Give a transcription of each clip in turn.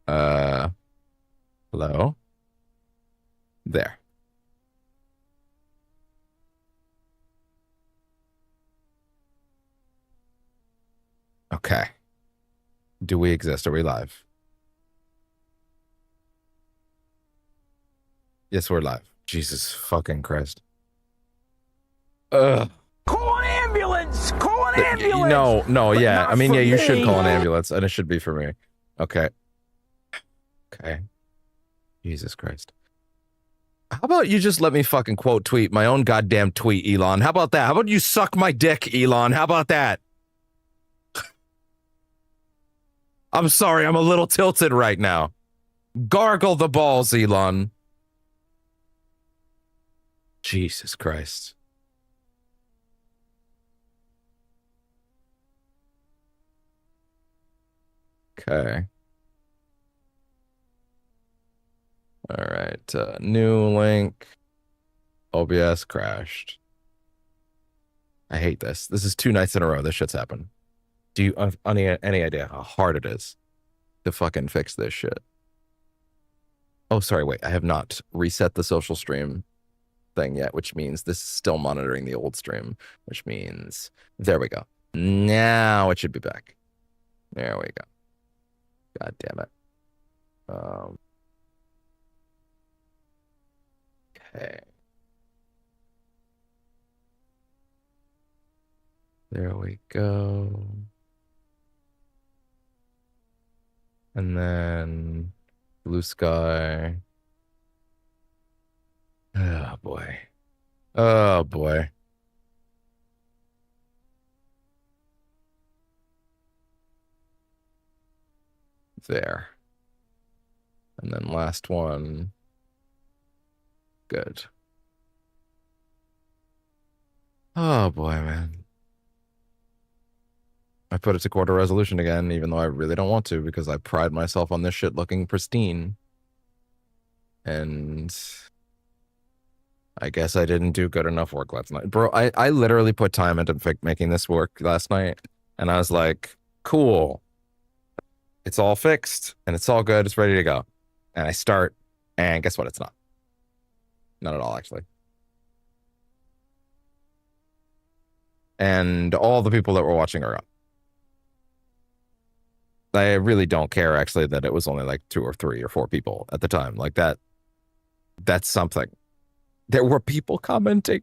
Uh, hello? There. Okay. Do we exist? Are we live? Yes, we're live. Jesus fucking Christ. Ugh. Call an ambulance! Call an ambulance! No, But yeah. I not mean, for yeah, you should me. call an ambulance, and it should be for me. Okay. Okay. Jesus Christ. How about you just let me fucking quote tweet my own goddamn tweet, Elon? How about that? How about you suck my dick, Elon? How about that? I'm sorry, I'm a little tilted right now. Gargle the balls, Elon. Jesus Christ. Okay. All right. New link. OBS crashed. I hate this. This is 2 nights in a row. This shit's happened. Do you have any idea how hard it is to fucking fix this shit? Oh, sorry. Wait, I have not reset the social stream thing yet, which means this is still monitoring the old stream, which means there we go. Now it should be back. There we go. God damn it. Okay. There we go. And then blue sky. Oh boy. Oh boy. There. And then last one. Good. Oh boy, man. I put it to quarter resolution again, even though I really don't want to because I pride myself on this shit looking pristine. And I guess I didn't do good enough work last night. Bro, I literally put time into making this work last night. And I was like, cool. It's all fixed and it's all good. It's ready to go. And I start, and guess what? It's not. Not at all, actually. And all the people that were watching are gone. I really don't care, actually, that it was only like 2 or 3 or 4 people at the time. Like that's something. There were people commenting.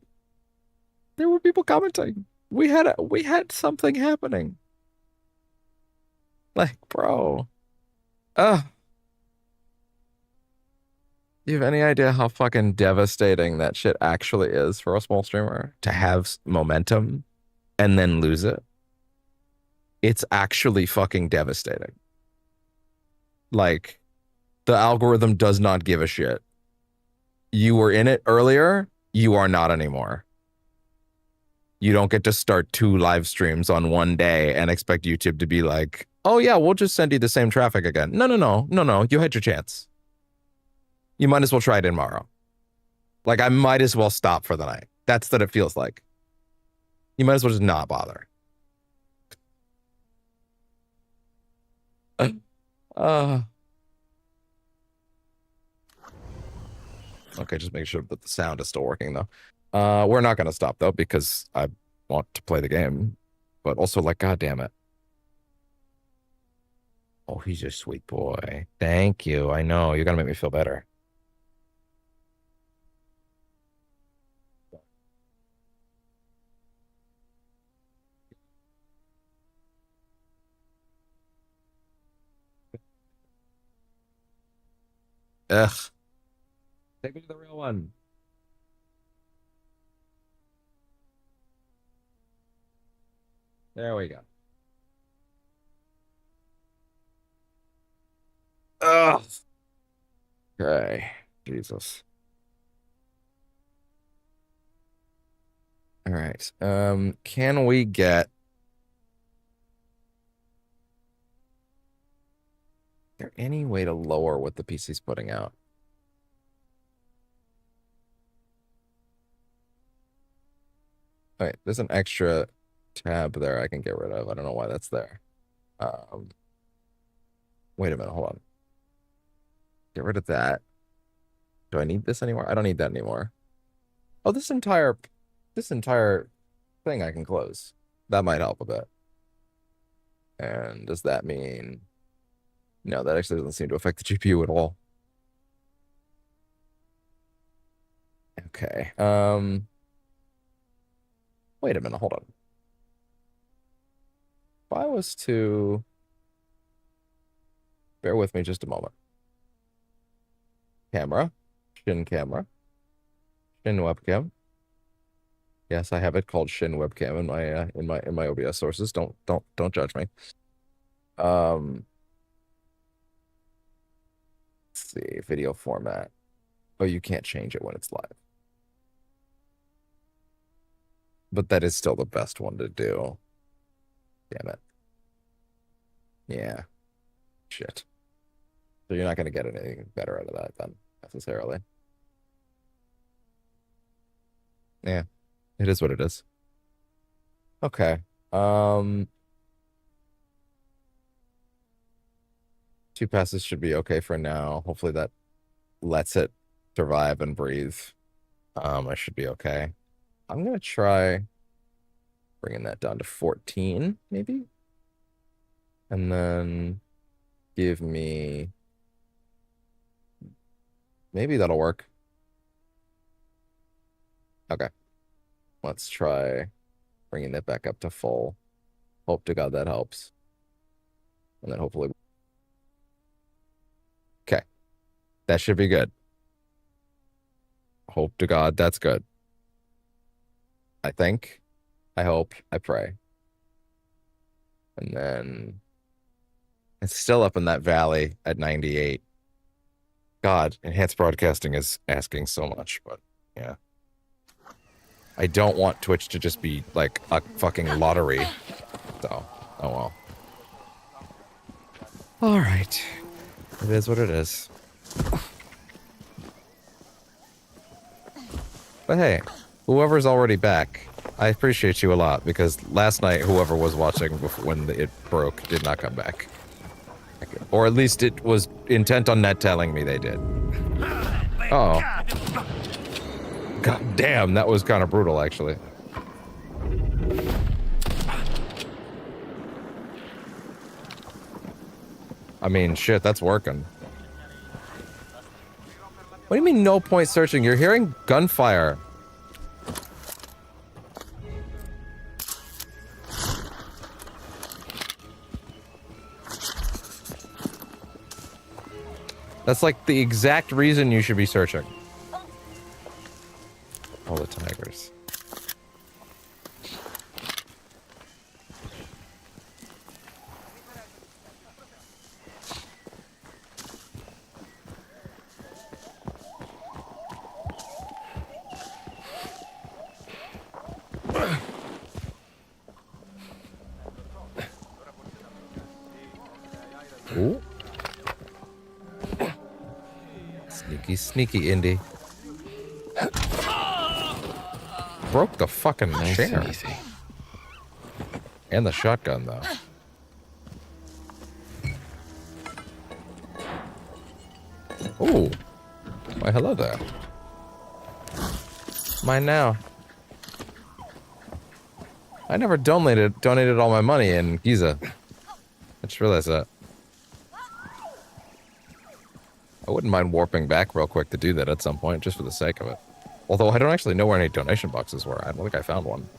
There were people commenting. We had something happening. Like, bro. You have any idea how fucking devastating that shit actually is for a small streamer to have momentum and then lose it? It's actually fucking devastating. Like, the algorithm does not give a shit. You were in it earlier, you are not anymore. You don't get to start 2 live streams on one day and expect YouTube to be like, oh yeah, we'll just send you the same traffic again. No. You had your chance. You might as well try it tomorrow. Like, I might as well stop for the night. That's what it feels like. You might as well just not bother. Okay, just make sure that the sound is still working, though. We're not going to stop, though, because I want to play the game. But also, like, God damn it. Oh, he's a sweet boy. Thank you. I know. You're going to make me feel better. Ugh. Take me to the real one. There we go. Ugh. Okay. Jesus. All right. Can we get... Is there any way to lower what the PC's putting out? All right, there's an extra tab there I can get rid of. I don't know why that's there. Wait a minute, hold on. Get rid of that. Do I need this anymore? I don't need that anymore. Oh, this entire thing I can close. That might help a bit. And does that mean no, that actually doesn't seem to affect the GPU at all. Okay. Wait a minute, hold on. If I was to bear with me just a moment. Camera. Shin camera. Shin webcam. Yes, I have it called Shin webcam in my OBS sources. Don't judge me. Let's see, video format. Oh, you can't change it when it's live. But that is still the best one to do. Damn it. Yeah. Shit. So you're not going to get anything better out of that then, necessarily. Yeah. It is what it is. Okay. Two passes should be okay for now. Hopefully that lets it survive and breathe. I should be okay. I'm gonna try bringing that down to 14, maybe. And then give me... Maybe that'll work. Okay. Let's try bringing that back up to full. Hope to God that helps. And then hopefully... Okay. That should be good. Hope to God that's good. I think. I hope. I pray. And then... It's still up in that valley at 98. God, enhanced broadcasting is asking so much, but yeah. I don't want Twitch to just be like a fucking lottery. So, oh well. All right. It is what it is. But hey, whoever's already back, I appreciate you a lot because last night whoever was watching when it broke did not come back. Or at least it was intent on net telling me they did. Uh oh. God damn, that was kind of brutal, actually. I mean, shit, that's working. What do you mean no point searching? You're hearing gunfire. That's like the exact reason you should be searching. All the tigers. Ooh. Sneaky, sneaky Indy. Broke the fucking chair. And easy. And the shotgun, though. Ooh. Why, hello there. Mine now. I never donated all my money in Giza. I just realized that. I wouldn't mind warping back real quick to do that at some point, just for the sake of it. Although I don't actually know where any donation boxes were. I don't think I found one.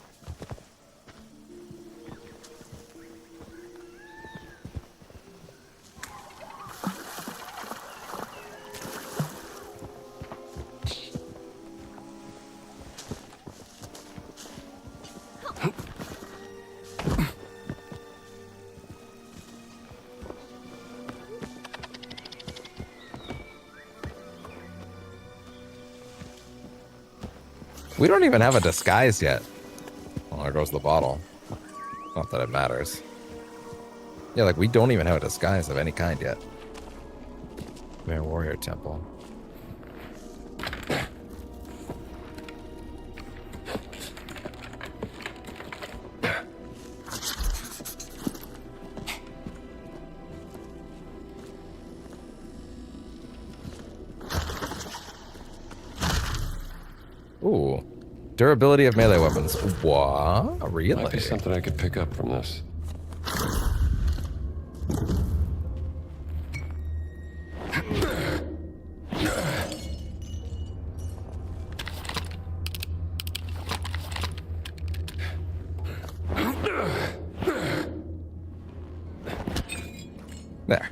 We don't even have a disguise yet. Oh, there goes the bottle. Not that it matters. Yeah, like, we don't even have a disguise of any kind yet. Bear Warrior Temple. Ooh. Durability of melee weapons. What? Really? Might be something I could pick up from this. There.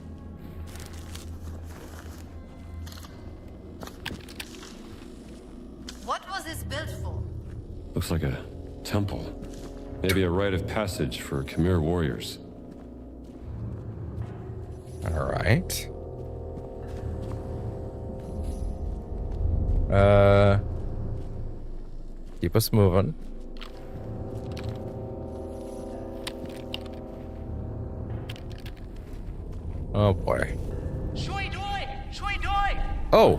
What was this built for? Looks like a temple. Maybe a rite of passage for Khmer warriors. All right. Keep us moving. Oh boy. Oh.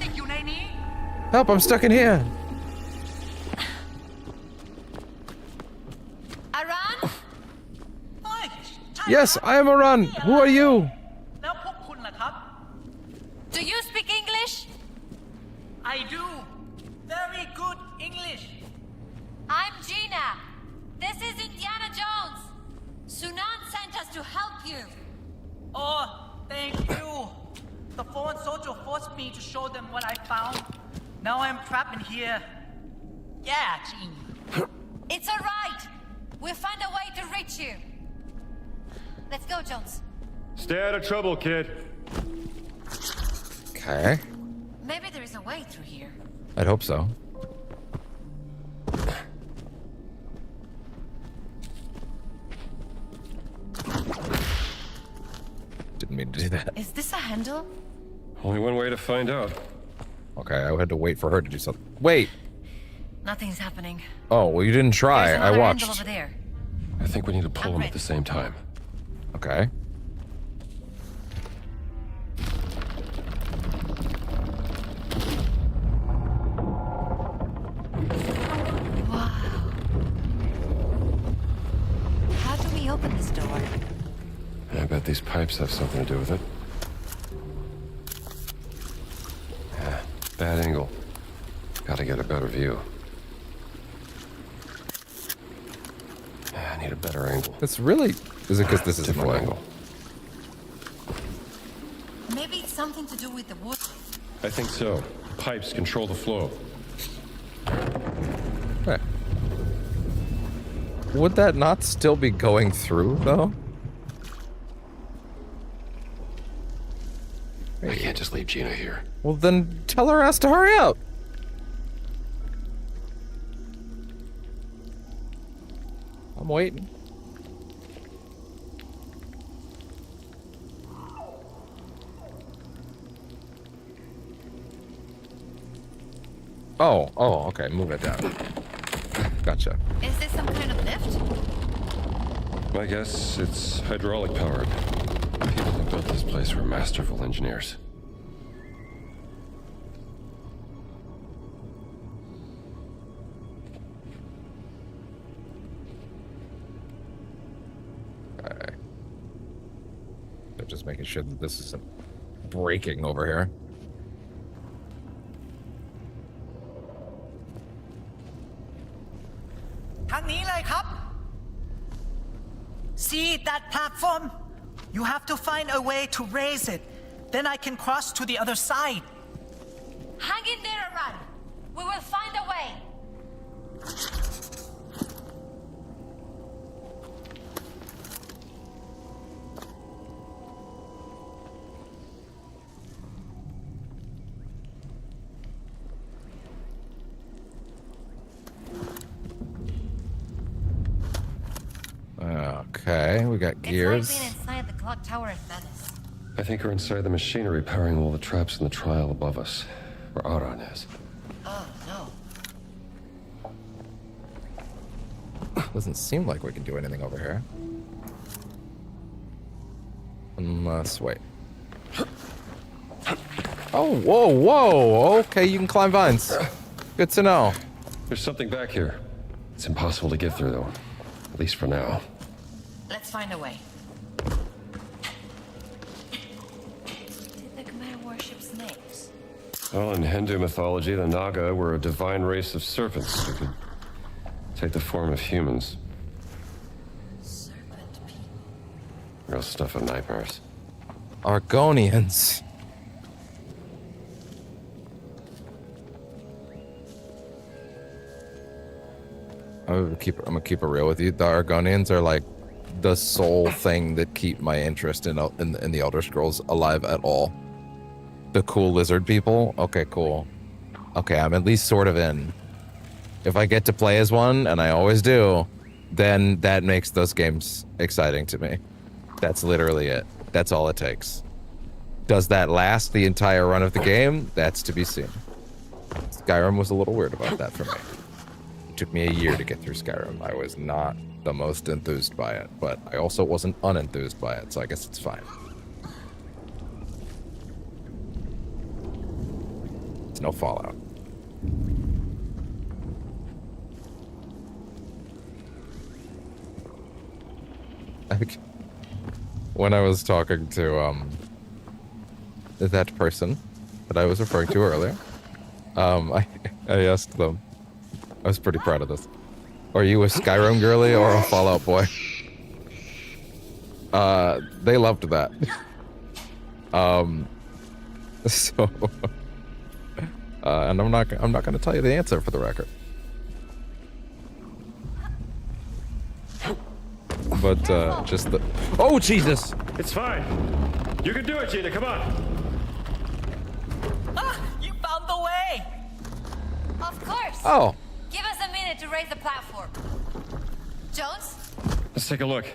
Help, I'm stuck in here. Aran? Yes, I am Aran. Who are you? Do you speak English? I do. Very good English. I'm Gina. This is Indiana Jones. Sunan sent us to help you. Oh, thank you. The foreign soldier forced me to show them what I found. Now I'm trapped in here. Yeah, Gene. It's all right. We'll find a way to reach you. Let's go, Jones. Stay out of trouble, kid. Okay. Maybe there is a way through here. I'd hope so. Didn't mean to do that. Is this a handle? Only one way to find out. Okay, I had to wait for her to do something. Wait. Nothing's happening. Oh, well, you didn't try. There's I another handle watched. over there. I think we need to pull I'm them at ready. the same time. Okay. Wow. How do we open this door? I bet these pipes have something to do with it. Yeah, bad angle. Gotta get a better view. Yeah, I need a better angle. It's really... Is it because this is Different annoying? angle. Maybe it's something to do with the wood. I think so. Pipes control the flow. Right. Would that not still be going through, though? I can't just leave Gina here. Well, then tell her ass to hurry up. I'm waiting. Oh, okay. Move it down. Gotcha. Is this some kind of lift? My guess it's hydraulic powered. People who built this place were masterful engineers. Okay. They're just making sure that this isn't breaking over here. See that platform? You have to find a way to raise it. Then I can cross to the other side. Hang in there, Aran. We will find a way. Okay, we got gears. It's like being inside the clock tower in Venice. I think we're inside the machinery powering all the traps in the trial above us, where Aran is. Oh, no. Doesn't seem like we can do anything over here. Unless, wait. Oh, whoa. Okay, you can climb vines. Good to know. There's something back here. It's impossible to get through, though. At least for now. Let's find a way. Did the Khmer worship snakes? Well, in Hindu mythology, the Naga were a divine race of serpents who could take the form of humans. Serpent people. Real stuff of nightmares. Argonians. I'm gonna keep it real with you. The Argonians are like the sole thing that keep my interest in the Elder Scrolls alive at all. The cool lizard people. Okay, cool. Okay, I'm at least sort of in. If I get to play as one, and I always do, then that makes those games exciting to me. That's literally it. That's all it takes. Does that last the entire run of the game? That's to be seen. Skyrim was a little weird about that for me. It took me a year to get through Skyrim. I was not the most enthused by it, but I also wasn't unenthused by it, so I guess it's fine. It's no Fallout. When I was talking to that person that I was referring to earlier, I asked them. I was pretty proud of this. Are you a Skyrim girly or a Fallout boy? They loved that. So, and I'm not going to tell you the answer for the record. But just the. Oh Jesus! It's fine. You can do it, Gina. Come on. Ah, you found the way! Of course. Oh. Give us a minute to raise the platform. Jones, Let's take a look.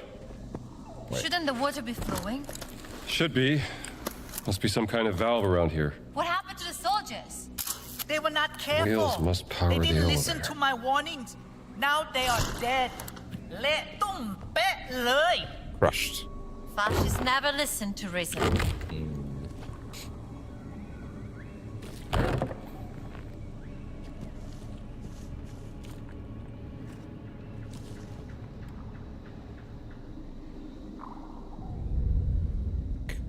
shouldn't the water be flowing? Should be. Must be some kind of valve around here. What happened to the soldiers? They were not careful. Wheels must power they the didn't listen elevator. to my warnings. Now they are dead. เละตุ้มเป๊ะเลย Crushed. Fascists never listen to reason.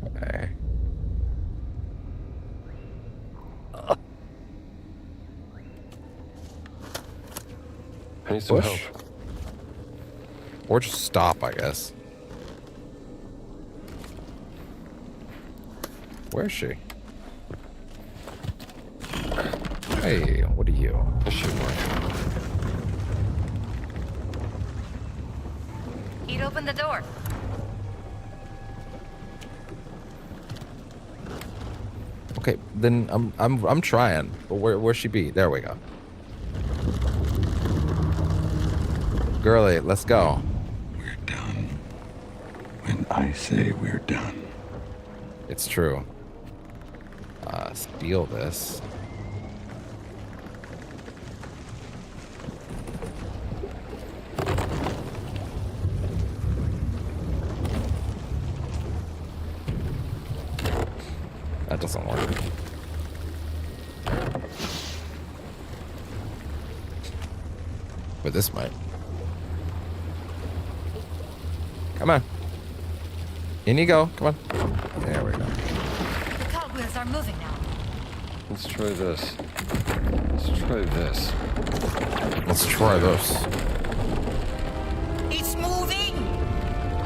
Okay. I need some Push. help. Or just stop, I guess. Where is she? Hey, what are you? This should work. He'd open the door. Okay, then I'm trying. But where'd she be? There we go. Girly, let's go. We're done. When I say we're done. It's true. Steal this. That doesn't work. But this might. Come on. In you go. Come on. There we go. The cogwheels are moving now. Let's try this. Let's try this. Let's try this. It's moving!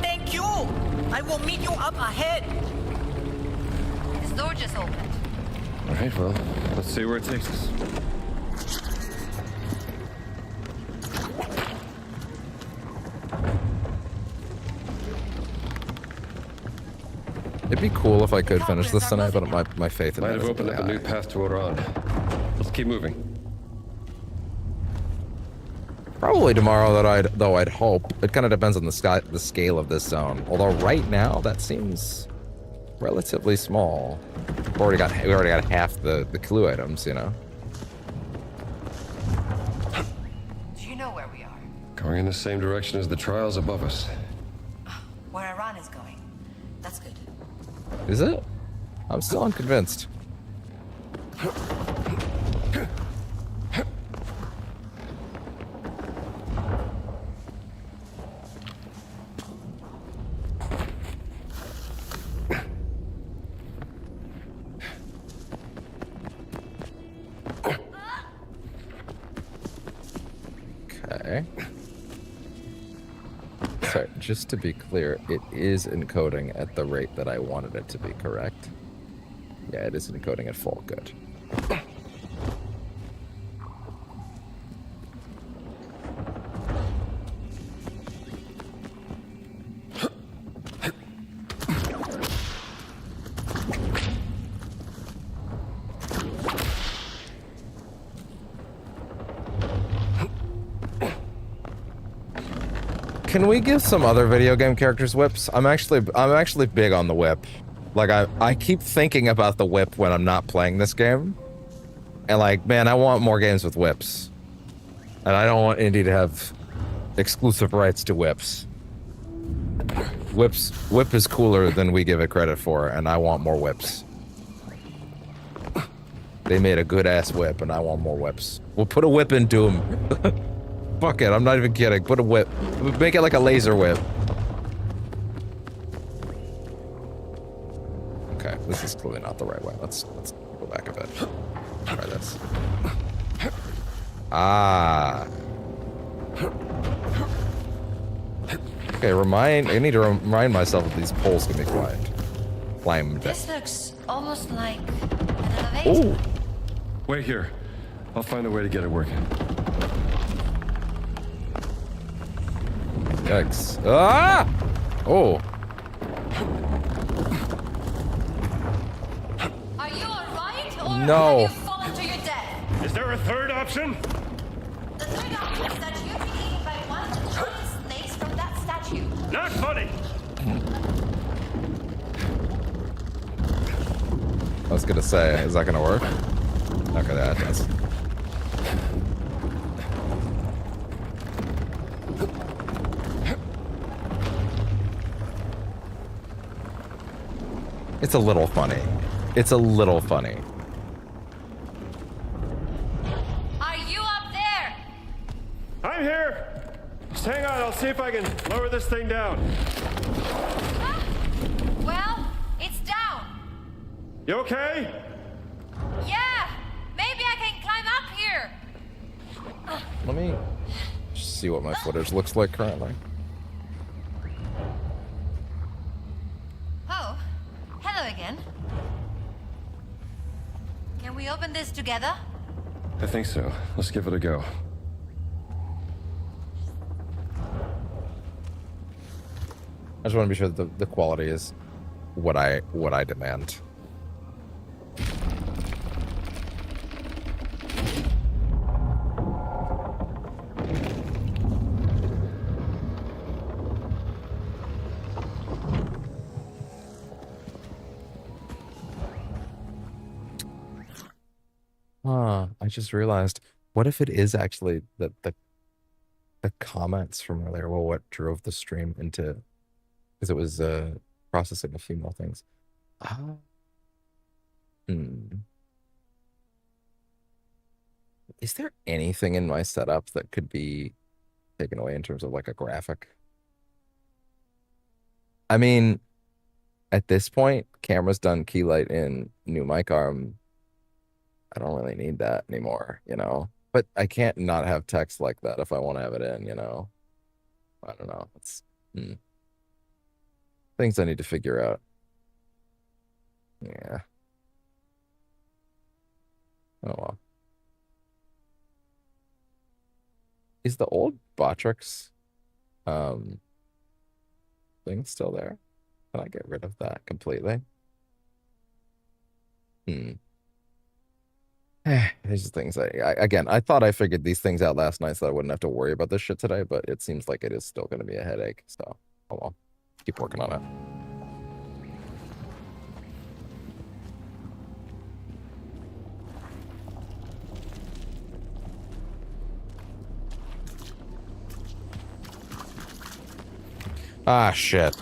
Thank you! I will meet you up ahead! This door just opened. All right, well, let's see where it takes us. It'd be cool if I could finish this tonight, but my faith in Might that have is opened up a really new high. path to Oran. Let's keep moving. Probably tomorrow, though I'd hope. It kind of depends on the scale of this zone. Although right now that seems relatively small. We already got half the clue items, you know. Do you know where we are? Going in the same direction as the trials above us. Where Iran is going. That's good. Is it? I'm still unconvinced. just to be clear, it is encoding at the rate that I wanted it to be, correct? Yeah, it is encoding at full. Good. Can we give some other video game characters whips? I'm actually big on the whip. Like I keep thinking about the whip when I'm not playing this game. And like, man, I want more games with whips. And I don't want Indie to have exclusive rights to whips. Whip is cooler than we give it credit for, and I want more whips. They made a good ass whip, and I want more whips. We'll put a whip in Doom. Fuck it, I'm not even kidding. Put a whip. Make it like a laser whip. Okay, this is clearly not the right way. Let's go back a bit. Try this. Ah. Okay, I need to remind myself that these poles can be climbed. This looks almost like an elevator. Ooh. Wait here. I'll find a way to get it working. Yikes. Ah! Oh. Are you alright? Or No. have you fallen to your death? Is there a third option? The third option is that you've been eaten by one of the giant snakes from that statue. Not funny. I was gonna say, is that gonna work? Okay, that does. It's a little funny. It's a little funny. Are you up there? I'm here. Just hang on. I'll see if I can lower this thing down. Huh? Well, it's down. You okay? Yeah, maybe I can climb up here. Let me just see what my footage looks like currently. Oh, hello again. Can we open this together? I think so. Let's give it a go. I just want to be sure that the quality is what I demand. I just realized, what if it is actually the comments from earlier were what drove the stream into, because it was processing a few more things. Is there anything in my setup that could be taken away in terms of like a graphic? I mean, at this point, camera's done, key light in, new mic arm. I don't really need that anymore, you know? But I can't not have text like that if I want to have it in, you know? I don't know. It's things I need to figure out. Yeah. Oh well. Is the old Botrix thing still there? Can I get rid of that completely? These things again, I thought I figured these things out last night so I wouldn't have to worry about this shit today, but it seems like it is still going to be a headache. So, oh well. Keep working on it. Ah, shit.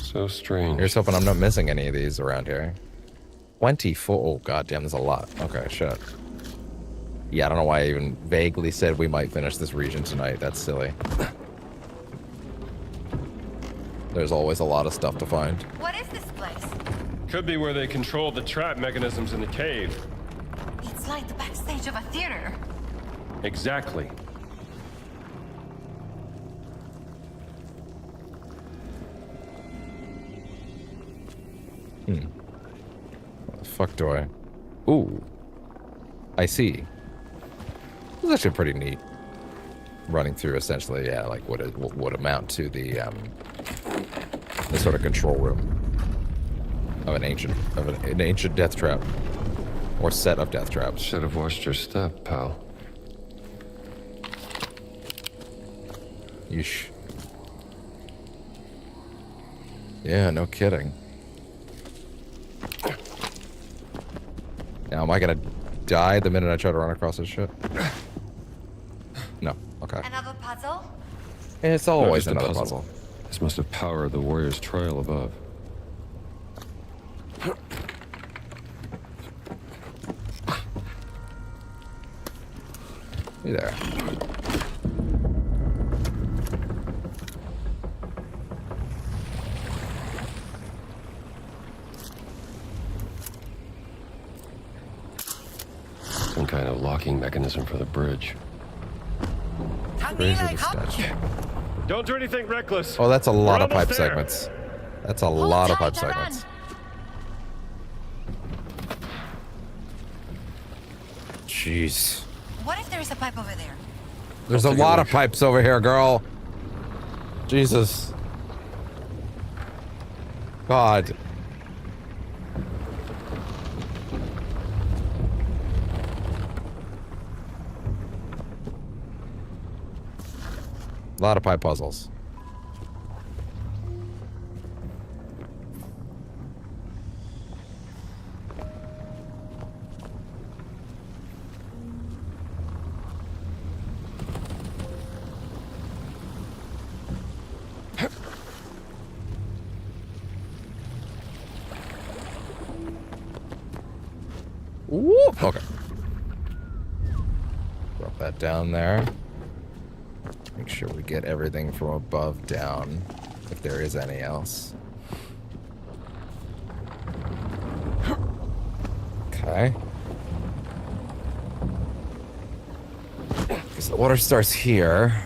So strange. Here's hoping I'm not missing any of these around here. 24. Oh, goddamn, there's a lot. Okay, shit. Yeah, I don't know why I even vaguely said we might finish this region tonight. That's silly. There's always a lot of stuff to find. What is this place? Could be where they control the trap mechanisms in the cave. It's like the backstage of a theater. Exactly. What the fuck do I... Ooh. I see. This is actually pretty neat. Running through, essentially, yeah, like what it would amount to the sort of control room of an ancient death trap. Or set of death traps. Should have watched your step, pal. Yeesh. Yeah, no kidding. Now, am I gonna die the minute I try to run across this shit? No. Okay. Another puzzle? It's always another puzzle. This must have powered the warrior's trail above. Hey there. Some kind of locking mechanism for the bridge. Raise the statue. Don't do anything reckless. Oh, that's a lot We're of pipe almost there. segments. That's a lot of pipe tight, segments. Jeez. What if there is a pipe over there? There's a take a lot of look. pipes over here, girl. Jesus. God. A lot of pipe puzzles. Ooh, okay. Drop that down there. Make sure we get everything from above down, if there is any else. Okay. Because the water starts here.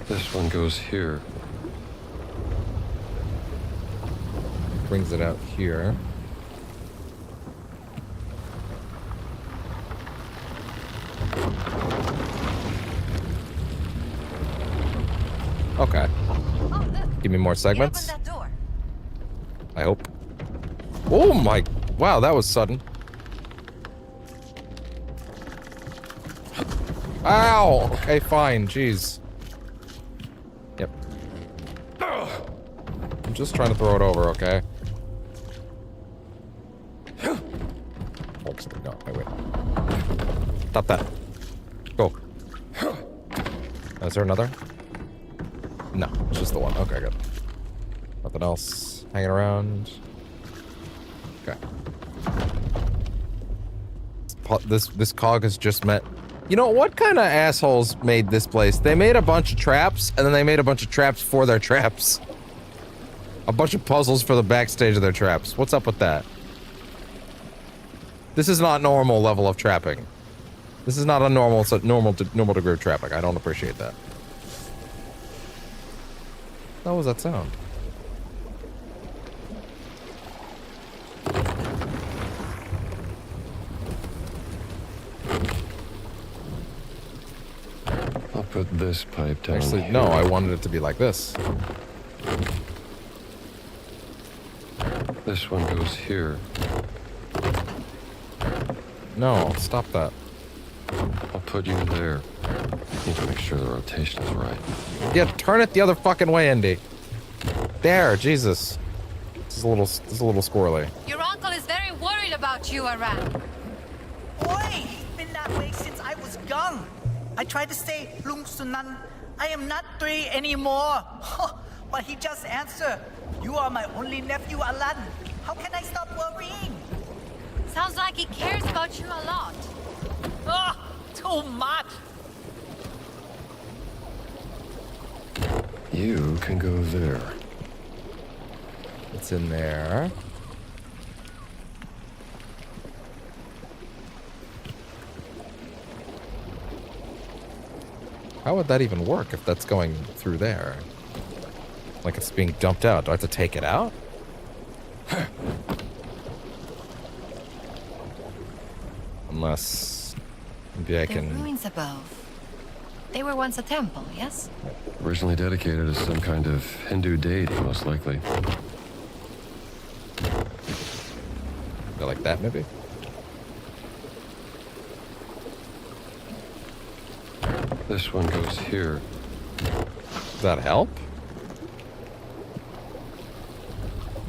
This one goes here. Brings it out here. Okay. Oh, look. Give me more It segments. opened that door. I hope. Oh my... Wow, that was sudden. Ow! Okay, fine. Jeez. Yep. I'm just trying to throw it over, okay? Folks, no, wait. Stop that. Go. Is there another? No, it's just the one. Okay, good. Nothing else hanging around. Okay. This cog has just met. You know, what kind of assholes made this place? They made a bunch of traps, and then they made a bunch of traps for their traps. A bunch of puzzles for the backstage of their traps. What's up with that? This is not normal level of trapping. This is not a normal degree of trapping. I don't appreciate that. What was that sound? I'll put this pipe down. Actually, here. no, I wanted it to be like this. This one goes here. No, stop that. I'll put you there. Need to make sure the rotation is right. Yeah, turn it the other fucking way, Indy. There, Jesus. This is a little squirrely. Your uncle is very worried about you, Aran. Boy, he's been that way since I was young. I tried to say Lung Sunan, I am not 3 anymore. But he just answered, you are my only nephew, Alan. How can I stop worrying? Sounds like he cares about you a lot. Too much. You can go there. It's in there. How would that even work if that's going through there? Like it's being dumped out. Do I have to take it out? Unless maybe I The can. ruins above. They were once a temple, yes? Originally dedicated to some kind of Hindu deity, most likely. Go like that, maybe. This one goes here. Does that help?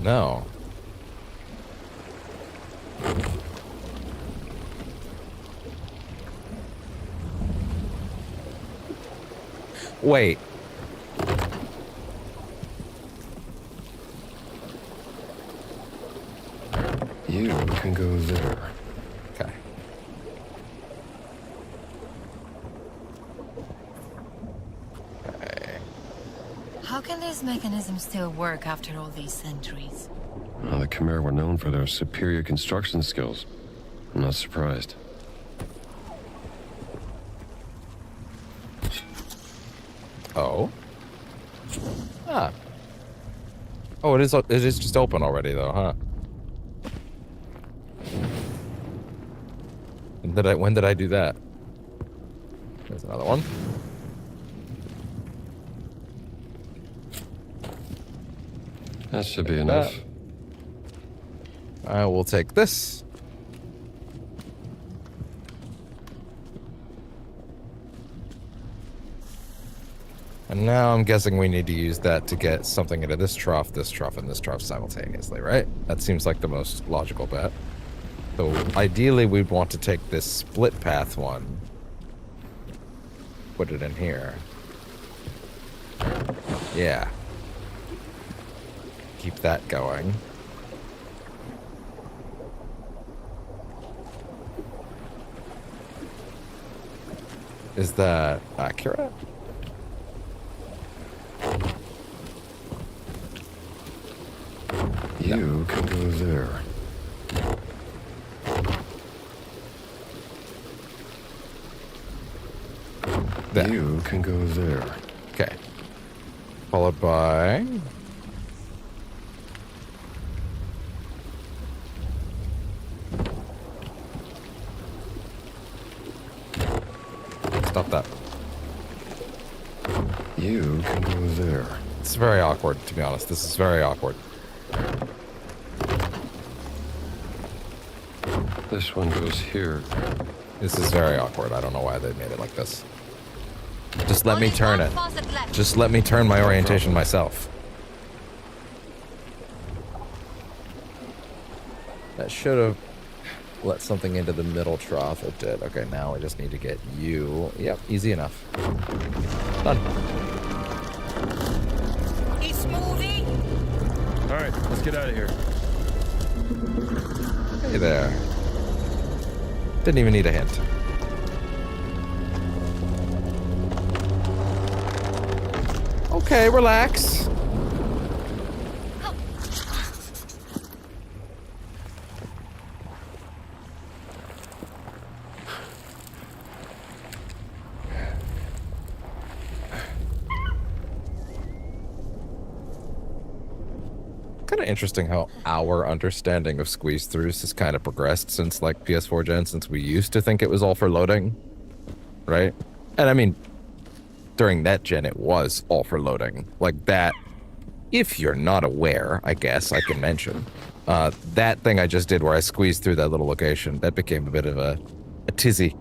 No. Wait. You can go there. Okay. How can this mechanism still work after all these centuries? Well, the Khmer were known for their superior construction skills. I'm not surprised. Oh. Ah. Oh, it is just open already though, huh? When did I do that? There's another one. That should be enough. I will take this. And now I'm guessing we need to use that to get something into this trough, and this trough simultaneously, right? That seems like the most logical bet. So ideally we'd want to take this split path one, put it in here. Yeah. Keep that going. Is that accurate? You can go there. There. You can go there. Okay. Followed by... Stop that. You can go there. It's very awkward, to be honest. This is very awkward. This one goes here. This is very awkward. I don't know why they made it like this. Just let me Only turn one it. faucet left. Just let me turn my orientation myself. That should have let something into the middle trough. It did. Okay, now we just need to get you. Yep, easy enough. Done. He's moving. All right, let's get out of here. Hey there. Didn't even need a hint. Okay, relax. Kind of interesting how our understanding of squeeze throughs has kind of progressed since like PS4 gen, since we used to think it was all for loading, right? And I mean, during that gen, it was all for loading. Like that, if you're not aware, I guess I can mention, that thing I just did where I squeezed through that little location, that became a bit of a tizzy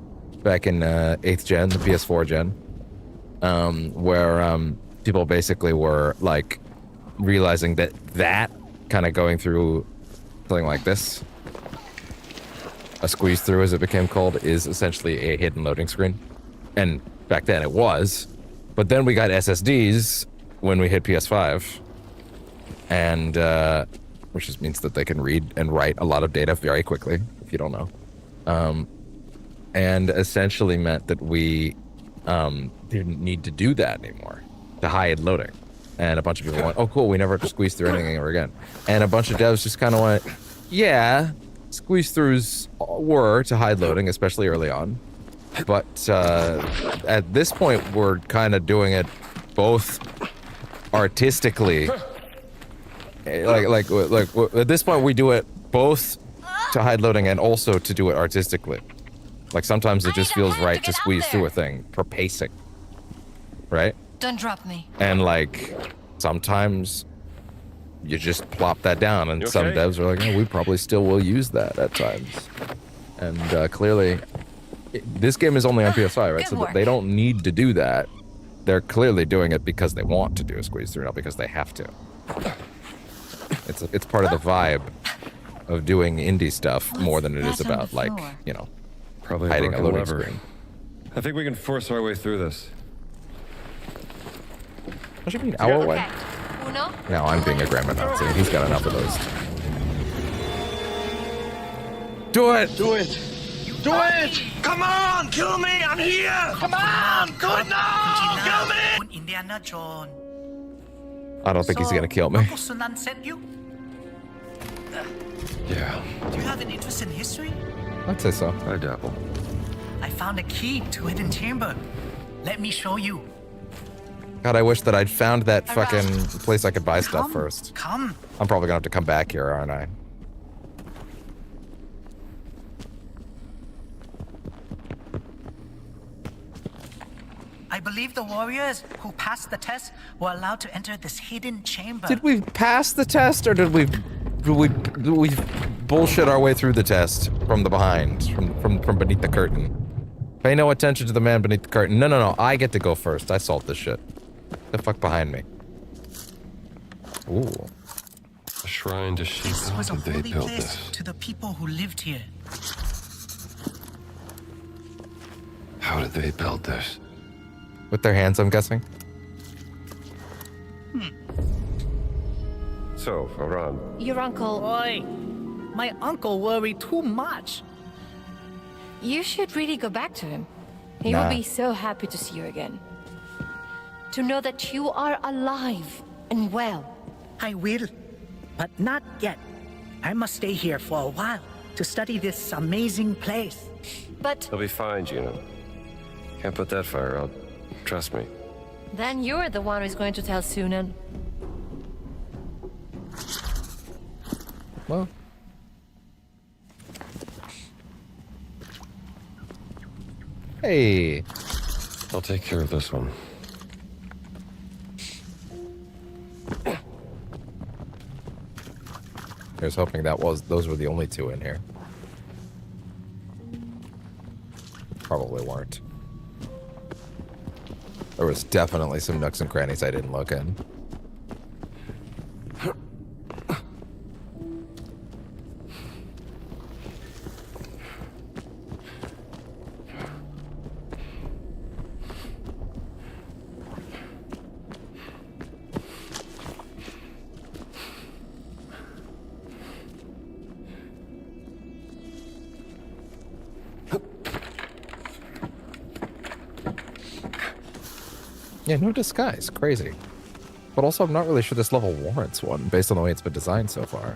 back in 8th gen, the PS4 gen, where people basically were like realizing that kind of going through something like this, a squeeze through as it became called, is essentially a hidden loading screen. And back then it was, but then we got SSDs when we hit PS5, and which just means that they can read and write a lot of data very quickly, if you don't know, and essentially meant that we didn't need to do that anymore to hide loading. And a bunch of people went, oh cool, we never have to squeeze through anything ever again. And a bunch of devs just kind of went, yeah, squeeze throughs were to hide loading, especially early on. But at this point, we're kind of doing it both artistically. Like at this point we do it both to hide loading and also to do it artistically. Like sometimes it just feels right to squeeze through a thing for pacing, right? Don't drop me. And like sometimes you just plop that down, and some devs are like, oh, we probably still will use that at times. And clearly, this game is only on PS5, right? So they don't need to do that. They're clearly doing it because they want to do a squeeze through, not because they have to. It's part of the vibe of doing indie stuff more than it is about, like, you know, Probably hiding a broken loading lever. screen. I think we can force our way through this. What do you mean, our way? Okay. Uno. No, I'm being a grammar Nazi. He's got enough of those. Do it! Do it! Do it! Come on! Kill me! I'm here! Come on! Good now! Kill me! Indiana Jones. I don't think he's gonna kill me. Uncle Sunan sent you? Yeah, Do you have an interest in history? I'd say so. I dabble. I found a key to a hidden chamber. Let me show you. God, I wish that I'd found that fucking place I could buy stuff Come, first. Come. I'm probably gonna have to come back here, aren't I? I believe the warriors who passed the test were allowed to enter this hidden chamber. Did we pass the test, or did we bullshit our way through the test from the behind, from beneath the curtain? Pay no attention to the man beneath the curtain. No. I get to go first. I solved this shit. The fuck behind me? Ooh. A shrine to sheep. This was a How did they holy build place this? to the people who lived here. How did they build this? With their hands, I'm guessing. So, Iran, Your uncle. Boy, my uncle worried too much. You should really go back to him. He Nah. will be so happy to see you again. To know that you are alive and well. I will, but not yet. I must stay here for a while to study this amazing place. But they'll be fine, Gina. Can't put that fire out. Trust me. then you're the one who's going to tell Sunan. Well. Hey. I'll take care of this one. I was hoping those were the only two in here. Probably weren't. There was definitely some nooks and crannies I didn't look in. Yeah, no disguise. Crazy. But also, I'm not really sure this level warrants one, based on the way it's been designed so far.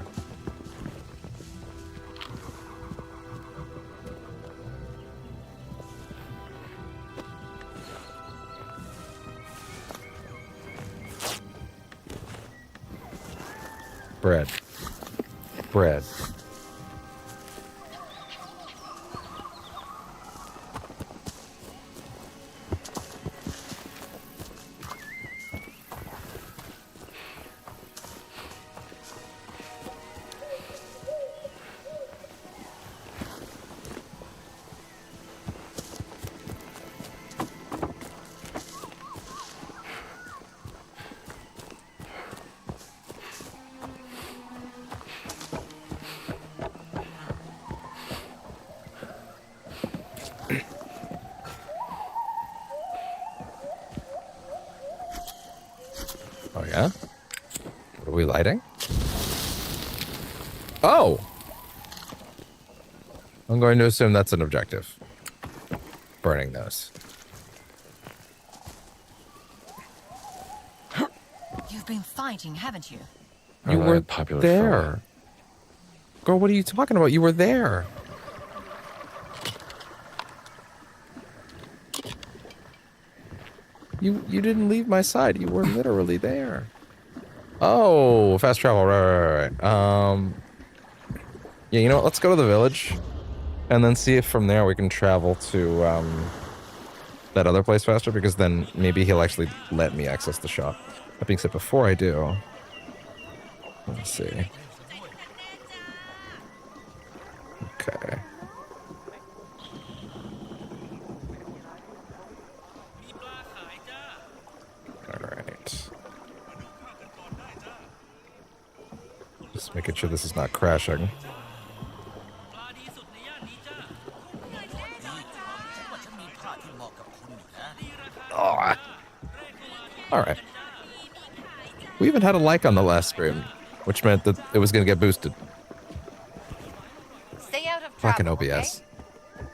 Bread. Bread. Oh, yeah? What are we lighting? Oh! I'm going to assume that's an objective. Burning those. You've been fighting, haven't you? You Aren't I were a popular there. fella? Girl, what are you talking about? You were there. You didn't leave my side. You were literally there. Oh, fast travel. Right. Yeah, you know what? Let's go to the village, and then see if from there we can travel to that other place faster. Because then maybe he'll actually let me access the shop. That being said, before I do, let's see. Okay. Alright. Just making sure this is not crashing. Oh. Alright. We even had a like on the last stream, which meant that it was going to get boosted. Stay out of Fucking trouble, OBS. okay?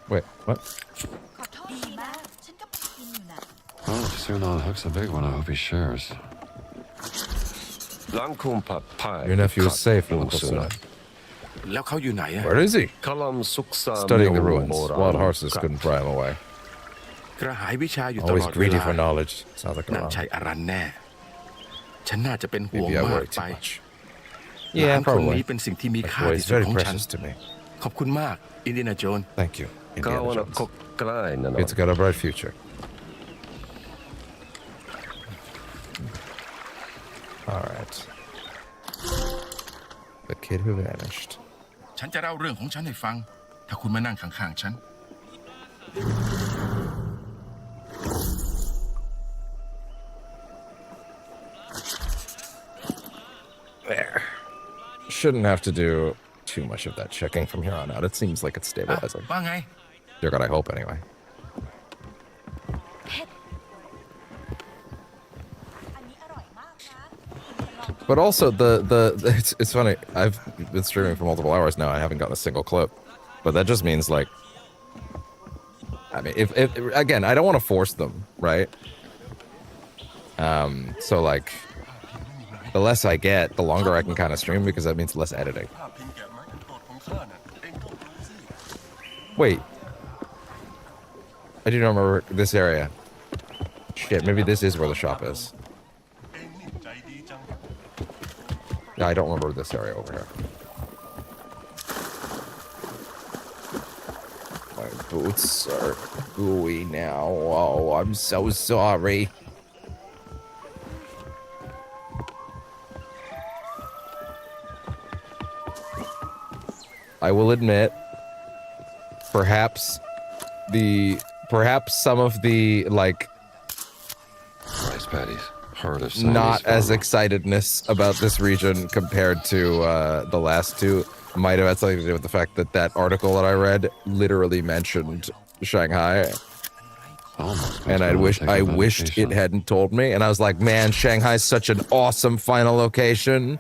Wait, what? ขอโทษทีนะฉันก็ไปกินอยู่นะ Well, if Sunan hooks a big one, I hope he shares. Your nephew is safe, Uncle Sunan. แล้วเขาอยู่ไหนอะ Where is he? Studying the ruins. Wild horses couldn't pry him away. กระหายวิชาอยู่ต Always ลอดเว greedy ลา for knowledge. Sounds like a นั่น mom. ใช่อารันแน่ ฉันน่าจะเป็นห่วง Maybe I มา worry กไป too much. หลา Yeah, นคนนี้ probably. เป็นสิ่งที่มี That ค่า boy ที่ is สุด very ของฉัน precious to me. ขอบคุณมากอินเดียนาโจน Thank you, Indiana Jones. It's got a bright future. Alright. The kid who vanished. ฉันจะเล่าเรื่องของฉันให้ฟัง ถ้าคุณมานั่งข้างๆฉัน There. Shouldn't have to do too much of that checking from here on out. It seems like it's อ่ะ stabilizing. ว่าไง Dear God, I hope anyway. อันนี้อร่อยมากนะ But also it's funny. I've been streaming for multiple hours now. I haven't gotten a single clip, but that just means like, I mean, if again, I don't want to force them, right? So like, the less I get, the longer I can kind of stream because that means less editing. Wait, I do not remember this area. Shit, maybe this is where the shop is. Yeah, I don't remember this area over here. My boots are gooey now. Oh, I'm so sorry. I will admit, perhaps some of the like Rice paddies. Heard of not Siamese as farmer. excitedness about this region compared to the last two might have had something to do with the fact that that article that I read literally mentioned Shanghai, Almost makes and me wanna take I a wished it vacation. hadn't told me, and I was like, man, Shanghai's such an awesome final location.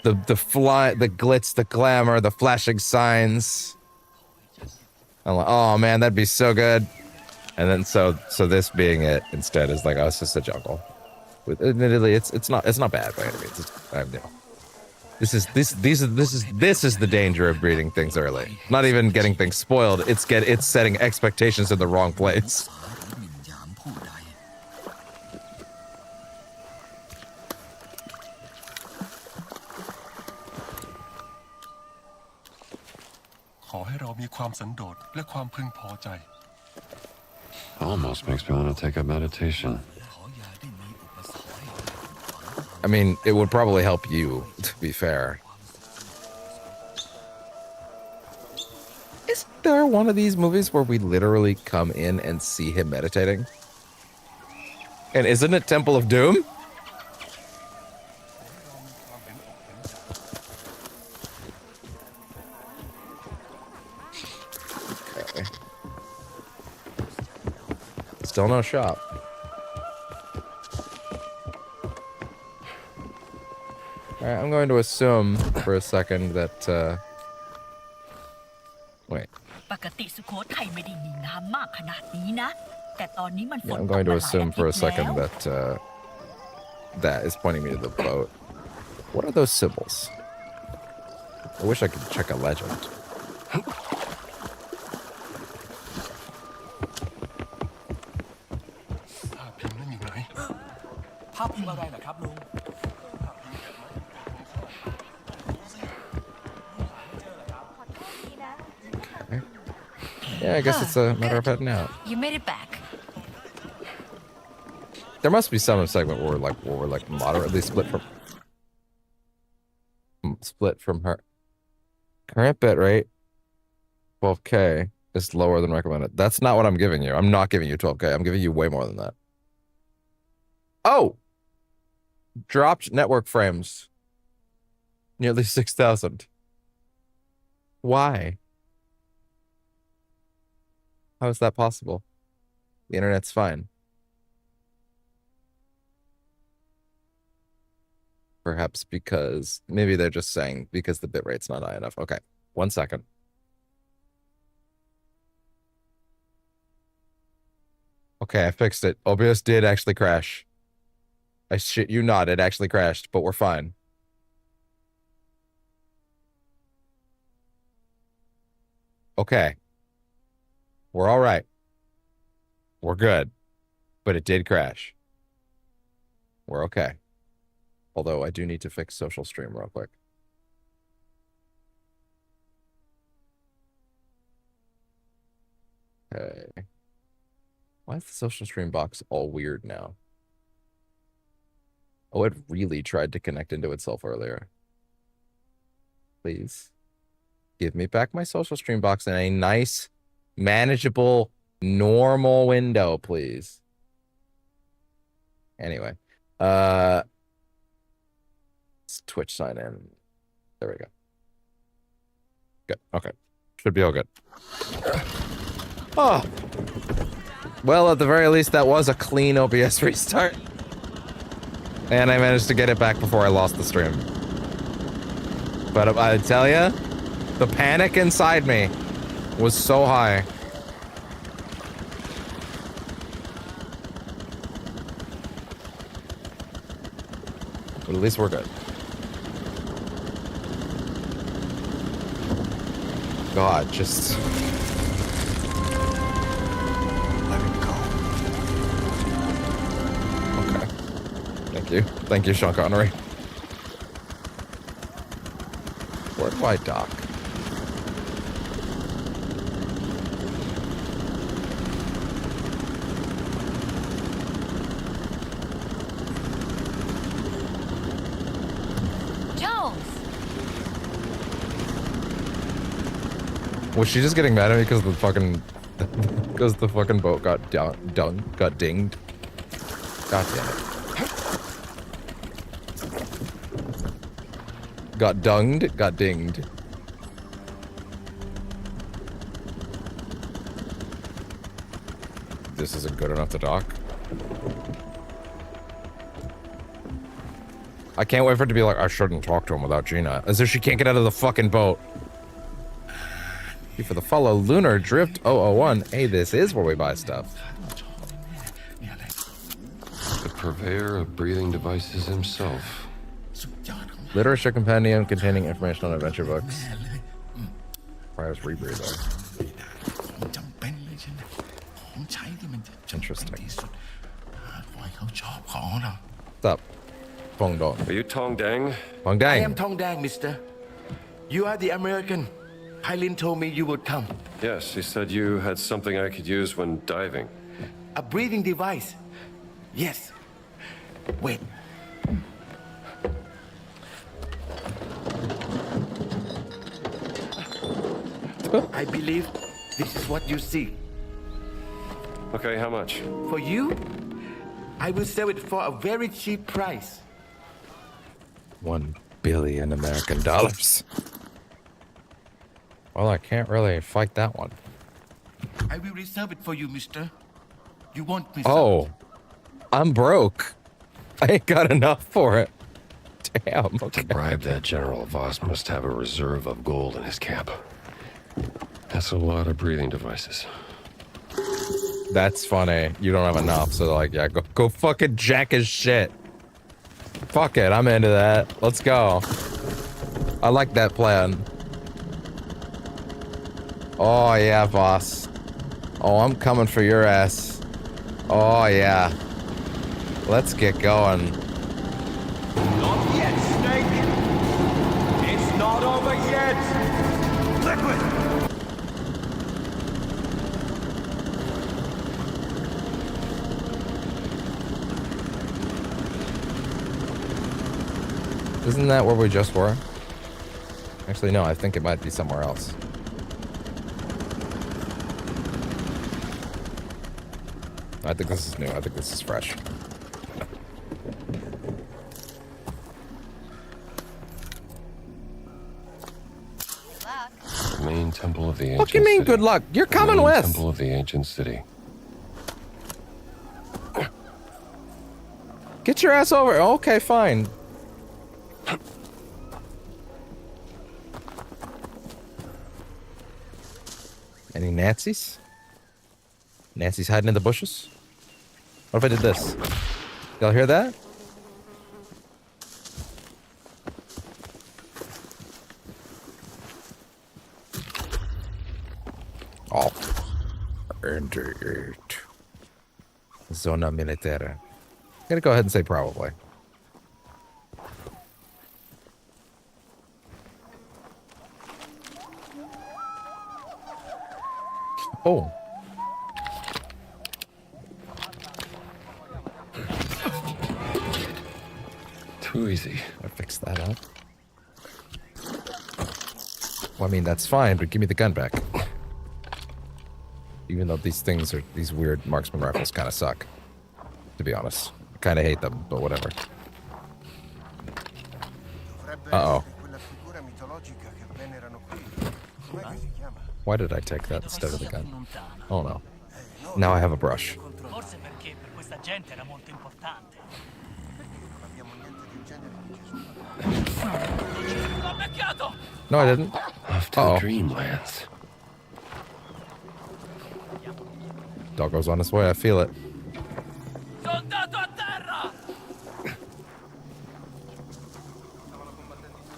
The glitz, the glamour, the flashing signs. I'm like, oh man, that'd be so good. And then so this being it instead is like, oh, it's just a jungle. Admittedly, it's not bad by any means. This is the danger of breeding things early. Not even getting things spoiled. It's setting expectations in the wrong place. ขอให้เรามีความสันโดษและความพึงพอใจ Almost makes me want to take a meditation. I mean, it would probably help you, to be fair. Is there one of these movies where we literally come in and see him meditating? And isn't it Temple of Doom? Okay. Still no shop. Alright, I'm going to assume for a second that, wait. ปกติสุโขทัยไม่ได้มีน้ำมากขนาดนี้นะ แต่ตอนนี้มันฝ Yeah, น I'm ตก going to มาหลาย assume อา for ทิ a ตย์ second แล้ว that, that is pointing me to the boat. What are those symbols? I wish I could check a legend. ภาพพิมพ์นั่นอยู่ไหน ภาพพิมพ์อะไรเหรอครับลุง Yeah, I guess it's a matter of heading out. You made it back. There must be some segment where we're like moderately split from her. Current bit rate 12K is lower than recommended. That's not what I'm giving you. I'm not giving you 12K. I'm giving you way more than that. Oh! Dropped network frames. Nearly 6,000. Why? How is that possible? The internet's fine. Perhaps because maybe they're just saying because the bitrate's not high enough. Okay, 1 second. Okay, I fixed it. OBS did actually crash. I shit you not, it actually crashed, but we're fine. Okay. We're all right. We're good. But it did crash. We're okay. Although I do need to fix social stream real quick. Okay. Why is the social stream box all weird now? Oh, it really tried to connect into itself earlier. Please. Give me back my social stream box in a nice, manageable, normal window, please. Anyway. Let's Twitch sign in. There we go. Good. Okay. Should be all good. Oh. Well, at the very least, that was a clean OBS restart. And I managed to get it back before I lost the stream. But I tell ya, the panic inside me was so high. But at least we're good. God, just... let it go. Okay. Thank you. Thank you, Sean Connery. Where do I dock? Was she just getting mad at me because the fucking boat got got dinged? God damn it. Got dunged, got dinged. This isn't good enough to dock. I can't wait for it to be like, I shouldn't talk to him without Gina. As if she can't get out of the fucking boat. For the follow, Lunar Drift 001. Hey, this is where we buy stuff. The purveyor of breathing devices himself. Literature compendium containing information on adventure books. Requires rebreather. Interesting. What's up? Pong Dong. Are you Tong Dang? Pong Dang. I am Tong Dang, mister. You are the American. Hylin told me you would come. Yes, he said you had something I could use when diving. A breathing device. Yes. Wait. I believe this is what you see. Okay, how much? For you, I will sell it for a very cheap price. $1 billion American dollars. Well, I can't really fight that one. I will reserve it for you, mister. You want me? Oh, I'm broke. I ain't got enough for it. Damn. Okay. To bribe that general, Voss must have a reserve of gold in his camp. That's a lot of breathing devices. That's funny. You don't have enough, so like, yeah, go fucking jack his shit. Fuck it, I'm into that. Let's go. I like that plan. Oh, yeah, boss. Oh, I'm coming for your ass. Oh, yeah. Let's get going. Not yet, Snake. It's not over yet. Liquid. Isn't that where we just were? Actually, no, I think it might be somewhere else. I think this is new. I think this is fresh. Main temple of the ancient What do you mean, city. good luck? You're coming Main with. Temple of the ancient city. Get your ass over. Okay, fine. Any Nazis? Nazis hiding in the bushes? What if I did this? Y'all hear that? Oh. Enter it. Zona militaire. I'm gonna go ahead and say probably. Oh. Too easy. I fixed that up. Well, I mean, that's fine, but give me the gun back. Even though these things are, these weird marksman rifles kind of suck. To be honest. I kind of hate them, but whatever. Uh-oh. Why did I take that instead of the gun? Oh no. Now I have a brush. No, I didn't. Off to the dreamlands. Doggo's on his way, I feel it.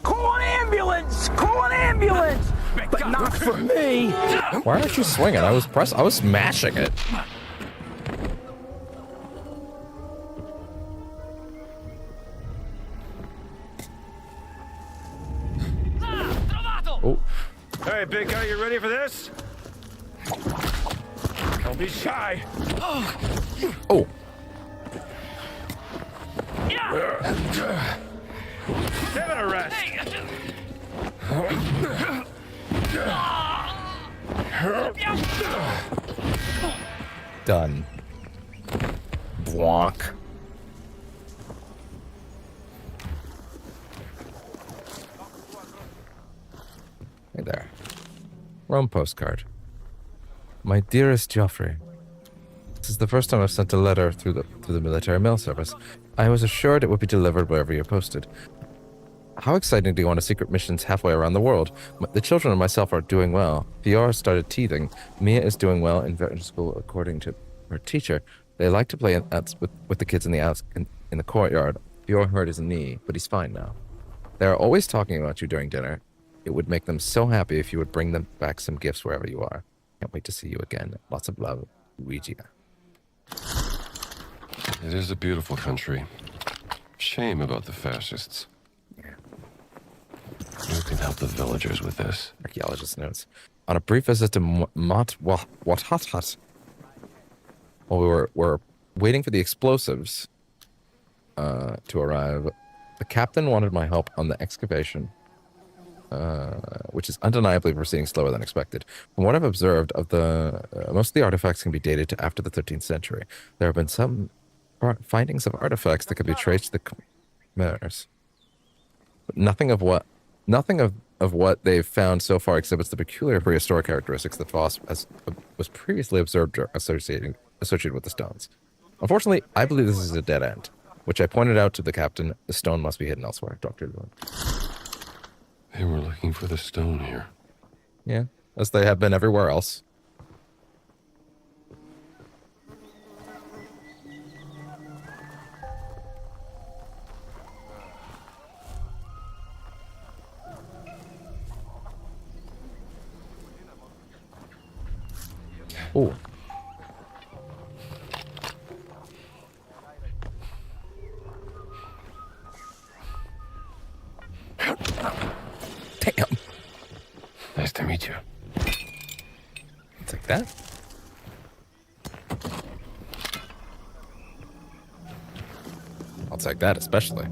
Call an ambulance! Call an ambulance! But not for me! Why aren't you swinging? I was smashing it. Oh. Hey, big guy, you ready for this? Don't be shy. Oh. Give it a rest. Done. Blanc. Hey there. Rome postcard. My dearest Geoffrey, this is the first time I've sent a letter through the military mail service. I was assured it would be delivered wherever you're posted. How exciting to go on secret missions halfway around the world. The children and myself are doing well. Fiora started teething. Mia is doing well in veterinary school according to her teacher. They like to play with the kids in the courtyard. Fiora hurt his knee, but he's fine now. They are always talking about you during dinner. It would make them so happy if you would bring them back some gifts wherever you are. Can't wait to see you again. Lots of love, Luigi. It is a beautiful country. Shame about the fascists. Yeah. You can help the villagers with this. Archaeologist notes. On a brief visit to Watathat, while we were waiting for the explosives to arrive, the captain wanted my help on the excavation, which is undeniably proceeding slower than expected. From what I've observed, of the most of the artifacts can be dated to after the 13th century. There have been some findings of artifacts that could be traced to the Khmers, but nothing of what they've found so far exhibits the peculiar prehistoric characteristics that Voss was previously observed or associated with the stones. Unfortunately, I believe this is a dead end, which I pointed out to the captain. The stone must be hidden elsewhere, Dr. Lewin. They were looking for the stone here. Yeah, as they have been everywhere else. Ooh. Damn. Nice to meet you. Take that. I'll take that especially.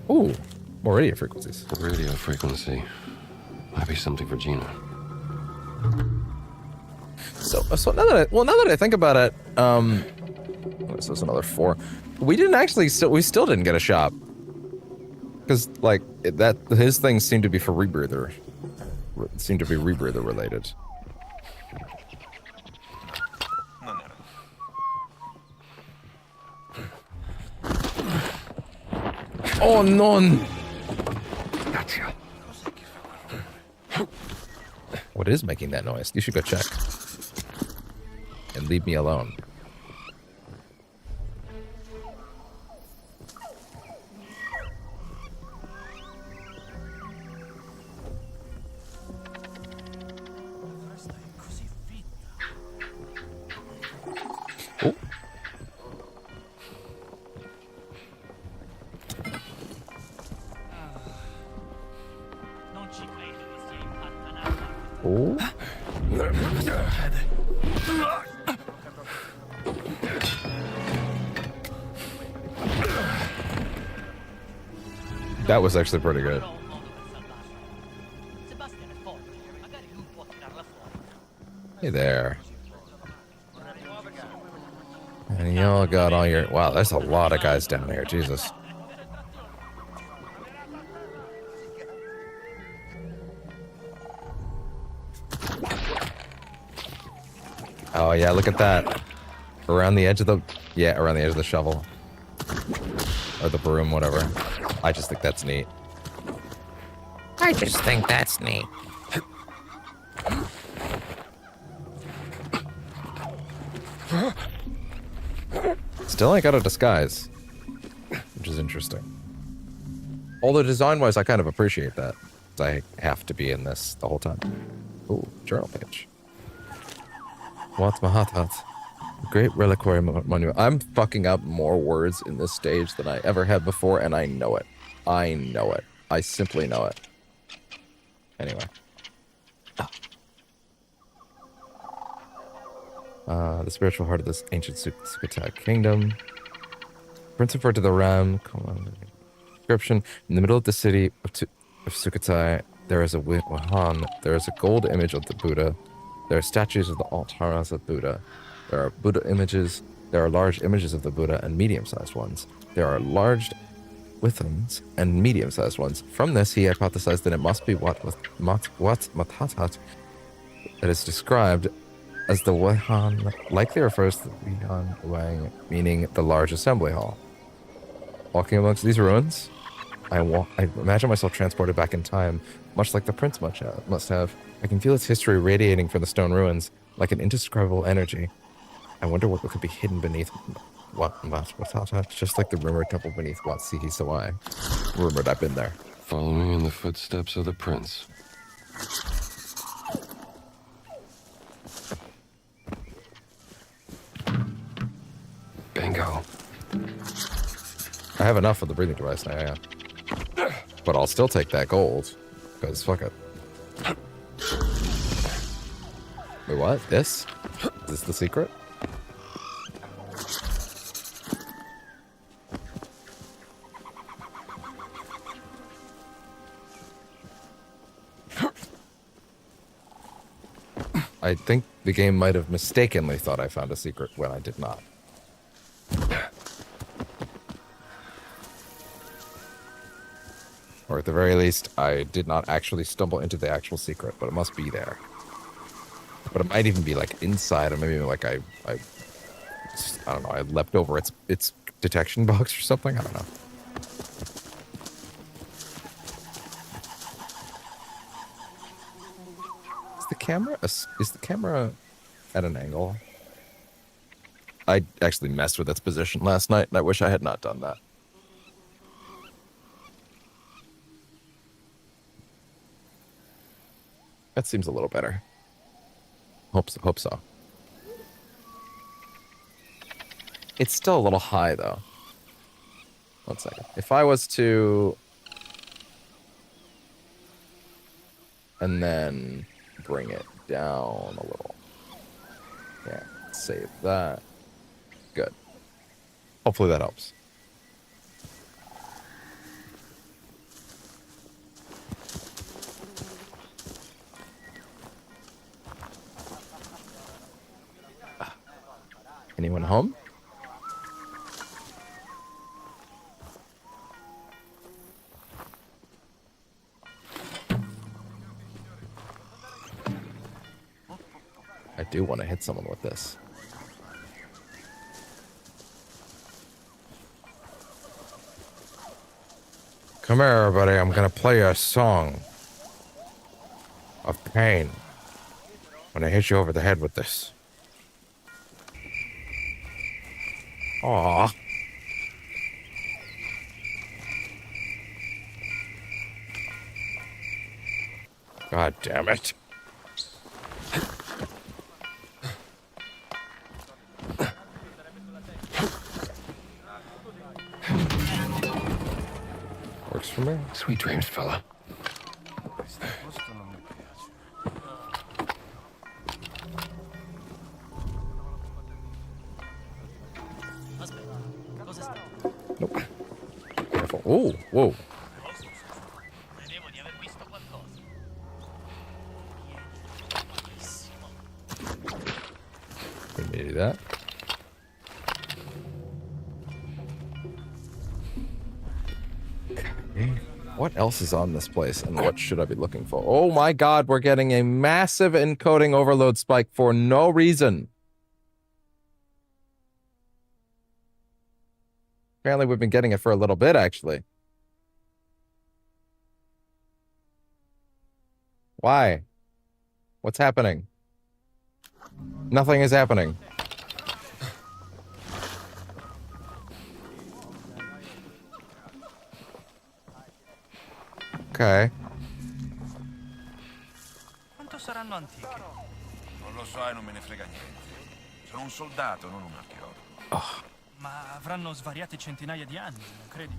Ooh, more radio frequencies. Radio frequency. Might be something for Gina. So now that I think about it, this is another 4. We didn't actually, we still didn't get a shop. Because, like, his things seem to be for rebreather. Seem to be rebreather related. Oh, no! Gotcha. What is making that noise? You should go check. And leave me alone. Oh. Oh. That was actually pretty good. Hey there. And y'all got all your... Wow, there's a lot of guys down here. Jesus. Oh, yeah, look at that. Around the edge of the... Yeah, around the edge of the shovel. Or the broom, whatever. I just think that's neat. I just think that's neat. Still ain't got a disguise, which is interesting. Although design-wise, I kind of appreciate that. I have to be in this the whole time. Ooh, journal page. Wat Mahatat. Great reliquary monument. I'm fucking up more words in this stage than I ever have before, and I know it. I know it. I simply know it. Anyway. The spiritual heart of this ancient Sukhothai kingdom. Prince referred to the Ram. Inscription. In the middle of the city of Sukhothai, there is a Wahan. There is a gold image of the Buddha. There are statues of the altaras of Buddha. There are Buddha images. There are large images of the Buddha and medium-sized ones. There are large withens and medium-sized ones. From this, he hypothesized that it must be what Matatat that is described as the Wahan likely refers to the Wihan Wang, meaning the large assembly hall. Walking amongst these ruins, I imagine myself transported back in time, much like the prince must have. I can feel its history radiating from the stone ruins, like an indescribable energy. I wonder what could be hidden beneath just like the rumored temple beneath Wat Sihi Sawai. Rumored I've been there. Follow me in the footsteps of the prince. Bingo. I have enough of the breathing device now, yeah. But I'll still take that gold, because fuck it. Wait, what? This? Is this the secret? I think the game might have mistakenly thought I found a secret when I did not. Or at the very least, I did not actually stumble into the actual secret, but it must be there. But it might even be like inside, or maybe like I don't know, I leapt over its detection box or something. I don't know. Is the camera at an angle? I actually messed with its position last night, and I wish I had not done that. That seems a little better. Hope so. It's still a little high though. 1 second. If I was to, and then bring it down a little. Yeah, save that. Good. Hopefully that helps. Anyone home? I do want to hit someone with this. Come here, everybody. I'm gonna play a song of pain when I hit you over the head with this. Aww. God damn it. Works for me. Sweet dreams, fella. Nope. Careful. Oh, whoa. Didn't mean to do that. What else is on this place, and what should I be looking for? Oh my god, we're getting a massive encoding overload spike for no reason. Apparently we've been getting it for a little bit, actually. Why? What's happening? Nothing is happening. Ok. Quanto saranno antiche? Non lo so e non me ne frega niente. Sono un soldato, non un archeologo. Oh. Ma avranno svariate centinaia di anni, non credi?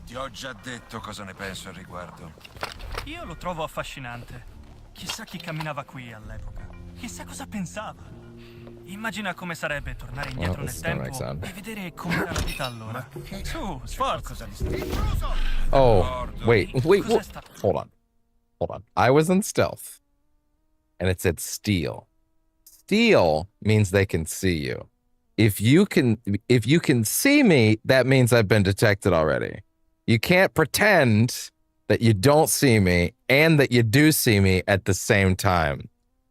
Ti ho già detto cosa ne penso al riguardo. Io lo trovo affascinante. Chissà chi camminava qui all'epoca. Chissà cosa pensava. Immagina come sarebbe tornare indietro nel tempo e vedere com'era la vita allora. Su, sforza. Oh, wait. Hold on. I was in stealth, and it said steal. Steal means they can see you. If you can see me, that means I've been detected already. You can't pretend that you don't see me and that you do see me at the same time.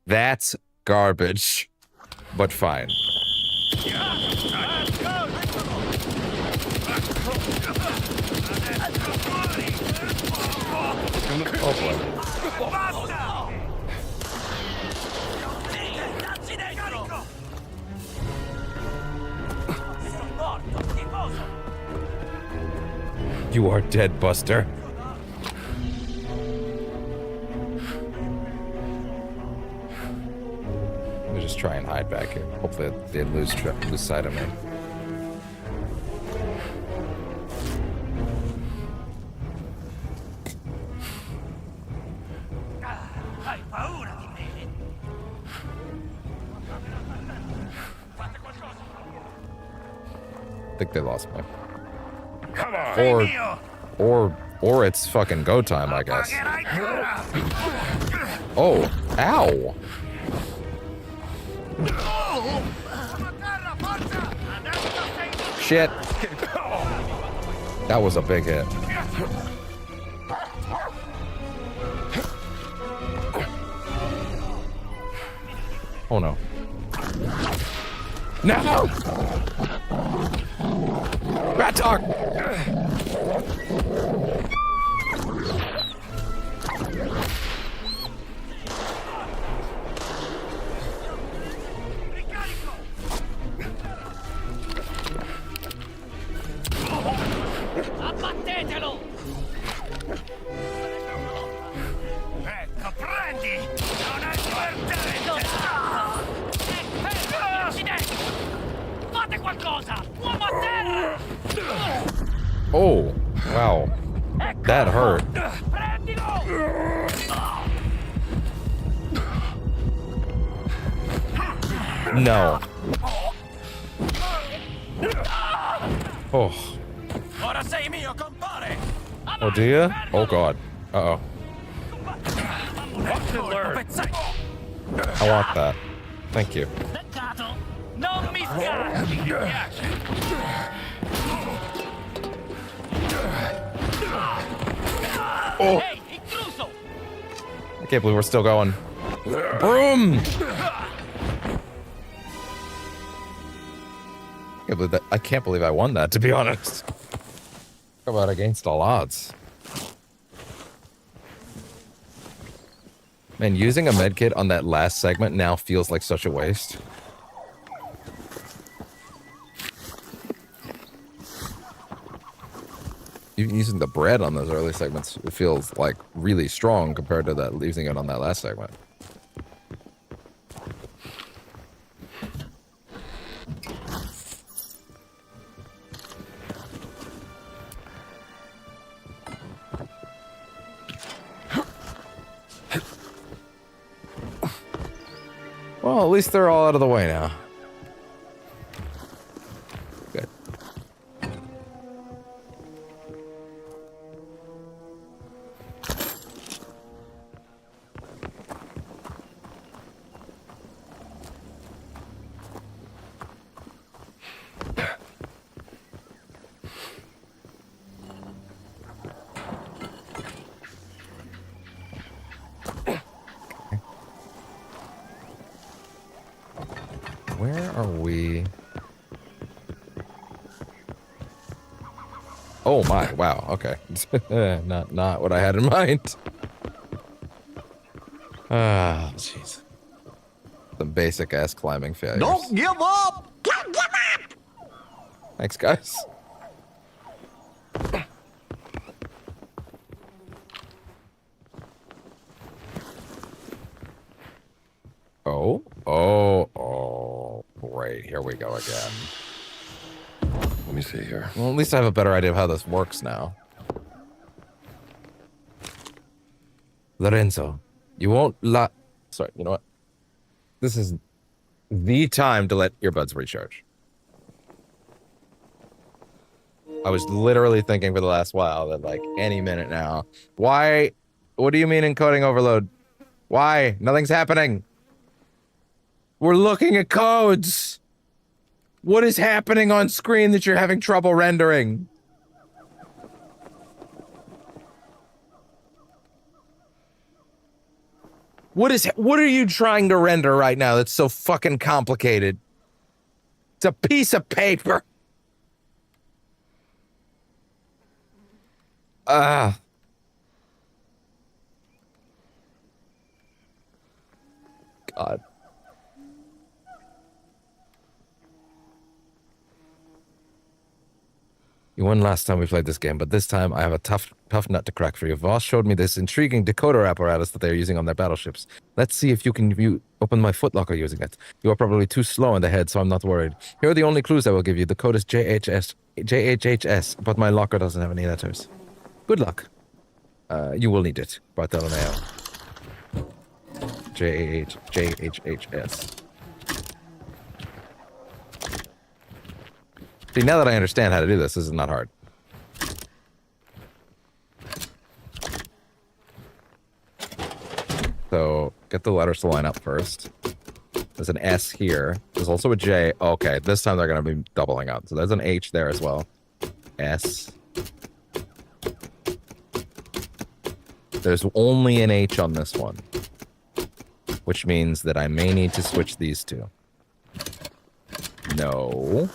That's garbage, but fine. Oh boy. You are dead, Buster. Let me just try and hide back here. Hopefully they lose sight of me. I think they lost me. Come on. Or it's fucking go time, I guess. Oh, ow. Shit. That was a big hit. Oh no. No! Rat dog! Abbattetelo! Ecco, prendi! Non è divertente! Oh, wow. That hurt. No. Oh. Oh, do you? Oh, God. Uh-oh. I want that. Thank you. Oh. I can't believe we're still going. Broom! I can't believe I won that, to be honest. Talk about against all odds. Man, using a medkit on that last segment now feels like such a waste. Even using the bread on those early segments, it feels like really strong compared to that using it on that last segment. Well, at least they're all out of the way now. Good. Where are we? Oh my, wow, okay. not what I had in mind. Ah, jeez. Some basic ass climbing failures. Don't give up! Don't give up! Thanks, guys. Oh, great. Here we go again. Let me see here. Well, at least I have a better idea of how this works now. Lorenzo, you won't Sorry, you know what? This is the time to let earbuds recharge. I was literally thinking for the last while that, like, any minute now. Why? What do you mean encoding overload? Why? Nothing's happening. We're looking at codes. What is happening on screen that you're having trouble rendering? What are you trying to render right now that's so fucking complicated? It's a piece of paper. God. You won last time we played this game, but this time I have a tough nut to crack for you. Voss showed me this intriguing decoder apparatus that they're using on their battleships. Let's see if you can open my footlocker using it. You are probably too slow in the head, so I'm not worried. Here are the only clues I will give you. The code is JHHS, but my locker doesn't have any letters. Good luck. You will need it. Bartolomeo. JHHS. See, now that I understand how to do this is not hard. So, get the letters to line up first. There's an S here. There's also a J. Okay, this time they're going to be doubling up. So there's an H there as well. S. There's only an H on this one. Which means that I may need to switch these two. No.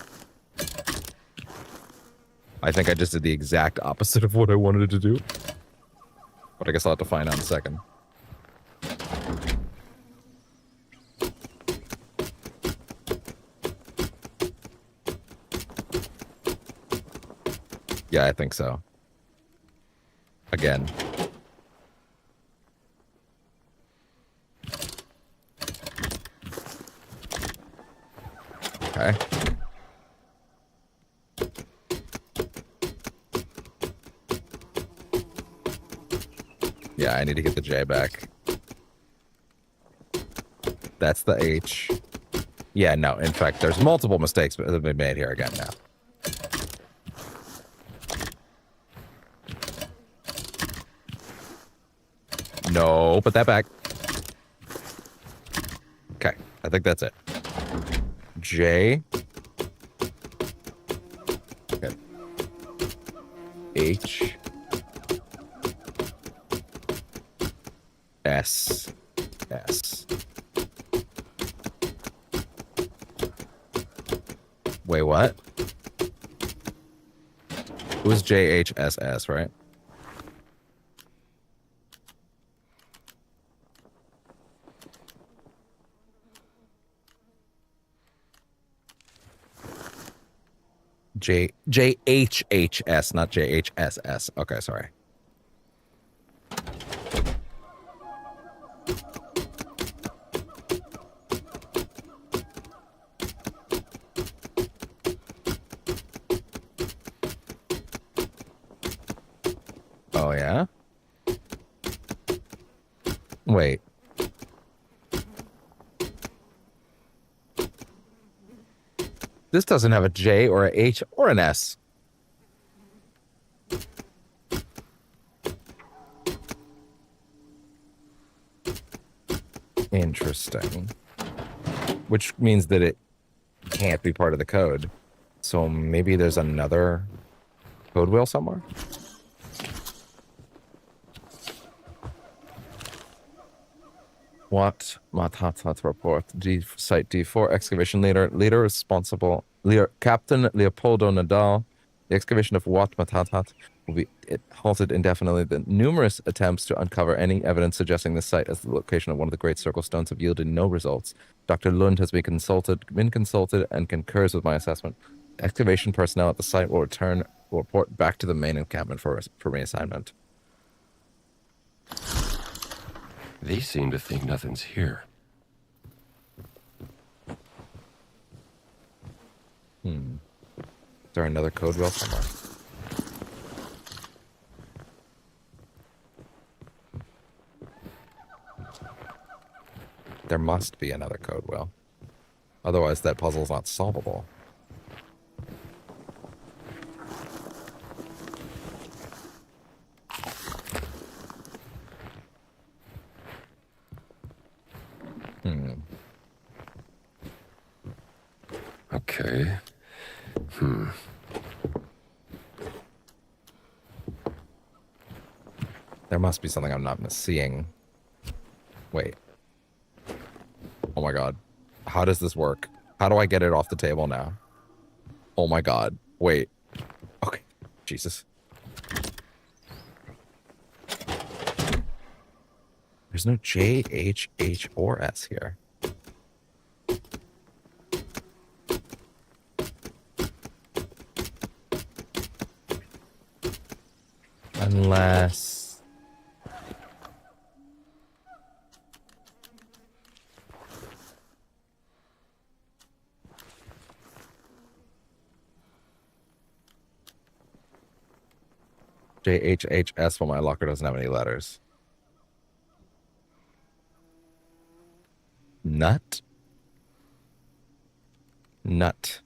I think I just did the exact opposite of what I wanted to do. But I guess I'll have to find out in a second. Yeah, I think so. Again. Okay. Yeah, I need to get the J back. That's the H. Yeah, no, in fact, there's multiple mistakes that have been made here again now. No, put that back. Okay, I think that's it. J. Okay. H. S. S. Wait, what? It was JHSS, right? JHHS, not JHSS. Okay, sorry. Oh, yeah? Wait. This doesn't have a J or a H or an S. Interesting. Which means that it can't be part of the code. So maybe there's another code wheel somewhere? What? Matatat report. Site D4 excavation leader responsible. Captain Leopoldo Nadal. The excavation of Wat Matatat will be halted indefinitely. The numerous attempts to uncover any evidence suggesting the site as the location of one of the great circle stones have yielded no results. Dr. Lund has been consulted and concurs with my assessment. Excavation personnel at the site will report back to the main encampment for reassignment. They seem to think nothing's here. Is there another code wheel somewhere? There must be another code wheel. Otherwise, that puzzle's not solvable. Okay. There must be something I'm not seeing. Wait. Oh my god. How does this work? How do I get it off the table now? Oh my god. Wait. Okay. Jesus. There's no J, H, H, or S here. Unless... JHHS, well, my locker doesn't have any letters. Nut? Nut.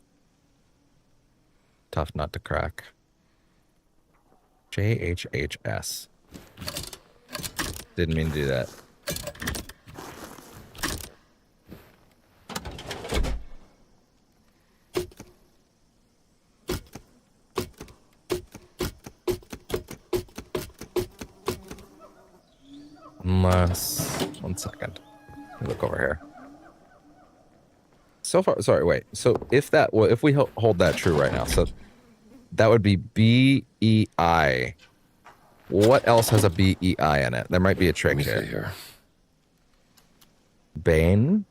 Tough nut to crack. JHHS. Didn't mean to do that. Unless... One second. Let me look over here. So far... Sorry, wait. So if that... If we hold that true right now, so... That would be B-E-I. What else has a B-E-I in it? There might be a trick here. Bane?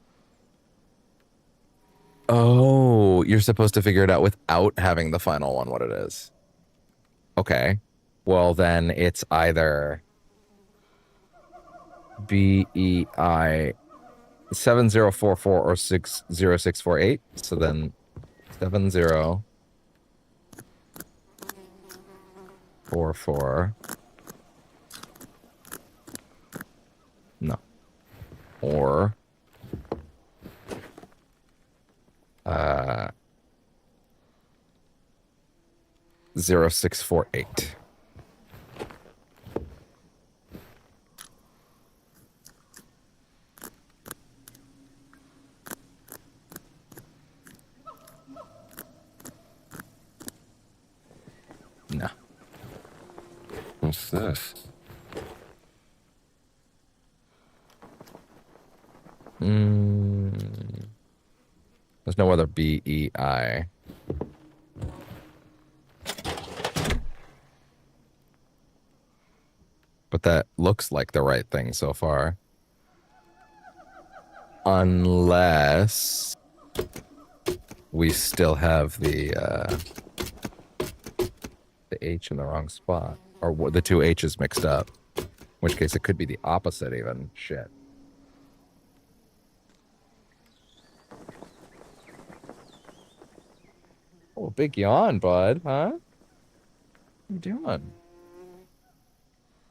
Oh, you're supposed to figure it out without having the final one, what it is. Okay. Well, then it's either B-E-I 7044 or 60648. So then 7044 or 0648. No. What's this? There's no other BEI. But that looks like the right thing so far. Unless we still have the H in the wrong spot. Or the two H's mixed up. In which case it could be the opposite even. Shit. Oh, big yawn, bud, huh? What you doing?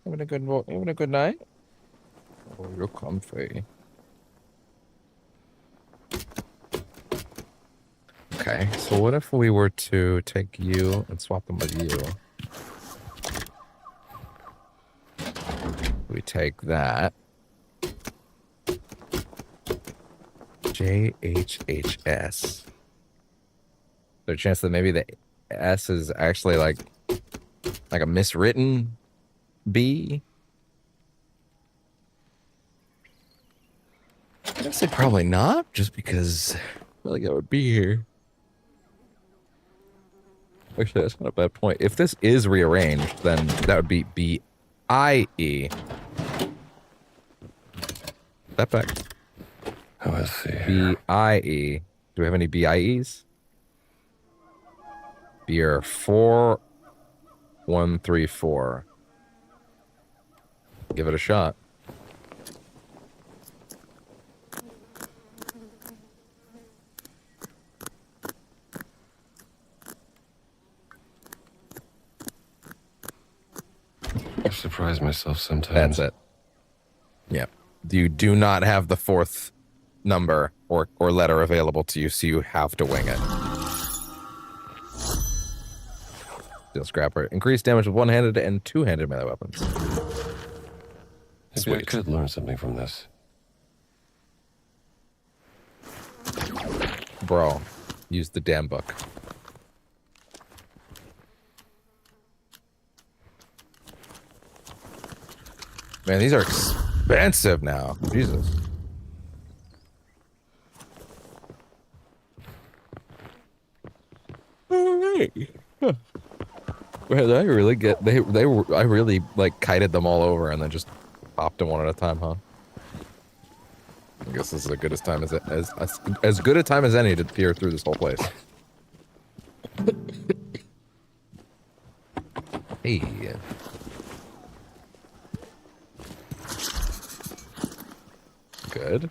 Having a good night? Oh, you're comfy. Okay, so what if we were to take you and swap them with you? We take that. JHHS. There's a chance that maybe the S is actually like a miswritten B. I'd say probably not, just because I feel like I would be here. Actually, that's not a bad point. If this is rearranged, then that would be B-I-E. Step back. Oh, let's see. B-I-E. Do we have any B-I-Es? Beer 4134. Give it a shot. I surprise myself sometimes. That's it. Yeah. You do not have the fourth number or letter available to you, so you have to wing it. Steel Scrapper. Increased damage with one-handed and two-handed melee weapons. Maybe I could learn something from this. Bro, use the damn book. Man, these are expensive now. Jesus. Alright. Huh. Man, did I really get they were I really like kited them all over and then just popped them one at a time, huh? I guess this is as good as time as good a time as any to peer through this whole place. Hey. Good.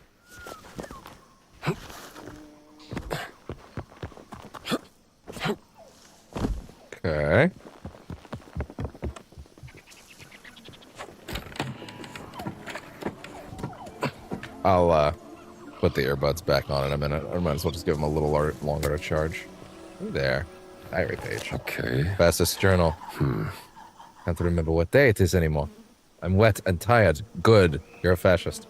Okay. I'll put the earbuds back on in a minute. I might as well just give them a little longer to charge. Hey there. Diary page. Okay. Fastest journal. Can't remember what day it is anymore. I'm wet and tired. Good. You're a fascist.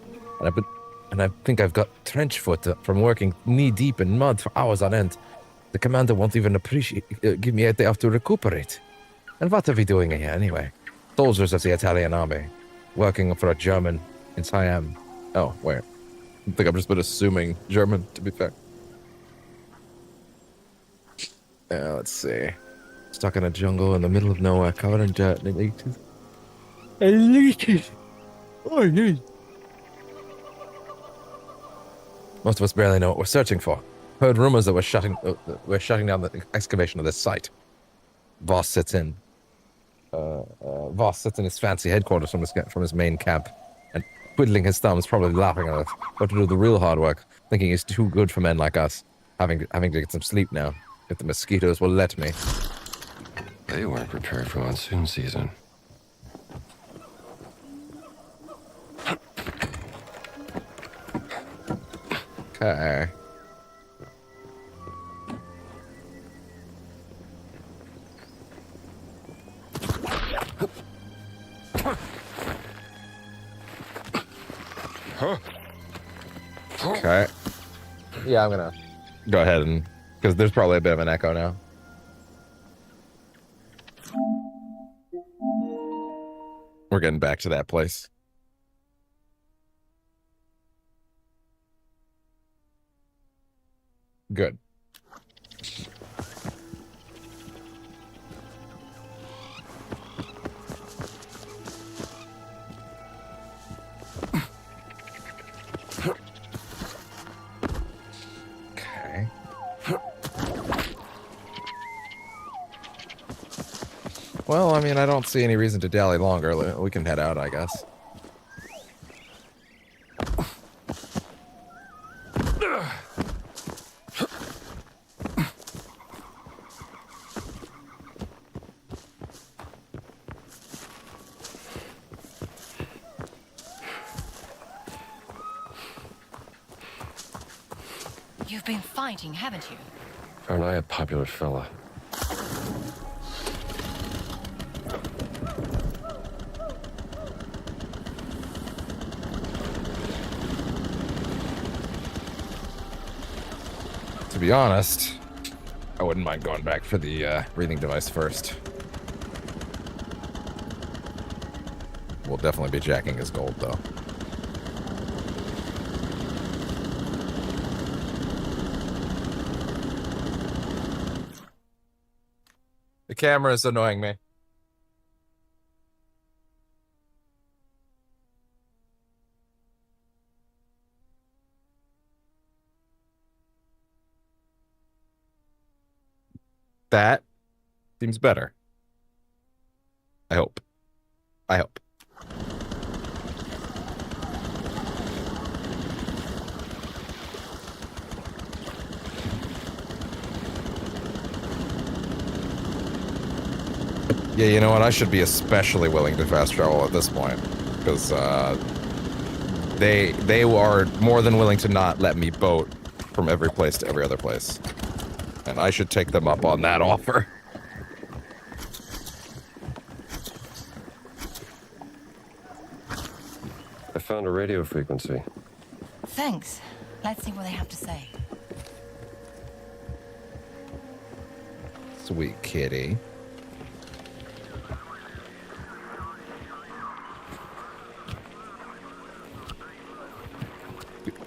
And I think I've got trench foot from working knee deep in mud for hours on end. The commander won't even give me a day off to recuperate. And what are we doing here anyway? Soldiers of the Italian army, working for a German in Siam. Oh, wait. I think I've just been assuming German, to be fair. Let's see. Stuck in a jungle in the middle of nowhere, covered in dirt and leeches. And leeches! Oh, yeah. Most of us barely know what we're searching for. Heard rumors that we're shutting down the excavation of this site. Voss sits in his fancy headquarters from his main camp, and twiddling his thumbs, probably laughing at us. But to do the real hard work, thinking he's too good for men like us. Having to get some sleep now, if the mosquitoes will let me. They weren't prepared for monsoon season. Okay. Okay. Yeah, I'm gonna go ahead and because there's probably a bit of an echo now. We're getting back to that place. Good. Okay. Well, I mean, I don't see any reason to dally longer. We can head out, I guess. You've been fighting, haven't you? Aren't I a popular fella? To be honest, I wouldn't mind going back for the breathing device first. We'll definitely be jacking his gold, though. The camera is annoying me. That seems better. I hope. I hope. Yeah, you know what? I should be especially willing to fast travel at this point, because they are more than willing to not let me boat from every place to every other place, and I should take them up on that offer. I found a radio frequency. Thanks. Let's see what they have to say. Sweet kitty.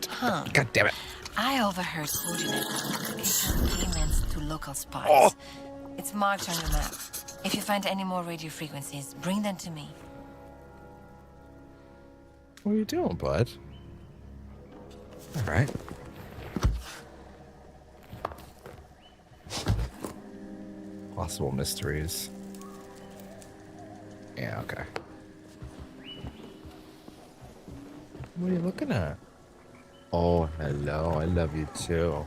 Huh. God damn it. I overheard coordinate payments to local spies. Oh. It's marked on your map. If you find any more radio frequencies, bring them to me. What are you doing, bud? All right. Possible mysteries. Yeah, okay. What are you looking at? Oh, hello. I love you too.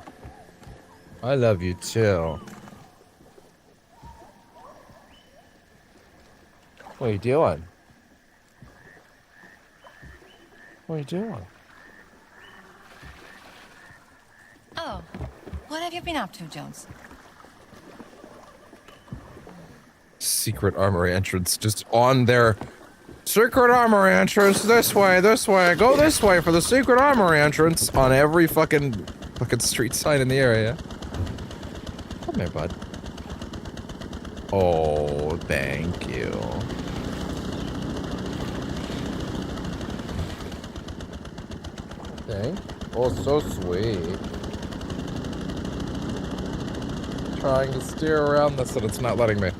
I love you too. What are you doing? What are you doing? Oh, what have you been up to, Jones? Secret armory entrance just on their secret armory entrance this way, go this way for the secret armory entrance on every fucking street sign in the area. Come here, bud. Oh, thank you. Okay. Oh, so sweet. Trying to steer around this and it's not letting me.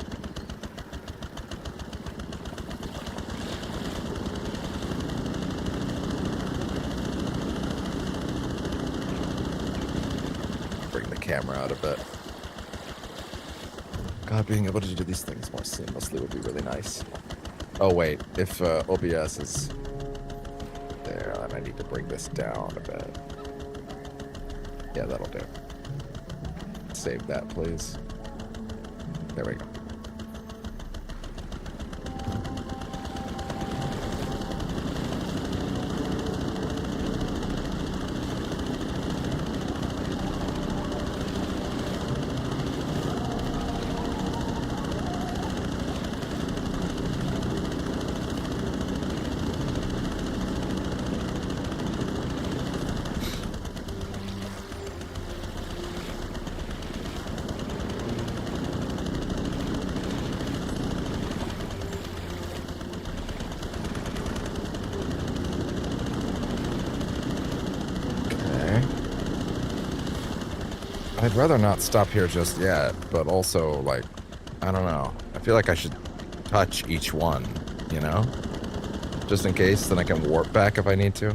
Bring the camera out a bit. God, being able to do these things more seamlessly would be really nice. Oh wait, if OBS is there, then I need to bring this down a bit. Yeah, that'll do. Save that, please. There we go. I'd rather not stop here just yet, but also, like, I don't know. I feel like I should touch each one, you know? Just in case, then I can warp back if I need to.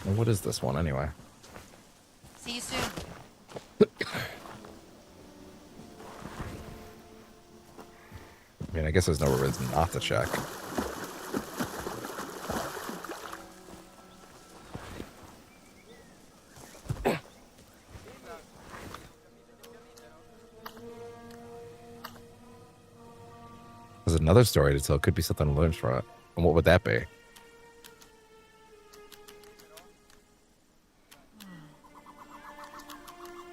And what is this one, anyway? See you soon. I mean, I guess there's no reason not to check. There's another story to tell. Could be something to learn from it. And what would that be?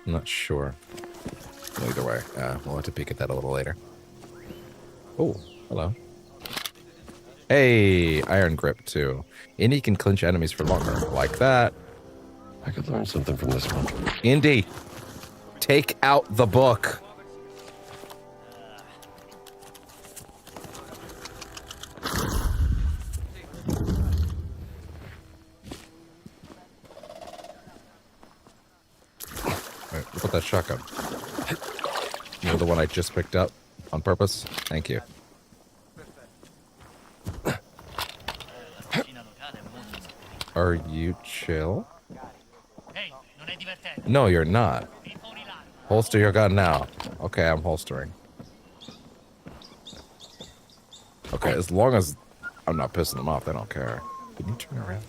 I'm not sure. Either way, we'll have to peek at that a little later. Oh, hello. Hey, iron grip too. Indy can clinch enemies for longer. Like that. I could learn something from this one. Indy, take out the book. Wait, look at that shotgun. You know, the one I just picked up on purpose? Thank you. Are you chill? No, you're not. Holster your gun now. Okay, I'm holstering. Okay, as long as I'm not pissing them off, they don't care. Can you turn around?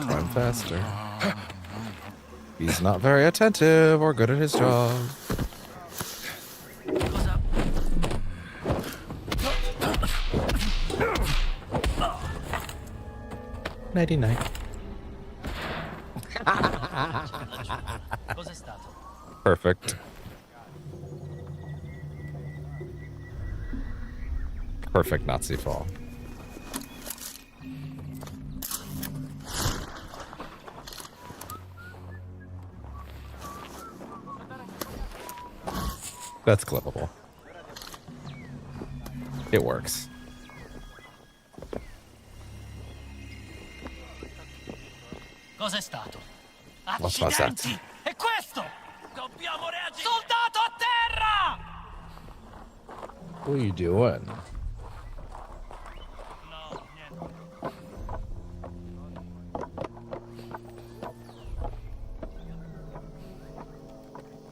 Run faster. He's not very attentive or good at his job. Nighty-night. Perfect. Perfect Nazi fall. That's clippable. It works. Cos'è stato? What's my set? È questo! Dobbiamo reagire! Soldato a terra! What are you doing? No, niente.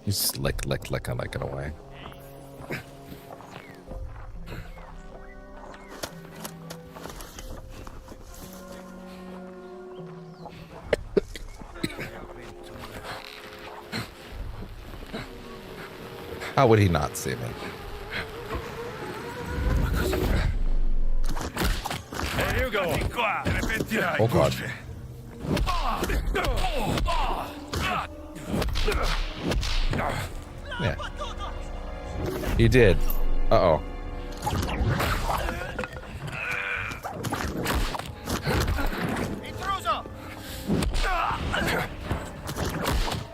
You slick, lick, lick, and lick it away. How would he not see me? There you go. Oh god. Yeah. He did. Uh-oh.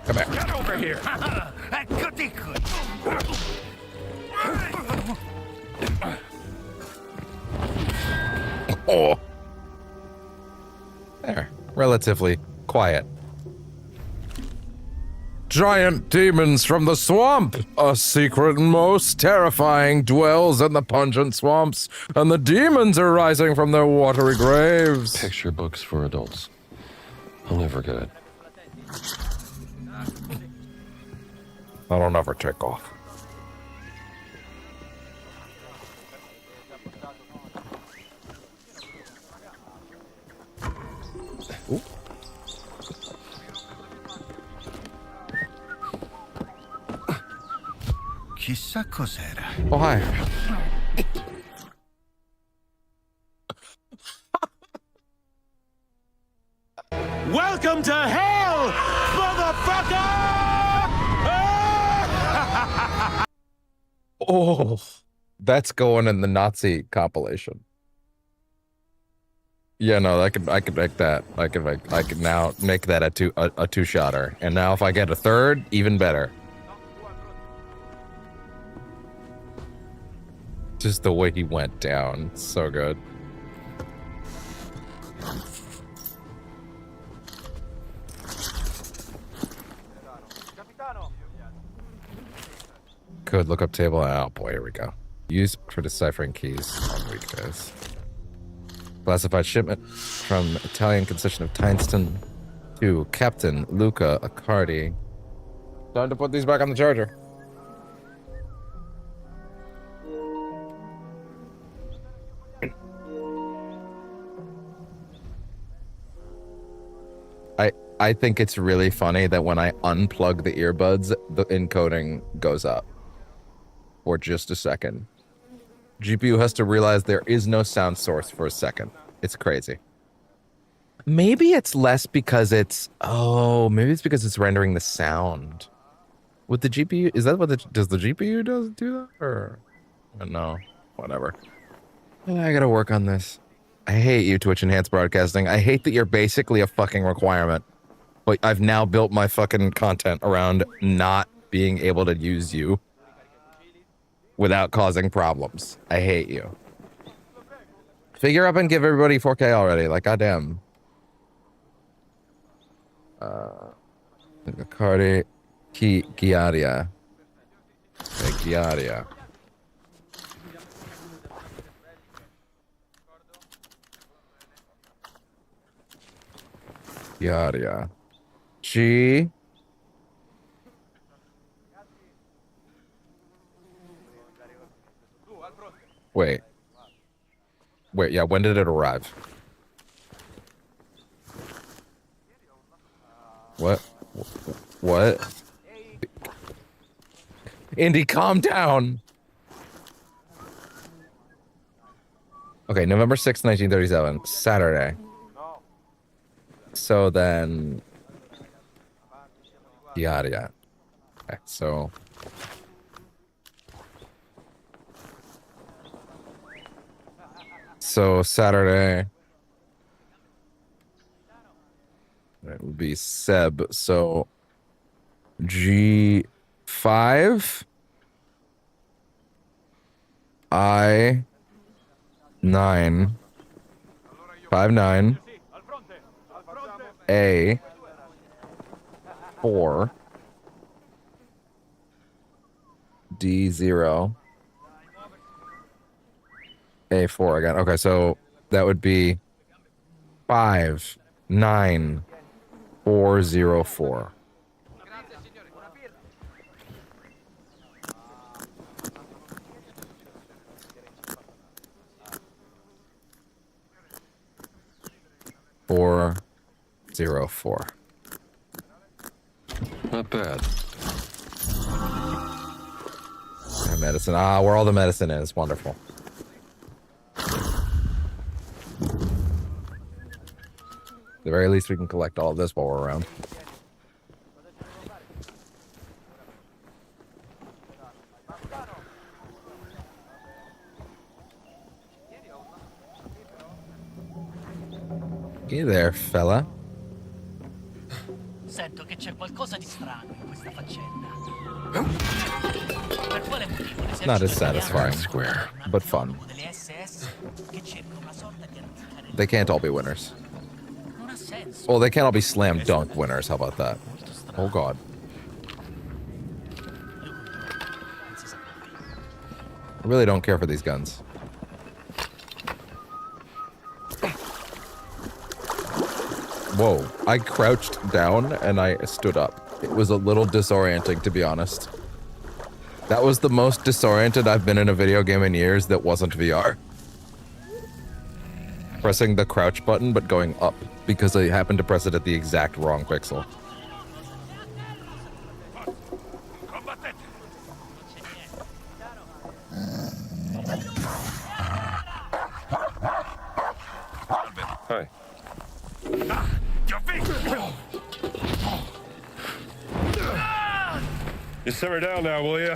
Come here. Get over here. Eccoti qui. Oh. There. Relatively quiet. Giant demons from the swamp! A secret most terrifying dwells in the pungent swamps, and the demons are rising from their watery graves. Picture books for adults. I'll never get it. That'll never take off. Ooh. Chissà cos'era. Oh, hi. Welcome to hell, motherfucker! Oh, that's going in the Nazi compilation. Yeah, no, I could make that. I could now make that a two-shotter. And now if I get a third, even better. Just the way he went down, so good. Could look up table. Oh boy, here we go. Used for deciphering keys on weekdays. Classified shipment from Italian concession of Tyneston to Captain Luca Accardi. Time to put these back on the charger. I think it's really funny that when I unplug the earbuds, the encoding goes up for just a second. GPU has to realize there is no sound source for a second. It's crazy. Maybe it's less because it's... Oh, maybe it's because it's rendering the sound. With the GPU... Is that what does the GPU do that? Or... No. Whatever. I gotta work on this. I hate you, Twitch Enhanced Broadcasting. I hate that you're basically a fucking requirement. But I've now built my fucking content around not being able to use you without causing problems. I hate you. Figure up and give everybody 4K already. Like, goddamn. Cardi Giardia. Giardia. Giardia. G. Wait, yeah, when did it arrive? What? Indy, calm down. Okay, November 6th, 1937, Saturday. So then... Yeah. Okay, so... So Saturday... It would be Seb, so... G5... I... 9... 5-9... A... 4 D0 A4 again. Okay, so that would be 59404. Four 04. Not bad. Medicine. Ah, where all the medicine is. Wonderful. At the very least, we can collect all of this while we're around. Hey there, fella. Sento che c'è qualcosa di strano in questa faccenda. Per quale motivo l'esercito Not as satisfying, Square, but fun. delle SS che cercano una sorta di antica religione? They can't all be winners. Non ha senso. Well, they can't all be slam dunk winners. How about that? Oh, God. I really don't care for these guns. Whoa, I crouched down and I stood up. It was a little disorienting, to be honest. That was the most disoriented I've been in a video game in years that wasn't VR. Pressing the crouch button, but going up, because I happened to press it at the exact wrong pixel. Hi. You simmer down now, will you?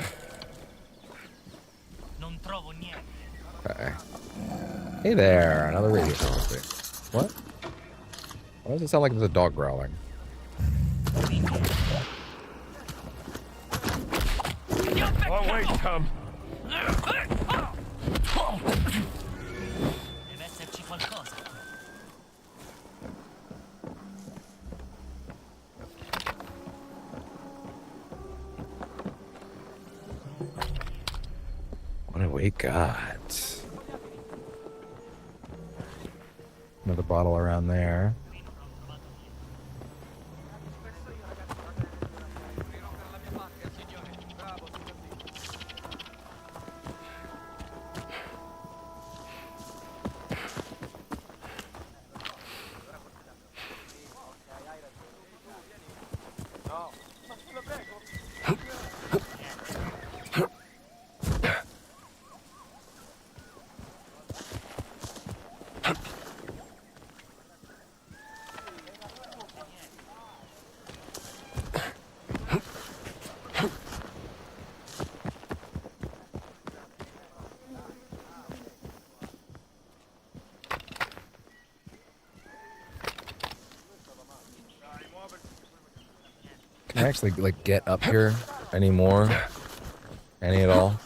Non trovo niente. Okay. Hey there, another radio frequency. What? Why does it sound like there's a dog growling? Oh, wait, Tom. Deve esserci qualcosa. What have we got? Another bottle around there. Can I actually like get up here anymore? Any at all?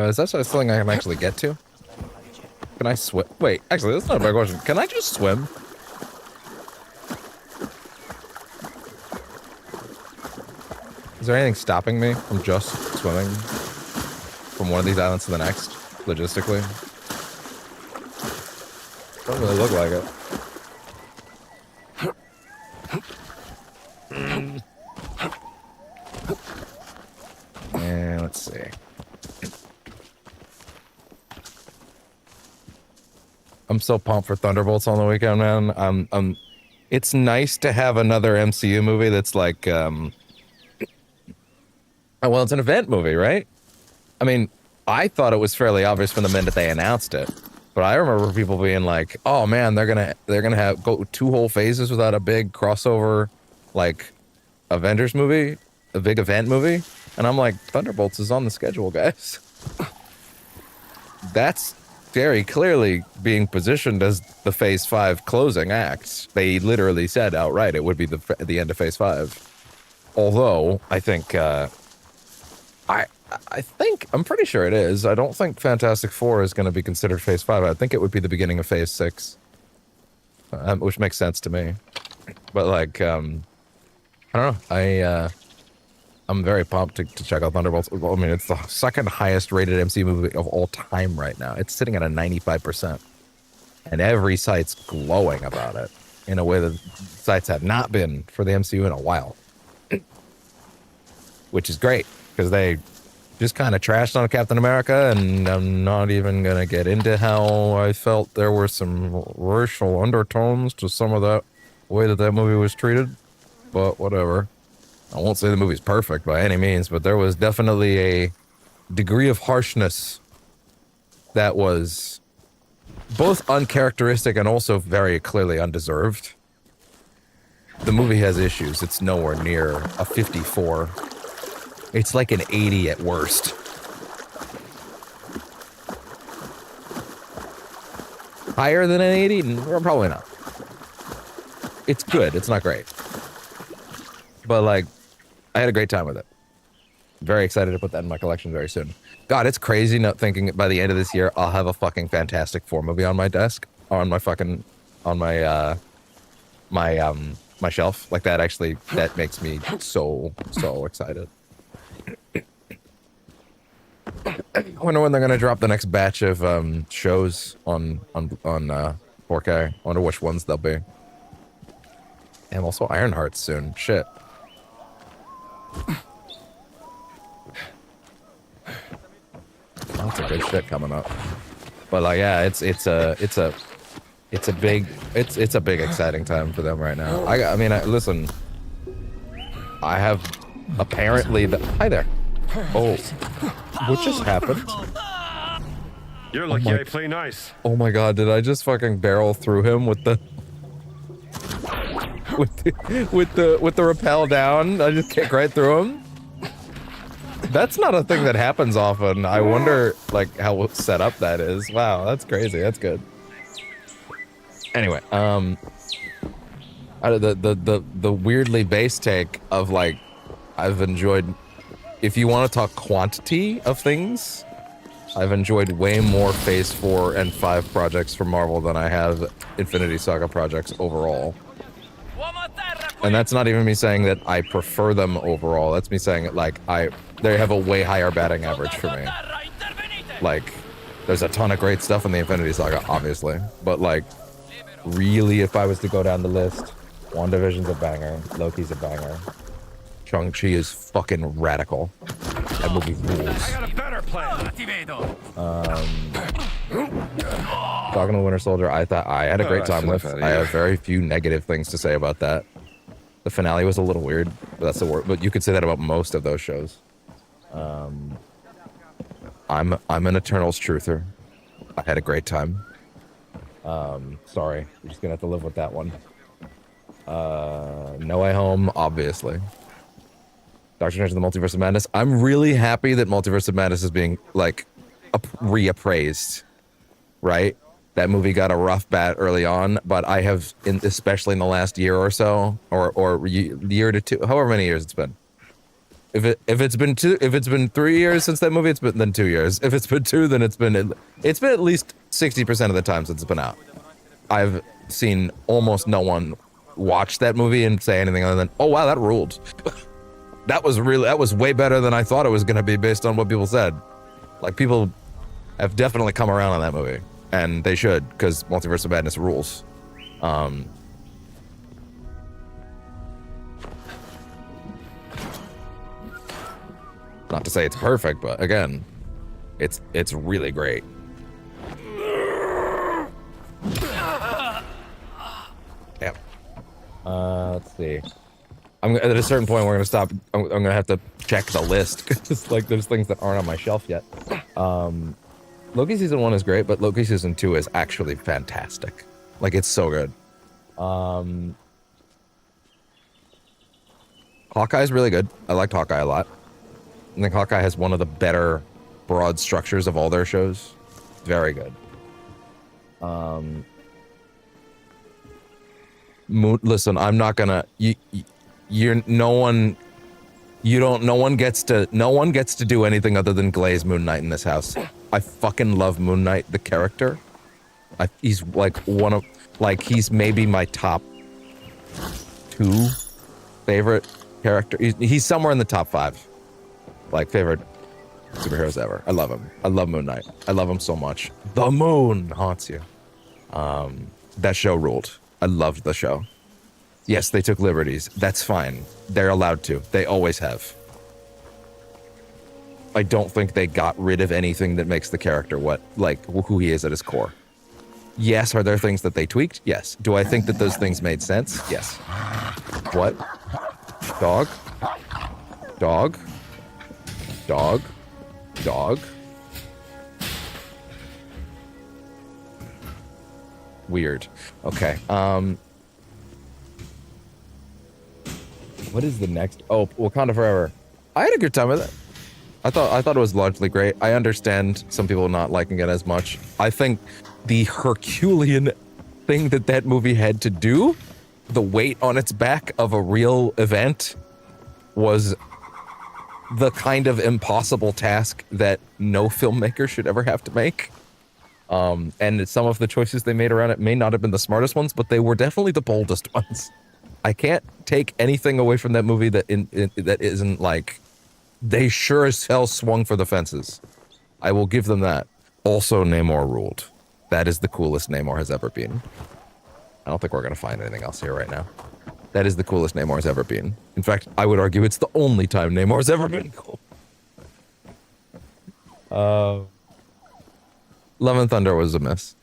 Is that something I can actually get to? Can I swim? Wait, actually, that's not a bad question. Can I just swim? Is there anything stopping me from just swimming from one of these islands to the next, logistically? Doesn't really look like it. And let's see. I'm so pumped for Thunderbolts on the weekend, man. It's nice to have another MCU movie that's like, well, it's an event movie, right? I mean, I thought it was fairly obvious from the minute they announced it, but I remember people being like, "Oh man, they're gonna have go 2 whole phases without a big crossover, like Avengers movie, a big event movie," and I'm like, Thunderbolts is on the schedule, guys. That's very clearly being positioned as the Phase 5 closing act. They literally said outright it would be the end of Phase 5. Although I think I'm pretty sure it is. I don't think Fantastic Four is going to be considered Phase 5. I think it would be the beginning of Phase 6, which makes sense to me. But like, I don't know. I'm very pumped to check out Thunderbolts. I mean, it's the second highest rated MCU movie of all time right now. It's sitting at a 95%. And every site's glowing about it in a way that sites have not been for the MCU in a while. Which is great, because they just kind of trashed on Captain America, and I'm not even going to get into how I felt there were some racial undertones to some of that way that movie was treated. But whatever. I won't say the movie's perfect by any means, but there was definitely a degree of harshness that was both uncharacteristic and also very clearly undeserved. The movie has issues. It's nowhere near a 54. It's like an 80 at worst. Higher than an 80? Probably not. It's good. It's not great. But like, I had a great time with it. Very excited to put that in my collection very soon. God, it's crazy not thinking by the end of this year I'll have a fucking Fantastic Four movie on my desk, on my fucking, on my my shelf. Like that actually, that makes me so excited. I wonder when they're gonna drop the next batch of shows on 4K. I wonder which ones they'll be. And also Ironheart soon. Shit. Lots of good shit coming up. But like, yeah, it's a big exciting time for them right now. I mean, listen. I have apparently hi there. Oh, what just happened? You're lucky I play nice. Oh my god, did I just fucking barrel through him with the with the rappel down. I just kick right through him. That's not a thing that happens often. I wonder like how set up that is. Wow, that's crazy. That's good. Anyway, the weirdly base take of like I've enjoyed. If you want to talk quantity of things, I've enjoyed way more Phase 4 and 5 projects from Marvel than I have Infinity Saga projects overall. And that's not even me saying that I prefer them overall. That's me saying like they have a way higher batting average for me. Like, there's a ton of great stuff in the Infinity Saga, obviously, but like, really, if I was to go down the list, WandaVision's a banger, Loki's a banger, Shang-Chi is fucking radical. That movie rules. I got a better plan. Talking to Winter Soldier, I thought I had a great time with. I have very few negative things to say about that. The finale was a little weird, but that's the word. But you could say that about most of those shows. I'm an Eternals truther. I had a great time. Sorry, you're just gonna have to live with that one. No Way Home, obviously. Doctor Strange and the Multiverse of Madness. I'm really happy that Multiverse of Madness is being like reappraised, right? That movie got a rough bat early on, but I have, especially in the last year or so, or year to two, however many years it's been. If it's been 3 years since that movie, it's been then 2 years. If it's been 2, then it's been at least 60% of the time since it's been out. I've seen almost no one watch that movie and say anything other than, "Oh wow, that ruled." That was way better than I thought it was going to be based on what people said. Like, people have definitely come around on that movie, and they should, because Multiverse of Madness rules. Not to say it's perfect, but again, it's really great. Yep. Let's see. At a certain point, we're gonna stop. I'm gonna have to check the list because like there's things that aren't on my shelf yet. Loki season 1 is great, but Loki season 2 is actually fantastic. Like, it's so good. Hawkeye's really good. I liked Hawkeye a lot. I think Hawkeye has one of the better broad structures of all their shows. Very good. Listen, I'm not gonna. No one gets to do anything other than glaze Moon Knight in this house. I fucking love Moon Knight, the character. He's like he's maybe my top 2 favorite character. He's somewhere in the top 5, like, favorite superheroes ever. I love him. I love Moon Knight. I love him so much. The moon haunts you. That show ruled. I loved the show. Yes, they took liberties. That's fine. They're allowed to. They always have. I don't think they got rid of anything that makes the character who he is at his core. Yes, are there things that they tweaked? Yes. Do I think that those things made sense? Yes. What? Dog? Dog? Dog? Dog? Weird. Okay. What is the next? Oh, Wakanda Forever. I had a good time with it. I thought it was largely great. I understand some people not liking it as much. I think the Herculean thing that movie had to do, the weight on its back of a real event, was the kind of impossible task that no filmmaker should ever have to make. And some of the choices they made around it may not have been the smartest ones, but they were definitely the boldest ones. I can't take anything away from that movie that isn't like, they sure as hell swung for the fences. I will give them that. Also, Namor ruled. That is the coolest Namor has ever been. I don't think we're gonna find anything else here right now. That is the coolest Namor has ever been. In fact, I would argue it's the only time Namor's ever been cool. Love and Thunder was a miss.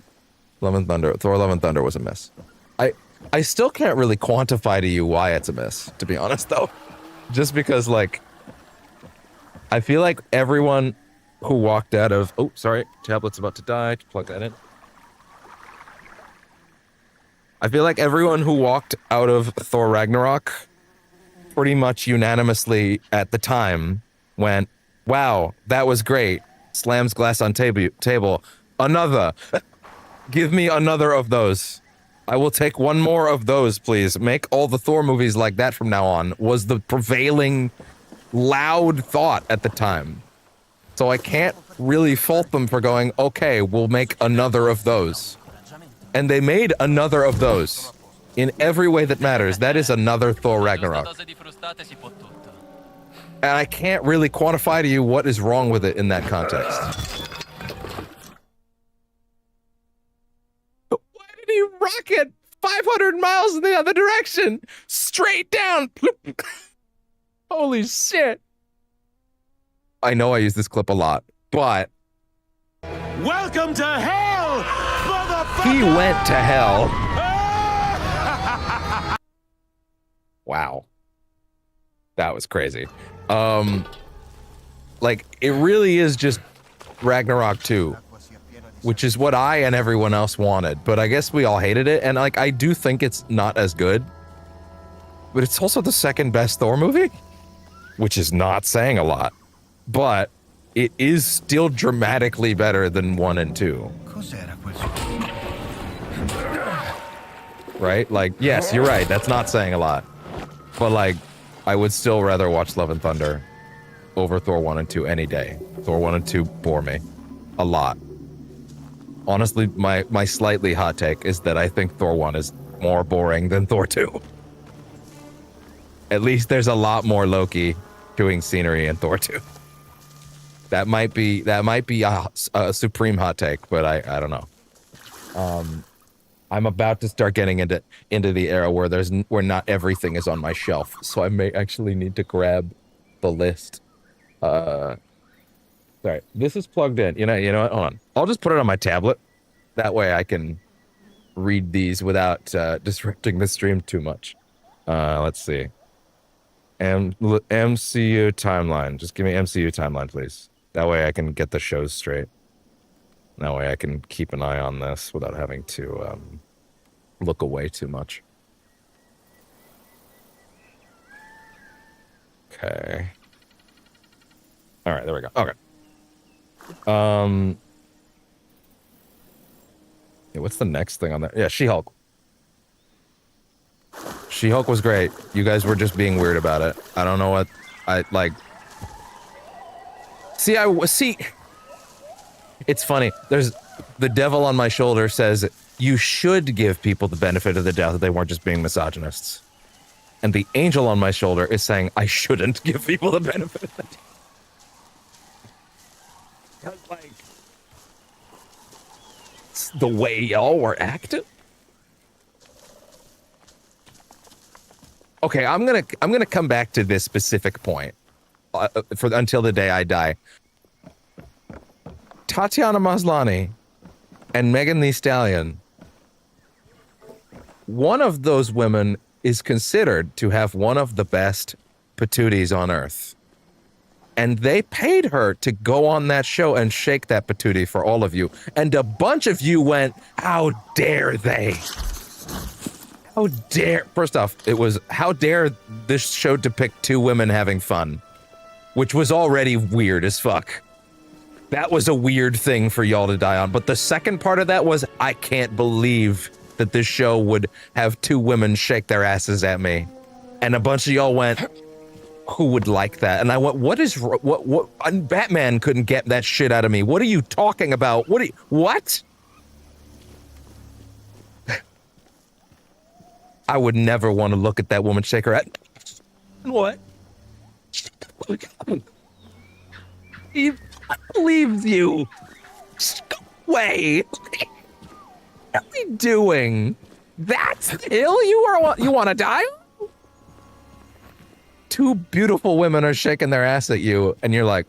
Thor Love and Thunder was a miss. I still can't really quantify to you why it's a miss, to be honest, though. Just because, like, I feel like everyone who walked out of... Oh, sorry. Tablet's about to die. Plug that in. I feel like everyone who walked out of Thor Ragnarok pretty much unanimously at the time went, wow, that was great. Slams glass on table. Another. Give me another of those. I will take one more of those, please. Make all the Thor movies like that from now on, was the prevailing loud thought at the time. So I can't really fault them for going, okay, we'll make another of those. And they made another of those. In every way that matters, that is another Thor Ragnarok. And I can't really quantify to you what is wrong with it in that context. Why did he rocket 500 miles in the other direction? Straight down! Holy shit. I know I use this clip a lot, but... Welcome to hell, motherfucker! He went to hell. Wow. That was crazy. Like, it really is just Ragnarok 2, which is what I and everyone else wanted, but I guess we all hated it, and like, I do think it's not as good, but it's also the second best Thor movie, which is not saying a lot, but it is still dramatically better than 1 and 2. Right? Like, yes, you're right, that's not saying a lot, but like, I would still rather watch Love and Thunder over Thor 1 and 2 any day. Thor 1 and 2 bore me a lot. Honestly, my slightly hot take is that I think Thor 1 is more boring than Thor 2. At least there's a lot more Loki chewing scenery in Thor 2. That might be a supreme hot take, but I don't know. I'm about to start getting into the era where not everything is on my shelf, so I may actually need to grab the list. Sorry, this is plugged in. You know what? Hold on. I'll just put it on my tablet. That way I can read these without disrupting the stream too much. Let's see. MCU timeline. Just give me MCU timeline, please. That way I can get the shows straight. That way I can keep an eye on this without having to look away too much. Okay. All right, there we go. Okay. Yeah, what's the next thing on there? Yeah, She-Hulk. She-Hulk was great. You guys were just being weird about it. I don't know what I like. See. It's funny. There's the devil on my shoulder says you should give people the benefit of the doubt that they weren't just being misogynists. And the angel on my shoulder is saying I shouldn't give people the benefit of the doubt. Like, it's the way y'all were acting. Okay, I'm gonna come back to this specific point until the day I die. Tatiana Maslany and Megan Thee Stallion. One of those women is considered to have one of the best patooties on earth. And they paid her to go on that show and shake that patootie for all of you. And a bunch of you went, how dare they? How dare... First off, it was, how dare this show depict two women having fun? Which was already weird as fuck. That was a weird thing for y'all to die on. But the second part of that was, I can't believe that this show would have two women shake their asses at me. And a bunch of y'all went... Who would like that? And I went, what? And Batman couldn't get that shit out of me. What are you talking about? What? I would never want to look at that woman shake her head. What? He believes you. Go away. What are we doing? That's the hill you want to die on? Two beautiful women are shaking their ass at you, and you're like,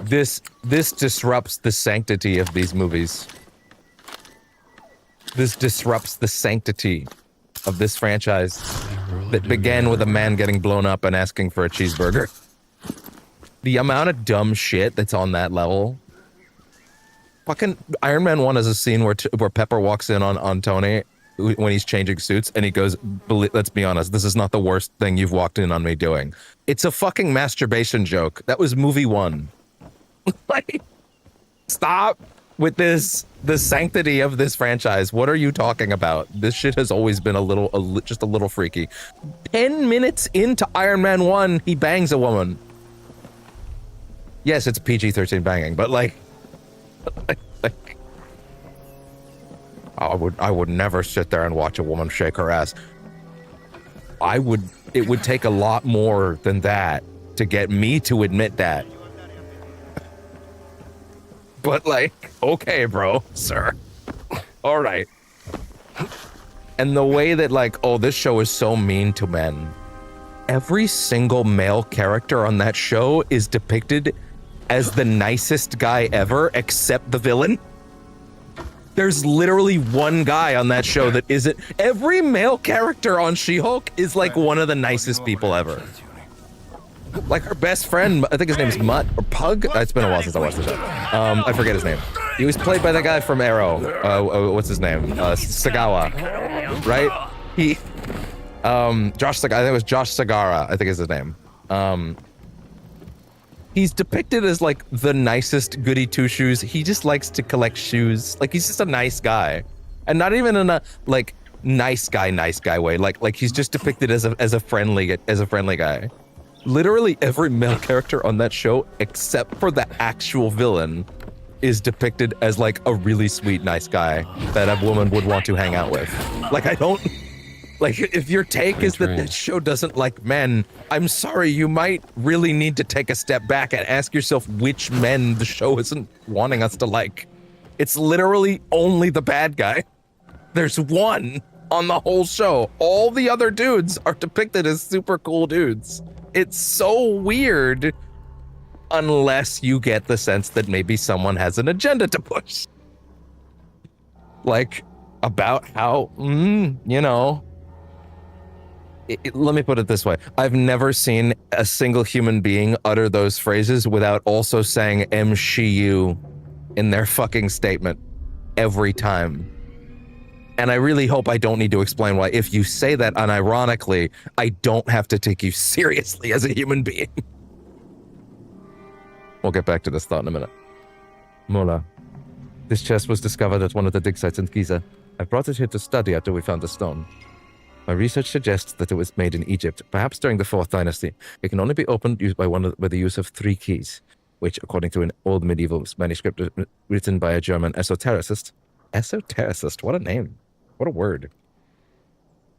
this disrupts the sanctity of these movies. This disrupts the sanctity of this franchise that began with a man getting blown up and asking for a cheeseburger. The amount of dumb shit that's on that level. fucking Iron Man 1 has a scene where Pepper walks in on Tony when he's changing suits and he goes, let's be honest, this is not the worst thing you've walked in on me doing. It's a fucking masturbation joke. That was movie 1. Like, stop with the sanctity of this franchise. What are you talking about? This shit has always been just a little freaky. 10 minutes into Iron Man 1, he bangs a woman. Yes, it's PG-13 banging, but like I would never sit there and watch a woman shake her ass. It would take a lot more than that to get me to admit that. But like, okay, bro, sir. All right. And the way that like, oh, this show is so mean to men. Every single male character on that show is depicted as the nicest guy ever, except the villain. There's literally one guy on that show that isn't. Every male character on She-Hulk is like one of the nicest people ever. Like her best friend, I think his name is Mutt or Pug. It's been a while since I watched the show. I forget his name. He was played by the guy from Arrow. What's his name? Sagawa, right? Josh. I think it was Josh Sagara. I think is his name. He's depicted as like the nicest goody two shoes. He just likes to collect shoes. Like he's just a nice guy, and not even in a like nice guy way. Like he's just depicted as a friendly guy. Literally every male character on that show, except for the actual villain, is depicted as like a really sweet, nice guy that a woman would want to hang out with. Like I don't. Like, if your take is that this show doesn't like men, I'm sorry, you might really need to take a step back and ask yourself which men the show isn't wanting us to like. It's literally only the bad guy. There's one on the whole show. All the other dudes are depicted as super cool dudes. It's so weird, unless you get the sense that maybe someone has an agenda to push. Like, about how, you know... let me put it this way. I've never seen a single human being utter those phrases without also saying MCU in their fucking statement every time. And I really hope I don't need to explain why. If you say that unironically, I don't have to take you seriously as a human being. We'll get back to this thought in a minute. Mola, this chest was discovered at one of the dig sites in Giza. I brought it here to study after we found the stone. My research suggests that it was made in Egypt, perhaps during the 4th dynasty. It can only be opened by the use of 3 keys, which, according to an old medieval manuscript written by a German esotericist. Esotericist, what a name. What a word.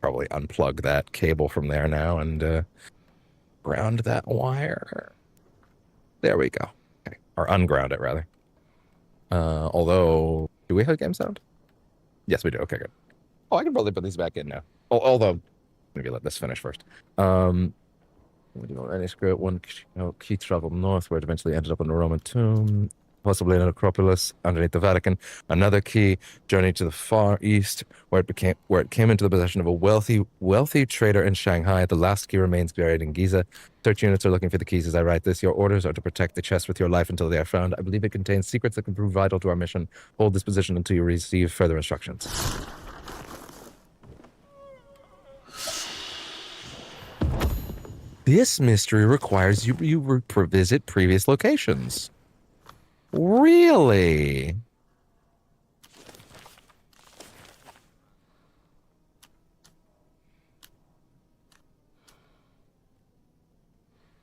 Probably unplug that cable from there now and ground that wire. There we go. Okay. Or unground it, rather. Although, do we have game sound? Yes, we do. Okay, good. Oh, I can probably put these back in now. Although, maybe let this finish first. Manuscript, one key traveled north, where it eventually ended up in a Roman tomb, possibly an Acropolis underneath the Vatican. Another key journeyed to the far east, where it came into the possession of a wealthy trader in Shanghai. The last key remains buried in Giza. Search units are looking for the keys as I write this. Your orders are to protect the chest with your life until they are found. I believe it contains secrets that can prove vital to our mission. Hold this position until you receive further instructions. This mystery requires you visit previous locations. Really?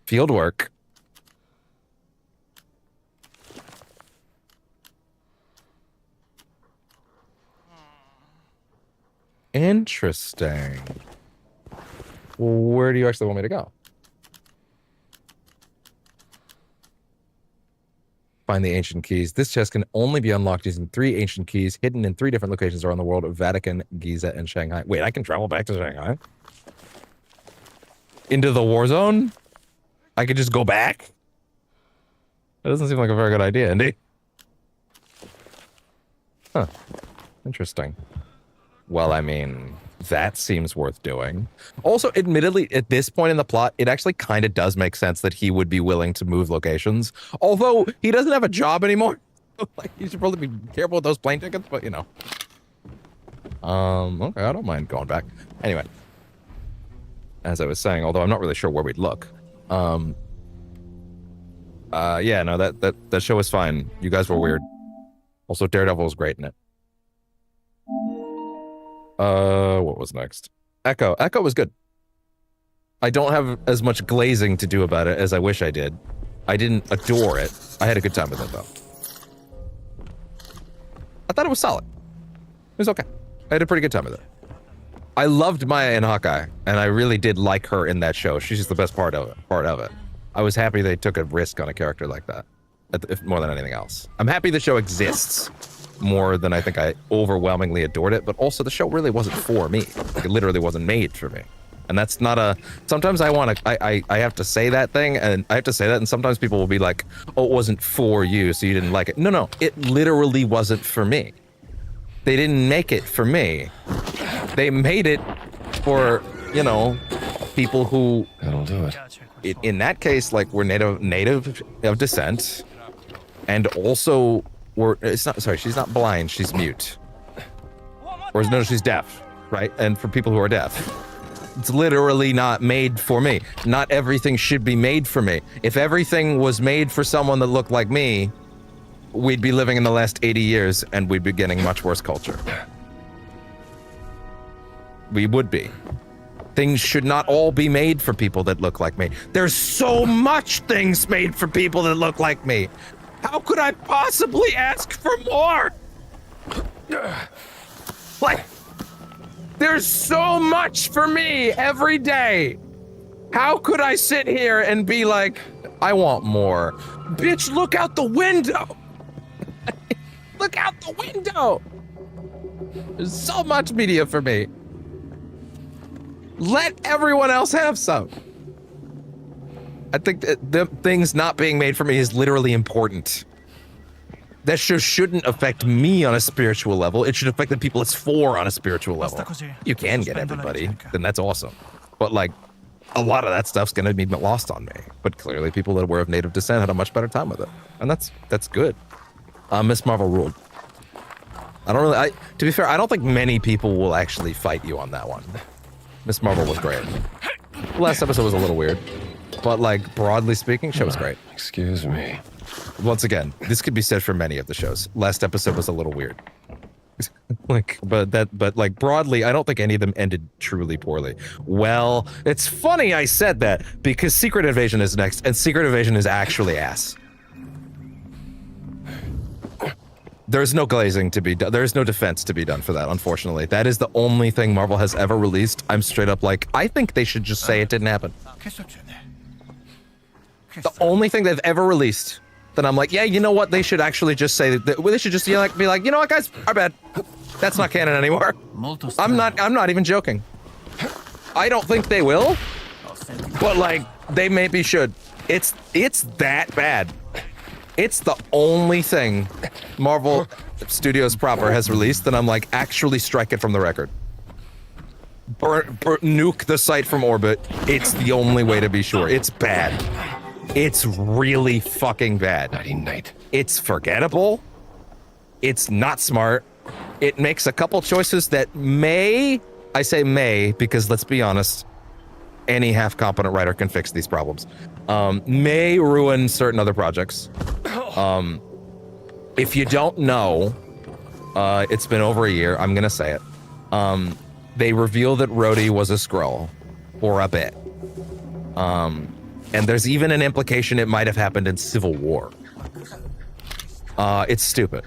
Field work. Interesting. Where do you actually want me to go? Find the ancient keys. This chest can only be unlocked using 3 ancient keys hidden in 3 different locations around the world: Vatican, Giza, and Shanghai. Wait, I can travel back to Shanghai? Into the war zone? I could just go back? That doesn't seem like a very good idea, indeed. Huh. Interesting. Well, I mean, that seems worth doing. Also, admittedly, at this point in the plot, it actually kind of does make sense that he would be willing to move locations. Although, he doesn't have a job anymore. Like, you should probably be careful with those plane tickets, but you know. Okay, I don't mind going back. Anyway, as I was saying, although I'm not really sure where we'd look. Yeah, no, that show was fine. You guys were weird. Also, Daredevil was great in it. What was next? Echo. Echo was good. I don't have as much glazing to do about it as I wish I did. I didn't adore it. I had a good time with it, though. I thought it was solid. It was okay. I had a pretty good time with it. I loved Maya in Hawkeye, and I really did like her in that show. She's just the best part of it. I was happy they took a risk on a character like that, if more than anything else. I'm happy the show exists more than I think I overwhelmingly adored it, but also the show really wasn't for me. Like, it literally wasn't made for me. And that's not a... Sometimes I have to say that thing, and I have to say that, and sometimes people will be like, oh, it wasn't for you, so you didn't like it. No, it literally wasn't for me. They didn't make it for me. They made it for, you know, people who... That'll do it. In that case, like, were native of descent, and also were... It's not... Sorry, she's not blind, she's mute. Or no, she's deaf, right? And for people who are deaf. It's literally not made for me. Not everything should be made for me. If everything was made for someone that looked like me, we'd be living in the last 80 years and we'd be getting much worse culture. We would be. Things should not all be made for people that look like me. There's so much things made for people that look like me. How could I possibly ask for more? Like, there's so much for me every day. How could I sit here and be like, I want more? Bitch, look out the window. Look out the window. There's so much media for me. Let everyone else have some. I think that the things not being made for me is literally important. That show shouldn't affect me on a spiritual level. It should affect the people it's for on a spiritual level. You can get everybody, then that's awesome. But like, a lot of that stuff's gonna be lost on me. But clearly people that were of native descent had a much better time with it. And that's good. Miss Marvel ruled. To be fair, I don't think many people will actually fight you on that one. Miss Marvel was great. The last episode was a little weird. But like, broadly speaking, show was great. Excuse me. Once again, this could be said for many of the shows. Last episode was a little weird. But like broadly, I don't think any of them ended truly poorly. Well, it's funny I said that because Secret Invasion is next, and Secret Invasion is actually ass. There's no glazing to be done. There's no defense to be done for that, unfortunately. That is the only thing Marvel has ever released. I'm straight up like, I think they should just say it didn't happen. The only thing they've ever released that I'm like, yeah, you know what? They should actually just say that. They should just be like, you know what, guys? Our bad. That's not canon anymore. I'm not even joking. I don't think they will, but like, they maybe should. It's that bad. It's the only thing Marvel Studios proper has released that I'm like, actually strike it from the record. Nuke the site from orbit. It's the only way to be sure. It's bad. It's really fucking bad. Night. It's forgettable. It's not smart. It makes a couple choices that I say may, because let's be honest, any half-competent writer can fix these problems. May ruin certain other projects. If you don't know, it's been over a year, I'm gonna say it. They reveal that Rhodey was a Skrull for a bit. And there's even an implication it might have happened in Civil War. It's stupid.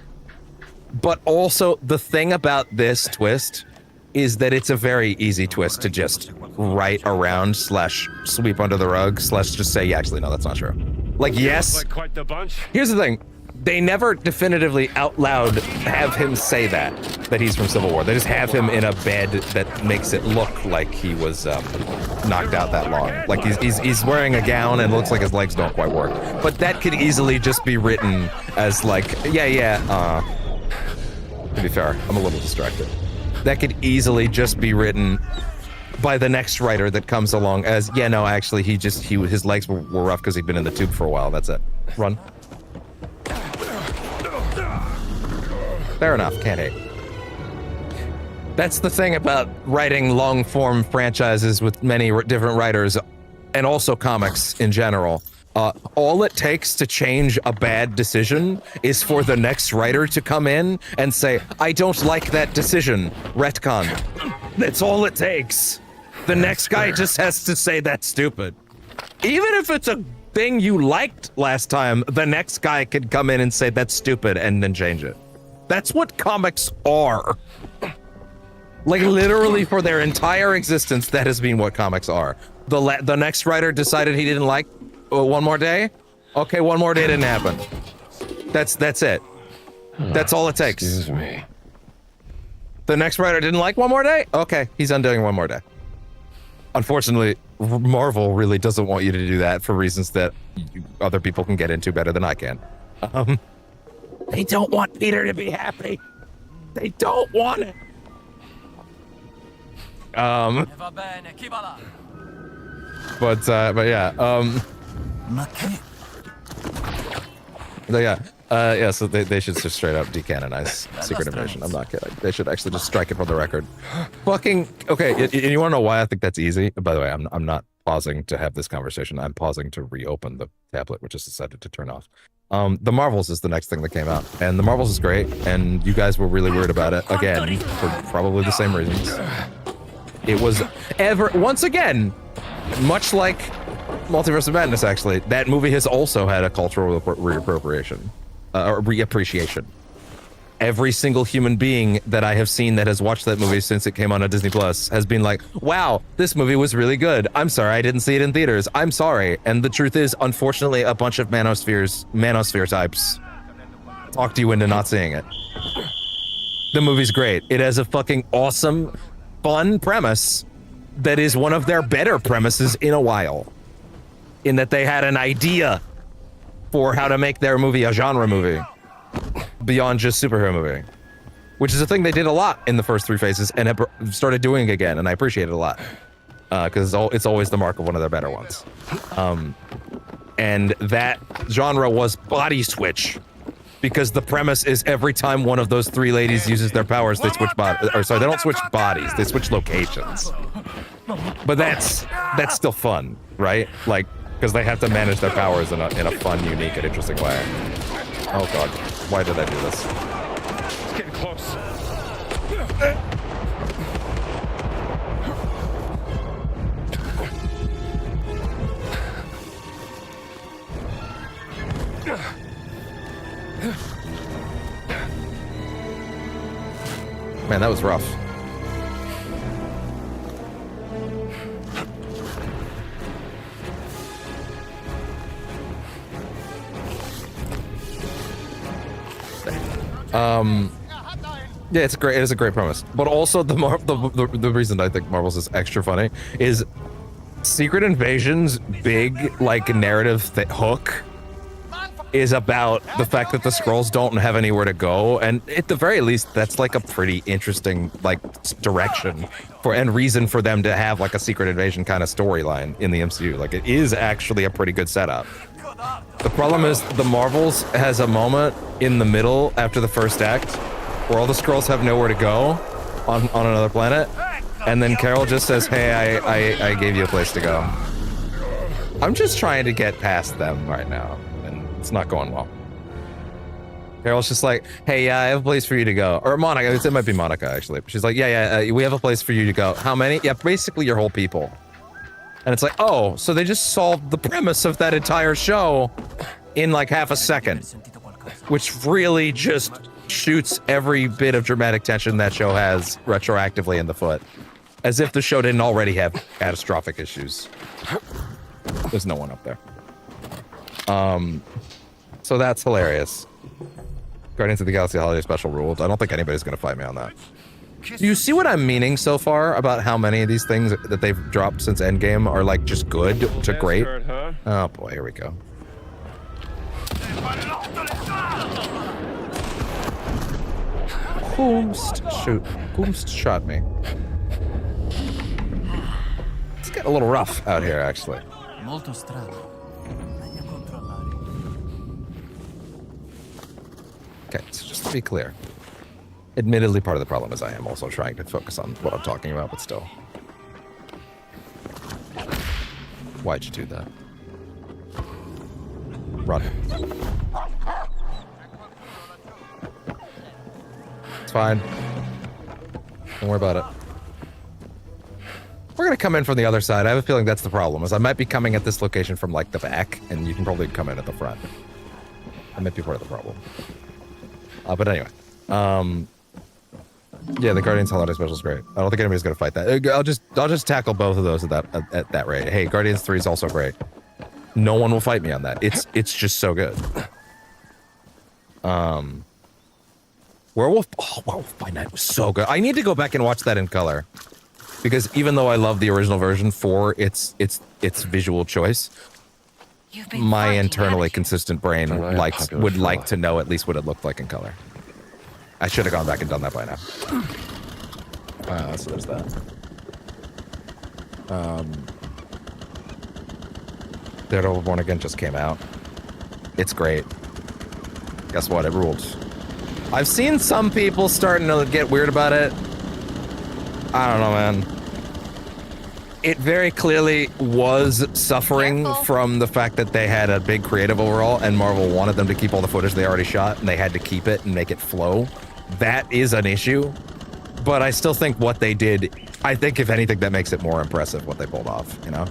But also, the thing about this twist is that it's a very easy twist to just write around / sweep under the rug / just say, yeah, actually, no, that's not true. Like, yes. Like quite the bunch. Here's the thing. They never definitively out loud have him say that he's from Civil War. They just have him in a bed that makes it look like he was knocked out that long. Like he's wearing a gown and looks like his legs don't quite work. But that could easily just be written as like, to be fair, I'm a little distracted. That could easily just be written by the next writer that comes along as, yeah, no, actually, his legs were rough because he'd been in the tube for a while. That's it. Run. Fair enough, can't hate. That's the thing about writing long-form franchises with many different writers, and also comics in general. All it takes to change a bad decision is for the next writer to come in and say, I don't like that decision, retcon. That's all it takes. The next guy just has to say that's stupid. Even if it's a thing you liked last time, the next guy could come in and say that's stupid and then change it. That's what comics are. Like, literally for their entire existence, that has been what comics are. The next writer decided he didn't like One More Day. Okay, One More Day didn't happen. That's it. That's all it takes. Excuse me. The next writer didn't like One More Day. Okay, he's undoing One More Day. Unfortunately, Marvel really doesn't want you to do that for reasons that other people can get into better than I can. They don't want Peter to be happy. They don't want it. But yeah, so they should just straight up decanonize Secret Invasion. I'm not kidding. They should actually just strike it from the record. Fucking okay. And you want to know why I think that's easy? By the way, I'm not pausing to have this conversation. I'm pausing to reopen the tablet, which is decided to turn off. The Marvels is the next thing that came out, and the Marvels is great. And you guys were really weird about it again for probably the same reasons. It was once again, much like Multiverse of Madness, actually, that movie has also had a cultural reappropriation, or reappreciation. Every single human being that I have seen that has watched that movie since it came on Disney Plus has been like, wow, this movie was really good. I'm sorry I didn't see it in theaters. I'm sorry. And the truth is, unfortunately, a bunch of manosphere types talked you into not seeing it. The movie's great. It has a fucking awesome, fun premise that is one of their better premises in a while, in that they had an idea for how to make their movie a genre movie beyond just superhero movie, which is a thing they did a lot in the first 3 phases and have started doing again, and I appreciate it a lot because it's always the mark of one of their better ones. And that genre was body switch, because the premise is every time one of those 3 ladies uses their powers, they switch bodies. Or sorry, they don't switch bodies, they switch locations. But that's still fun, right? Like, because they have to manage their powers in a fun, unique, and interesting way. Oh god, why did I do this? It's getting close. Man, that was rough. Yeah, it's great. It is a great premise, but also the reason I think Marvel's is extra funny is Secret Invasion's big like narrative hook is about the fact that the Skrulls don't have anywhere to go, and at the very least, that's like a pretty interesting like direction for and reason for them to have like a Secret Invasion kind of storyline in the MCU. Like, it is actually a pretty good setup. The problem is the Marvels has a moment in the middle after the first act where all the Skrulls have nowhere to go on another planet, and then Carol just says, hey, I gave you a place to go. I'm just trying to get past them right now, and it's not going well. Carol's just like, hey, I have a place for you to go. Or Monica, it might be Monica, actually. She's like, yeah, we have a place for you to go. How many? Yeah, basically your whole people. And it's like, oh, so they just solved the premise of that entire show in like half a second, which really just shoots every bit of dramatic tension that show has retroactively in the foot, as if the show didn't already have catastrophic issues. There's no one up there. So that's hilarious. Guardians of the Galaxy Holiday Special ruled. I don't think anybody's gonna fight me on that. Do you see what I'm meaning so far about how many of these things that they've dropped since Endgame are like just good to great? Oh boy, here we go. Whomst shot me. It's getting a little rough out here, actually. Molto strano. Meglio controllare. Okay, so just to be clear, Admittedly, part of the problem is I am also trying to focus on what I'm talking about, but still. Why'd you do that? Run. It's fine. Don't worry about it. We're gonna come in from the other side. I have a feeling that's the problem, is I might be coming at this location from, like, the back, and you can probably come in at the front. That might be part of the problem. But anyway. Yeah, the Guardians Holiday Special is great. I don't think anybody's gonna fight that. I'll just tackle both of those at that rate. Hey, Guardians 3 is also great. No one will fight me on that. It's just so good. Werewolf by Night was so good. I need to go back and watch that in color, because even though I love the original version for its visual choice, my internally consistent brain would like to know at least what it looked like in color. I should have gone back and done that by now. So there's that. Daredevil Born Again just came out. It's great. Guess what? It ruled. I've seen some people starting to get weird about it. I don't know, man. It very clearly was suffering from the fact that they had a big creative overhaul, and Marvel wanted them to keep all the footage they already shot, and they had to keep it and make it flow. That is an issue, but I still think what they did, I think if anything, that makes it more impressive what they pulled off, you know?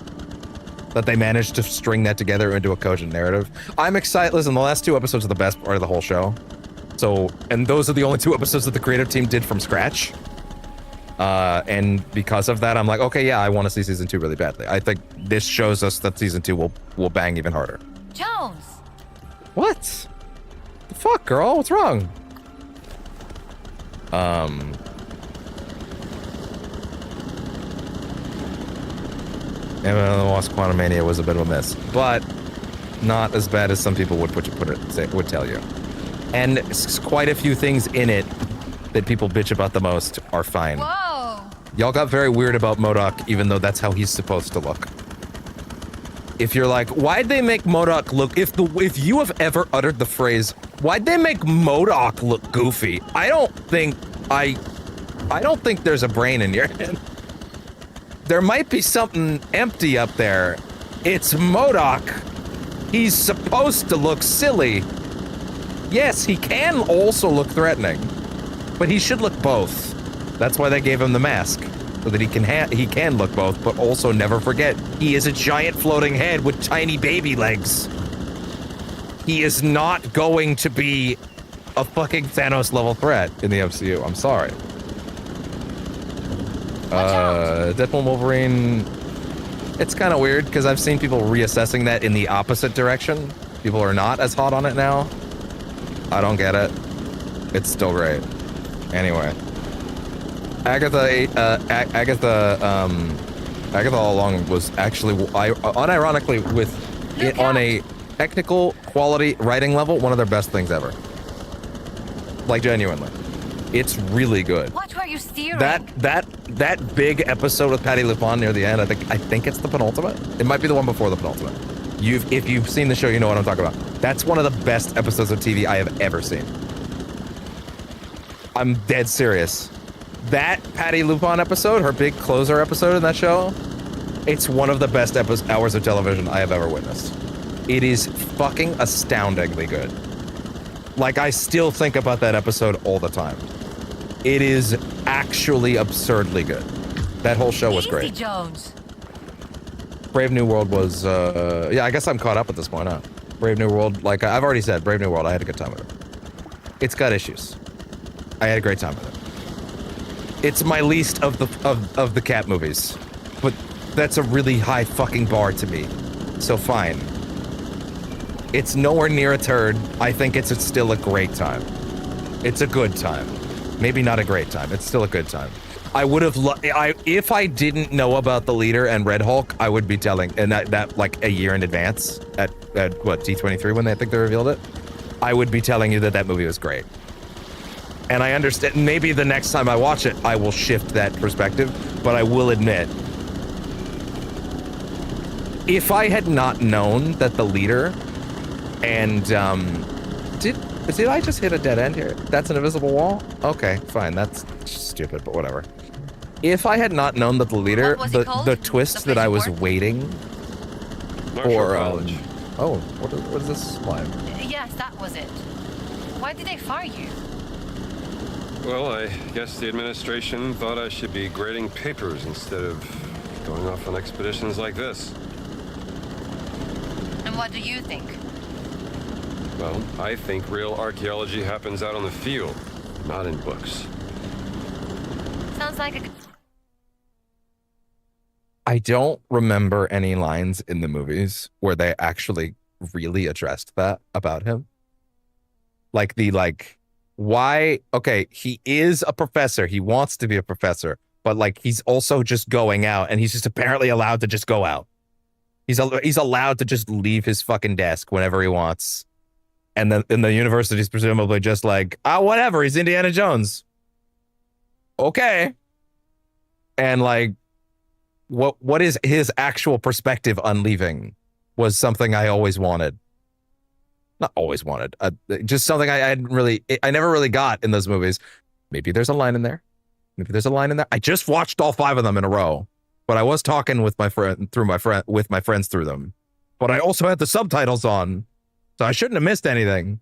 That they managed to string that together into a cogent narrative. I'm excited. Listen, the last 2 episodes are the best part of the whole show. So, and those are the only 2 episodes that the creative team did from scratch. And because of that, I'm like, okay, yeah, I want to see season 2 really badly. I think this shows us that season 2 will bang even harder. Jones! What? The fuck, girl? What's wrong? Ant-Man and the Wasp: Quantumania was a bit of a miss, but not as bad as some people would would tell you. And quite a few things in it that people bitch about the most are fine. Whoa! Y'all got very weird about MODOK, even though that's how he's supposed to look. If you're like, why'd they make MODOK look... If you have ever uttered the phrase, why'd they make MODOK look goofy? I don't think there's a brain in your head. There might be something empty up there. It's MODOK. He's supposed to look silly. Yes, he can also look threatening, but he should look both. That's why they gave him the mask, so that he can look both, but also never forget, he is a giant floating head with tiny baby legs. He is not going to be a fucking Thanos level threat in the MCU. I'm sorry. Deadpool and Wolverine, it's kind of weird because I've seen people reassessing that in the opposite direction. People are not as hot on it now. I don't get it. It's still great. Anyway, Agatha all along was actually, unironically, on a technical quality writing level, one of their best things ever. Like, genuinely, it's really good. Watch where you're steering. That big episode with Patty LuPone near the end, I think it's the penultimate. It might be the one before the penultimate. If you've seen the show, you know what I'm talking about. That's one of the best episodes of TV I have ever seen. I'm dead serious. That Patty LuPone episode, her big closer episode in that show, it's one of the best hours of television I have ever witnessed. It is fucking astoundingly good. Like, I still think about that episode all the time. It is actually absurdly good. That whole show was great. Jones. Brave New World was, yeah, I guess I'm caught up at this point, huh? Brave New World, like I've already said, Brave New World, I had a good time with it. It's got issues. I had a great time with it. It's my least of the Cat movies, but that's a really high fucking bar to me. So fine. It's nowhere near a turd. I think it's still a great time. It's a good time. Maybe not a great time. It's still a good time. I would have if I didn't know about the leader and Red Hulk, I would be telling, and that like a year in advance at what, D23 when I think they revealed it, I would be telling you that movie was great. And I understand, maybe the next time I watch it, I will shift that perspective, but I will admit, if I had not known that the leader and Did I just hit a dead end here? That's an invisible wall? Okay, fine. That's stupid, but whatever. If I had not known that the leader, What was it called? the twist The that I place was you worked? waiting Marshall for, College. oh, what is this line? Yes, that was it. Why did they fire you? Well, I guess the administration thought I should be grading papers instead of going off on expeditions like this. And what do you think? Well, I think real archaeology happens out on the field, not in books. Sounds like a... I don't remember any lines in the movies where they actually really addressed that about him. Like why, okay, he is a professor. He wants to be a professor, but like he's also just going out and he's just apparently allowed to just go out. He's allowed to just leave his fucking desk whenever he wants. And then in the university's presumably just like, whatever, he's Indiana Jones. Okay. And like, what is his actual perspective on leaving was something I always wanted. Not always wanted, just something I never really got in those movies. Maybe there's a line in there. Maybe there's a line in there. I just watched all 5 of them in a row, but I was talking with my friends through them. But I also had the subtitles on, so I shouldn't have missed anything.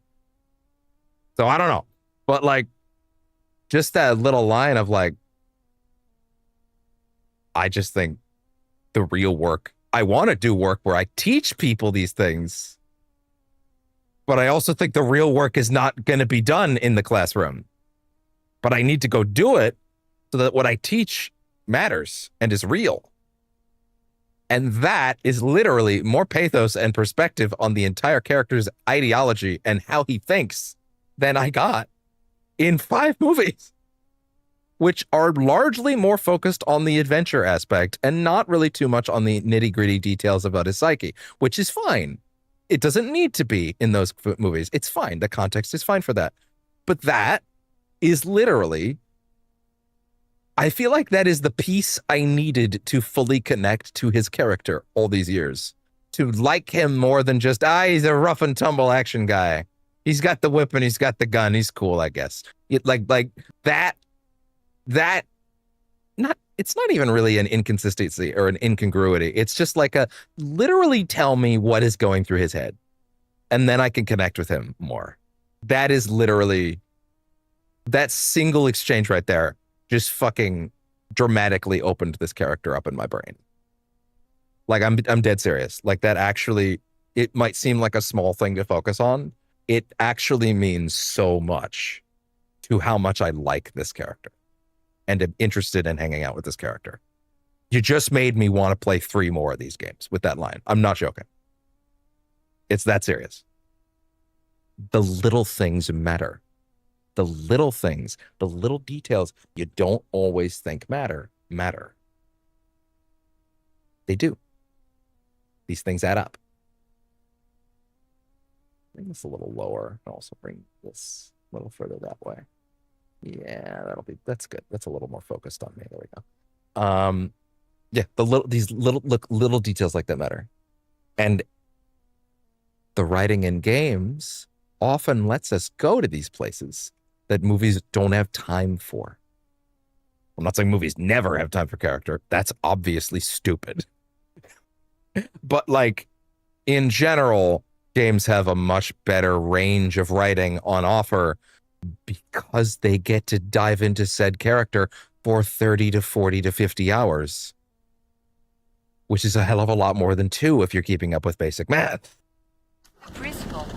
So I don't know, but like, just that little line of like, I just think the real work, I want to do work where I teach people these things. But I also think the real work is not going to be done in the classroom. But I need to go do it so that what I teach matters and is real. And that is literally more pathos and perspective on the entire character's ideology and how he thinks than I got in 5 movies, which are largely more focused on the adventure aspect and not really too much on the nitty-gritty details about his psyche, which is fine. It doesn't need to be in those movies. It's fine. The context is fine for that. But that is literally, I feel like that is the piece I needed to fully connect to his character all these years. To like him more than just, he's a rough and tumble action guy. He's got the whip and he's got the gun. He's cool, I guess. Like that, it's not even really an inconsistency or an incongruity. It's just like literally tell me what is going through his head. And then I can connect with him more. That is literally, that single exchange right there just fucking dramatically opened this character up in my brain. Like I'm dead serious. Like that actually, it might seem like a small thing to focus on. It actually means so much to how much I like this character and am interested in hanging out with this character. You just made me want to play 3 more of these games with that line. I'm not joking. It's that serious. The little things matter. The little things, the little details you don't always think matter. They do. These things add up. Bring this a little lower. And also bring this a little further that way. Yeah, that's good. That's a little more focused on me. There we go. Yeah, these little details like that matter. And the writing in games often lets us go to these places that movies don't have time for. I'm not saying movies never have time for character. That's obviously stupid. But like in general, games have a much better range of writing on offer because they get to dive into said character for 30 to 40 to 50 hours, which is a hell of a lot more than 2 if you're keeping up with basic math. Preschool.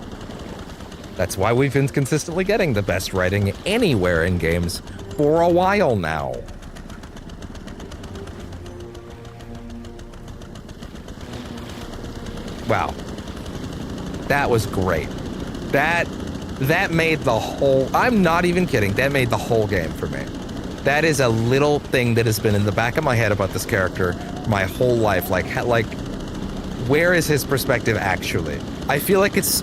That's why we've been consistently getting the best writing anywhere in games for a while now. Wow. That was great. That made the whole, I'm not even kidding, that made the whole game for me. That is a little thing that has been in the back of my head about this character my whole life. Like where is his perspective actually? I feel like it's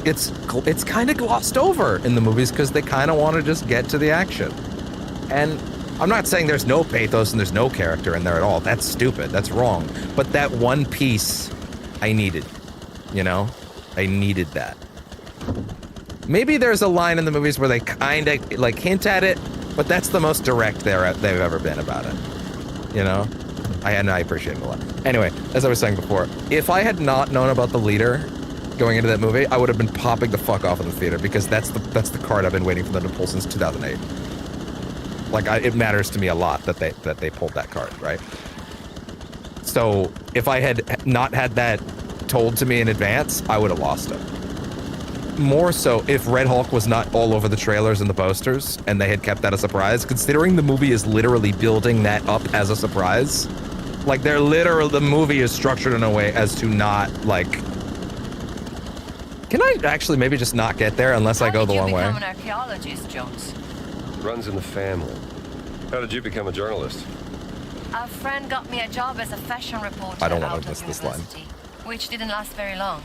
kind of glossed over in the movies because they kind of want to just get to the action. And I'm not saying there's no pathos and there's no character in there at all. That's stupid. That's wrong. But that one piece I needed, you know? I needed that. Maybe there's a line in the movies where they kind of like hint at it, but that's the most direct they've ever been about it. You know? I appreciate it a lot. Anyway, as I was saying before, if I had not known about the leader going into that movie, I would have been popping the fuck off in the theater because that's the card I've been waiting for them to pull since 2008. Like, it matters to me a lot that they pulled that card, right? So if I had not had that told to me in advance, I would have lost it. More so if Red Hulk was not all over the trailers and the posters and they had kept that a surprise, considering the movie is literally building that up as a surprise. Like, the movie is structured in a way as to not, like... Can I actually maybe just not get there unless I go the long way? How did you become an archaeologist, Jones? Runs in the family. How did you become a journalist? A friend got me a job as a fashion reporter I don't want out to miss of this line. university, which didn't last very long.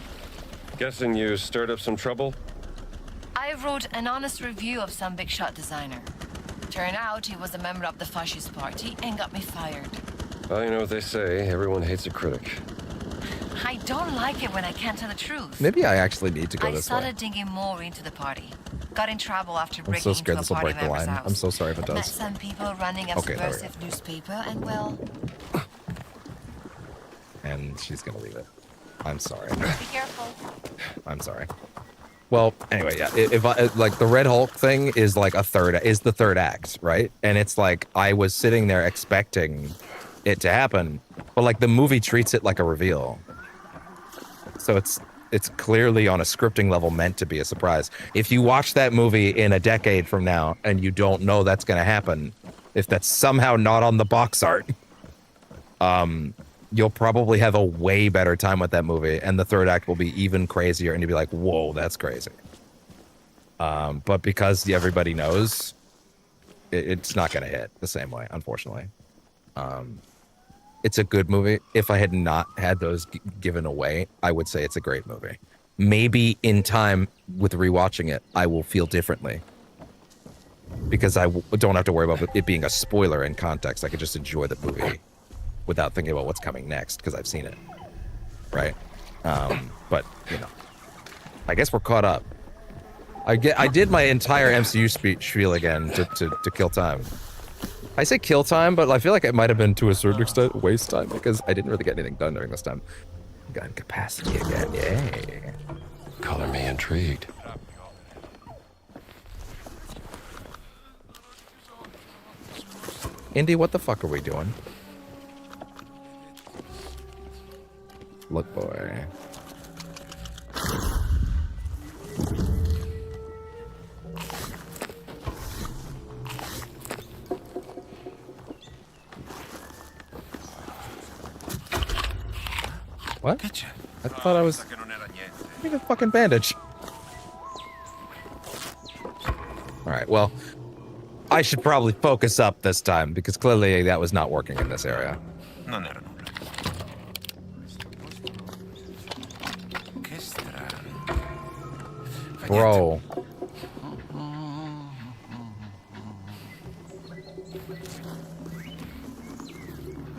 Guessing you stirred up some trouble? I wrote an honest review of some big shot designer. Turned out he was a member of the fascist party and got me fired. Well, you know what they say, everyone hates a critic. I don't like it when I can't tell the truth. Maybe I actually need to go I this way. started digging more into the party. Got in trouble after I'm breaking so scared into this a will party break the member's line. house. I'm so sorry if it Met does. some people running a Okay, there we subversive newspaper, and well, And she's gonna leave it. I'm sorry. be careful. I'm sorry. Well, anyway, yeah. If I, like, the Red Hulk thing is like the third act, right? And it's like I was sitting there expecting it to happen, but like the movie treats it like a reveal. So it's clearly on a scripting level meant to be a surprise. If you watch that movie in a decade from now and you don't know that's going to happen, if that's somehow not on the box art, you'll probably have a way better time with that movie, and the third act will be even crazier, and you'll be like, whoa, that's crazy. But because everybody knows, it's not going to hit the same way, unfortunately. It's a good movie. If I had not had those given away, I would say it's a great movie. Maybe in time with rewatching it, I will feel differently. Because I don't have to worry about it being a spoiler in context. I could just enjoy the movie without thinking about what's coming next because I've seen it. Right? But, you know, I guess we're caught up. I did my entire MCU spiel again to kill time. I say kill time, but I feel like it might have been to a certain extent waste time because I didn't really get anything done during this time. Gun capacity again, yay. Color me intrigued. Indy, what the fuck are we doing? Look, boy. What? I thought I was... Give me the fucking bandage. Alright, well... I should probably focus up this time, because clearly that was not working in this area. Non era nulla. Che strano. Bro.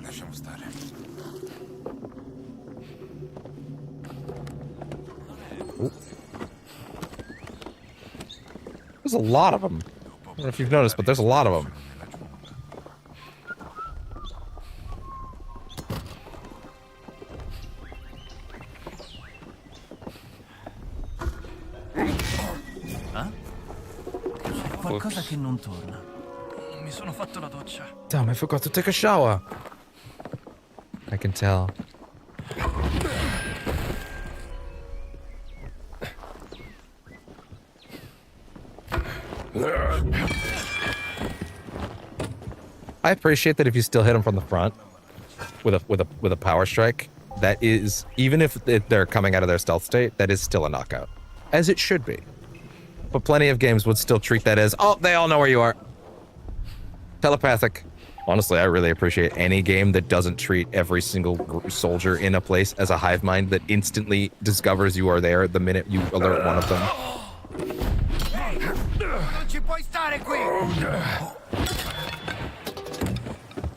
Lasciamo stare. Ooh. There's a lot of them. I don't know if you've noticed, but there's a lot of them. Qualcosa che non torna. Mi sono fatto la doccia. Damn, I forgot to take a shower. I can tell. I appreciate that if you still hit them from the front with a power strike, that is, even if they're coming out of their stealth state, that is still a knockout, as it should be. But plenty of games would still treat that as, oh, they all know where you are. Telepathic. Honestly, I really appreciate any game that doesn't treat every single soldier in a place as a hive mind that instantly discovers you are there the minute you alert one of them.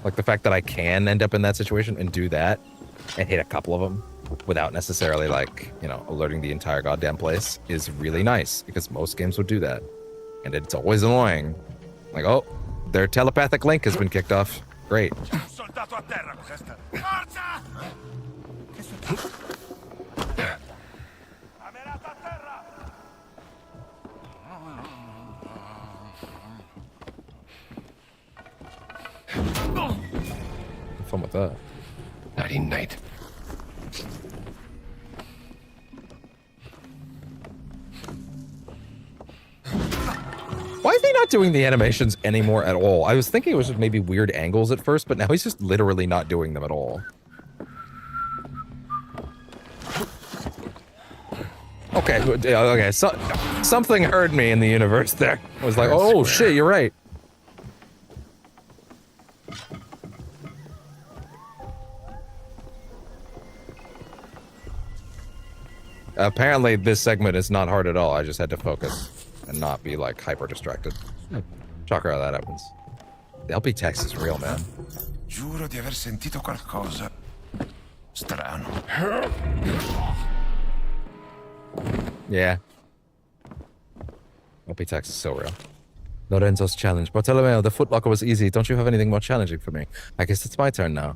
Like the fact that I can end up in that situation and do that and hit a couple of them without necessarily like, you know, alerting the entire goddamn place is really nice because most games would do that. And it's always annoying. Like, oh, their telepathic link has been kicked off. Great. Have fun with that. Nighty night. Why is he not doing the animations anymore at all? I was thinking it was just maybe weird angles at first, but now he's just literally not doing them at all. Okay, okay, so, something heard me in the universe there. I was like, oh shit, you're right. Apparently this segment is not hard at all. I just had to focus and not be like hyper distracted. Shocker how that happens. The LP text is real, man. Giuro di aver sentito qualcosa strano. Yeah. LP text is so real. Lorenzo's challenge. Bartolomeo, the footlocker was easy. Don't you have anything more challenging for me? I guess it's my turn now.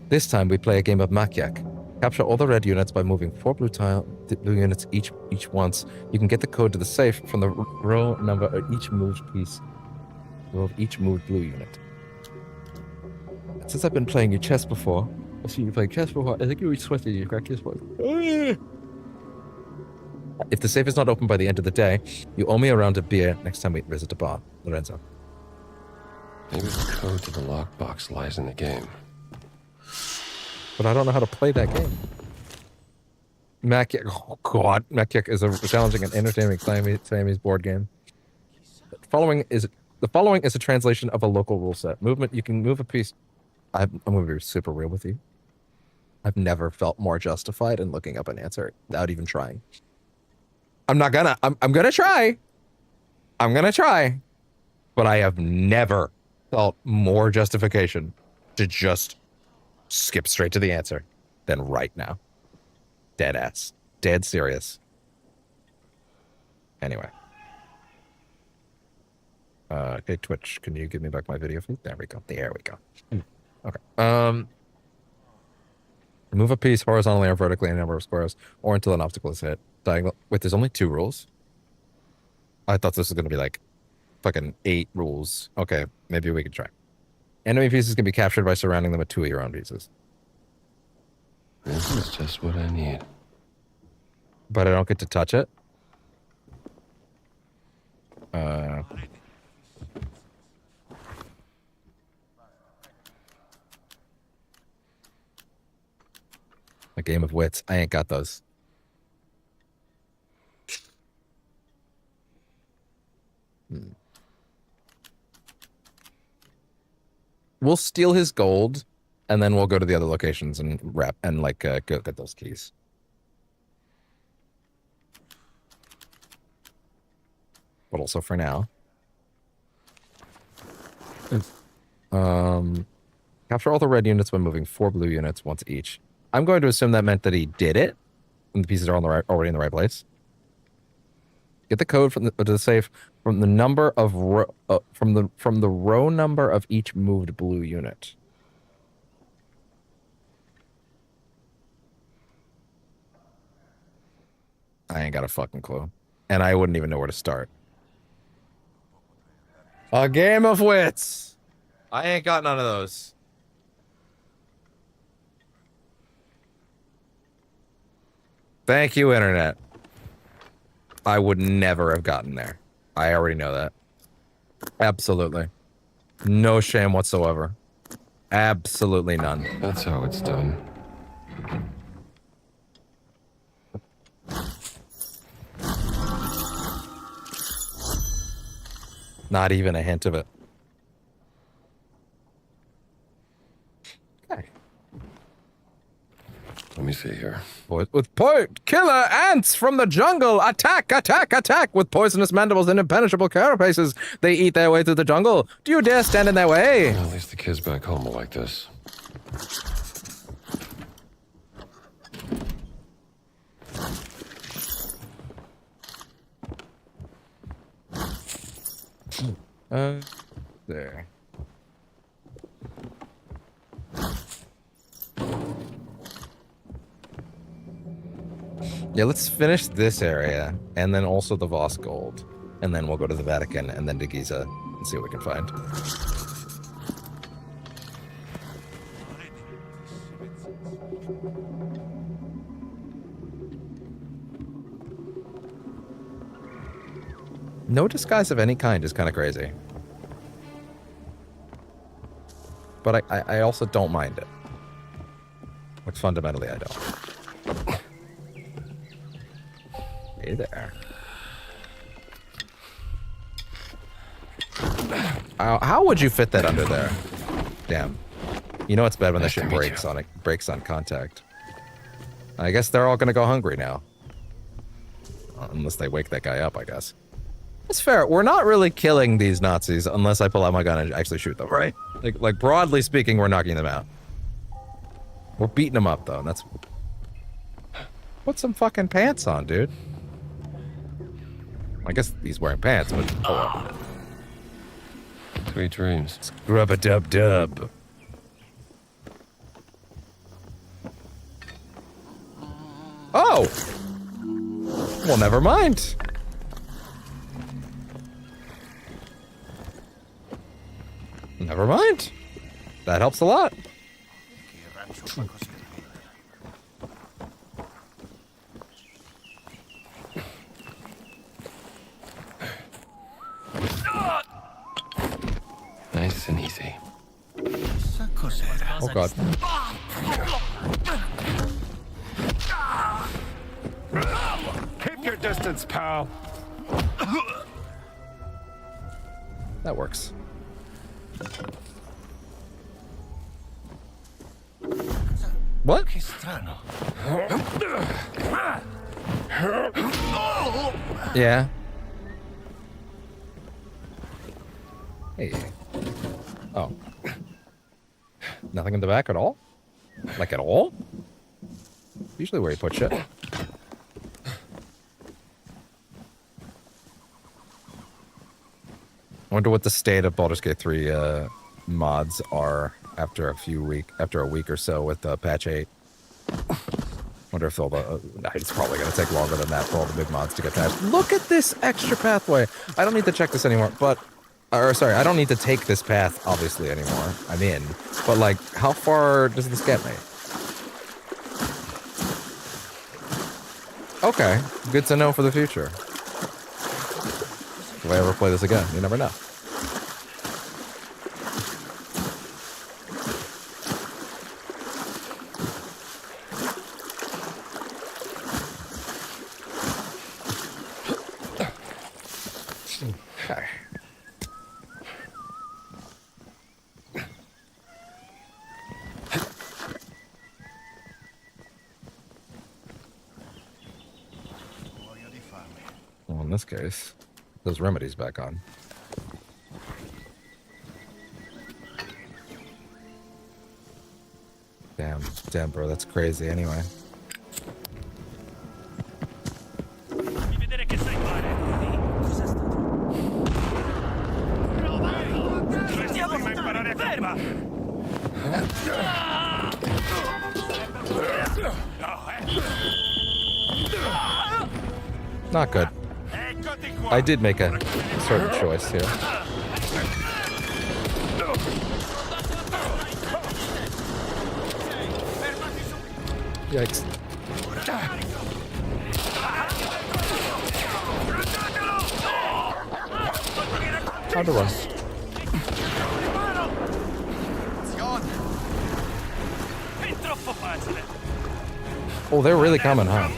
This time we play a game of Makiak. Capture all the red units by moving 4 blue units each once. You can get the code to the safe from the row number of each moved piece. Row of each moved blue unit. Since I've been playing you chess before, I've seen you play chess before, I think you'll be sweaty you crack your spot. If the safe is not open by the end of the day, you owe me a round of beer next time we visit the bar. Lorenzo. Maybe the code to the lockbox lies in the game. But I don't know how to play that game. Makiak, oh god, Makiak is a challenging and entertaining Siamese board game. The following is a translation of a local rule set. Movement, you can move a piece. I'm going to be super real with you. I've never felt more justified in looking up an answer without even trying. I'm gonna try. I'm gonna try. But I have never felt more justification to just skip straight to the answer than right now. Dead ass. Dead serious. Anyway. Okay, Twitch, can you give me back my video feed? There we go. There we go. Okay. Move a piece horizontally or vertically in a number of squares or until an obstacle is hit. Diagonal. Wait, there's only 2 rules? I thought this was going to be like fucking 8 rules. Okay, maybe we can try. Enemy pieces can be captured by surrounding them with 2 of your own pieces. This is just what I need. But I don't get to touch it? A game of wits. I ain't got those. We'll steal his gold, and then we'll go to the other locations and wrap and like go get those keys. But also for now, capture all the red units by moving 4 blue units once each. I'm going to assume that meant that he did it, and the pieces are on the right, already in the right place. Get the code from to the safe from the number of from the row number of each moved blue unit. I ain't got a fucking clue, and I wouldn't even know where to start. A game of wits. I ain't got none of those. Thank you, Internet. I would never have gotten there. I already know that. Absolutely. No shame whatsoever. Absolutely none. That's how it's done. Not even a hint of it. Okay. Let me see here. With point, killer ants from the jungle! Attack, attack, attack! With poisonous mandibles and impenetrable carapaces, they eat their way through the jungle. Do you dare stand in their way? Well, at least the kids back home will like this. There. Yeah, let's finish this area, and then also the Voss Gold. And then we'll go to the Vatican, and then to Giza, and see what we can find. No disguise of any kind is kind of crazy. But I also don't mind it. Like, fundamentally, I don't. Hey there. How would you fit that under there? Damn. You know it's bad when that shit breaks on contact. I guess they're all gonna go hungry now. Unless they wake that guy up, I guess. It's fair. We're not really killing these Nazis unless I pull out my gun and actually shoot them, right? Like broadly speaking, we're knocking them out. We're beating them up, though, and that's... Put some fucking pants on, dude. I guess he's wearing pants, but... Hold on. Sweet dreams. Scrub-a-dub-dub. Oh! Well, never mind. Never mind. That helps a lot. Nice and easy. Oh god. Keep your distance, pal. That works. What? Yeah. Hey. Oh. Nothing in the back at all? Like at all? Usually where you put shit. I wonder what the state of Baldur's Gate 3 mods are after a week or so with patch 8. Wonder if all the it's probably gonna take longer than that for all the big mods to get patched. Look at this extra pathway. I don't need to check this anymore, but sorry, I don't need to take this path obviously anymore. I'm in. But like, how far does this get me? Okay, good to know for the future. If I ever play this again, you never know. Okay. Well, in this case, those remedies back on. Damn, bro, that's crazy anyway. Not good. I did make a certain choice here. Yikes. Time to run. Oh, they're really coming, huh?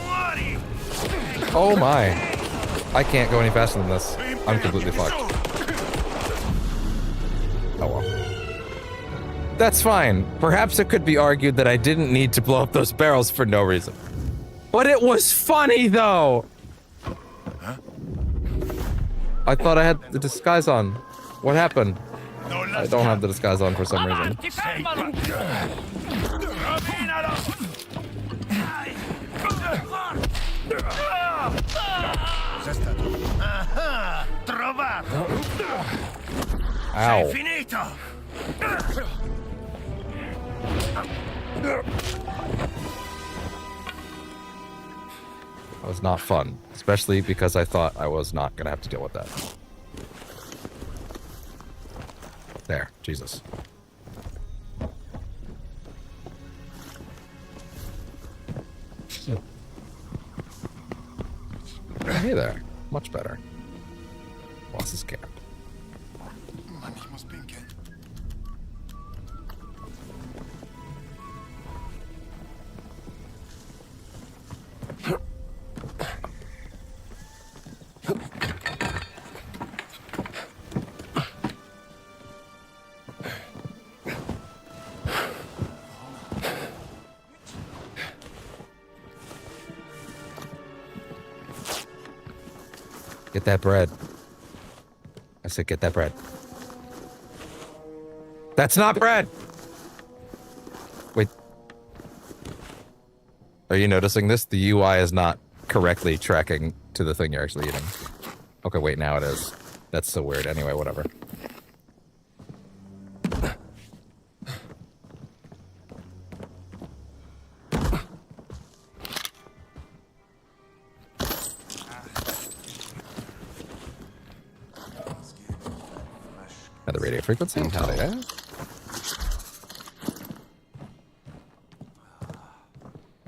Oh my. I can't go any faster than this. I'm completely fucked. Oh well. That's fine. Perhaps it could be argued that I didn't need to blow up those barrels for no reason. But it was funny, though! Huh? I thought I had the disguise on. What happened? I don't have the disguise on for some reason. Ow. finito! That was not fun, especially because I thought I was not gonna have to deal with that. There, Jesus. Hey there. Much better. Boss's camp. Mann, ich muss pinkeln. Get that bread. I said get that bread. That's not bread! Wait. Are you noticing this? The UI is not correctly tracking to the thing you're actually eating. Okay, wait, now it is. That's so weird. Anyway, whatever. The radio frequency? Hell yeah.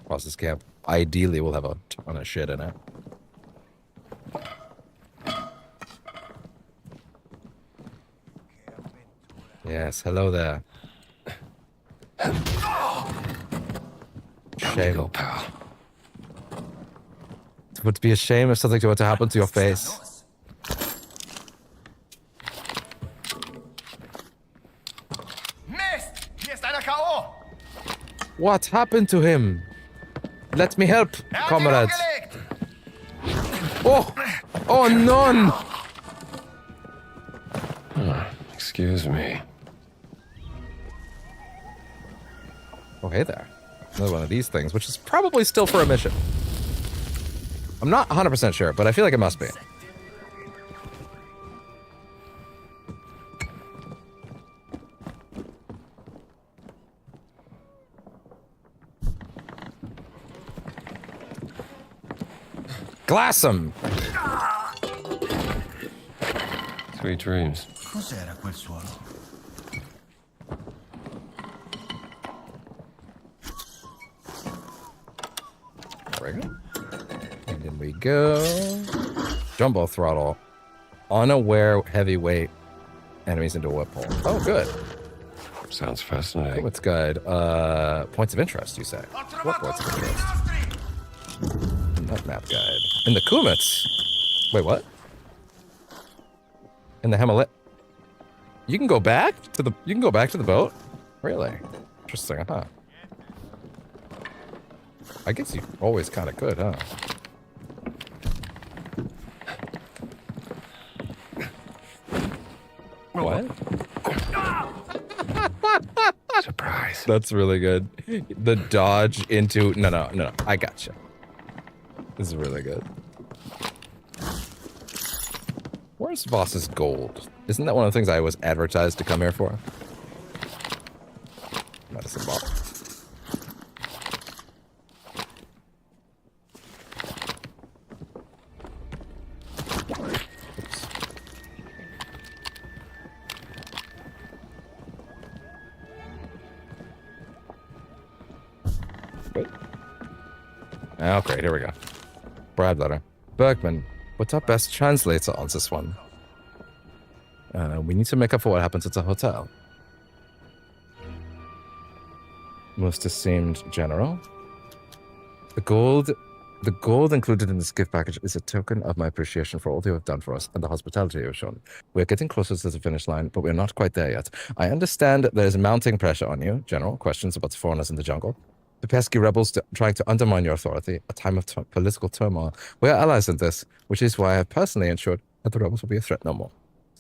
Boss's camp. Ideally, we'll have a ton of shit in it. Yes, hello there. Shame. Go, pal. It would be a shame if something were to happen to your face. What happened to him? Let me help, comrades. Oh! Oh, none! Excuse me. Oh, hey there. Another one of these things, which is probably still for a mission. I'm not 100% sure, but I feel like it must be. Glass 'em! Sweet dreams. Cos'era quel suono? There we go. And in we go. Jumbo throttle. Unaware heavyweight enemies into a whip hole. Oh, good. Sounds fascinating. What's good? Points of interest, you say? What points of interest? That map guide. In the Kumets. Wait, what? In the Himalaya. You can go back to the. You can go back to the boat. Really? Interesting, huh? I guess you always kind of could, huh? What? Surprise. That's really good. The dodge into. No. I gotcha. This is really good. Where's Voss's gold? Isn't that one of the things I was advertised to come here for? Medicine bottle. Oops. Good. Oh, great. Here we go. Brad letter. Bergman, what's our best translator on this one? We need to make up for what happens at the hotel. Most esteemed general. The gold included in this gift package is a token of my appreciation for all you have done for us and the hospitality you have shown. We're getting closer to the finish line, but we're not quite there yet. I understand there is mounting pressure on you, General. Questions about the foreigners in the jungle. The pesky rebels trying to undermine your authority, a time of political turmoil. We are allies in this, which is why I have personally ensured that the rebels will be a threat no more.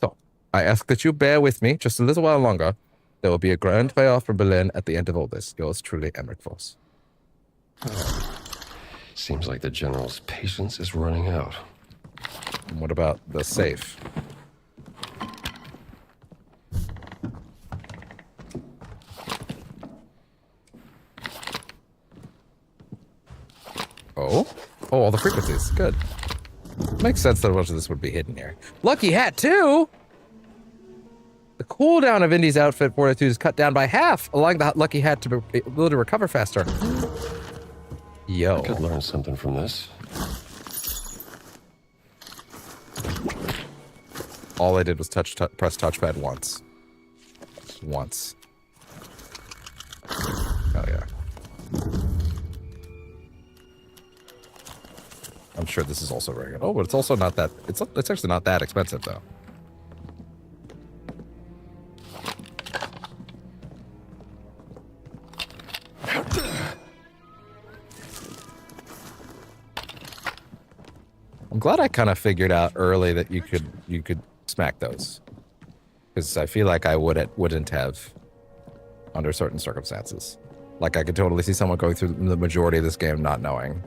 So, I ask that you bear with me just a little while longer. There will be a grand payoff from Berlin at the end of all this. Yours truly, Emmerich Voss. Seems like the general's patience is running out. And what about the safe? Oh, all the frequencies. Good. Makes sense that a bunch of this would be hidden here. Lucky hat, too! The cooldown of Indy's outfit fortitude is cut down by half, allowing the lucky hat to be able to recover faster. Yo. I could learn something from this. All I did was press touchpad once. Once. Oh, yeah. I'm sure this is also very good. Oh, but it's also not that... It's actually not that expensive, though. I'm glad I kind of figured out early that you could smack those, because I feel like I wouldn't have under certain circumstances. Like I could totally see someone going through the majority of this game not knowing.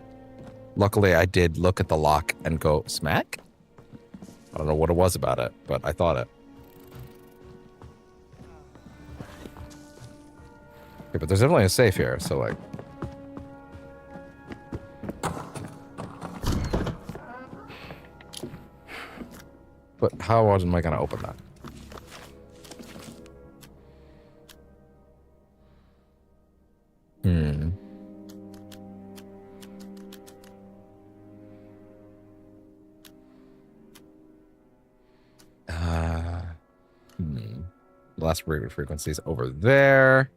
Luckily, I did look at the lock and go smack. I don't know what it was about it, but I thought it. Okay, but there's definitely a safe here, so like. But how am I going to open that? The last frequency is over there.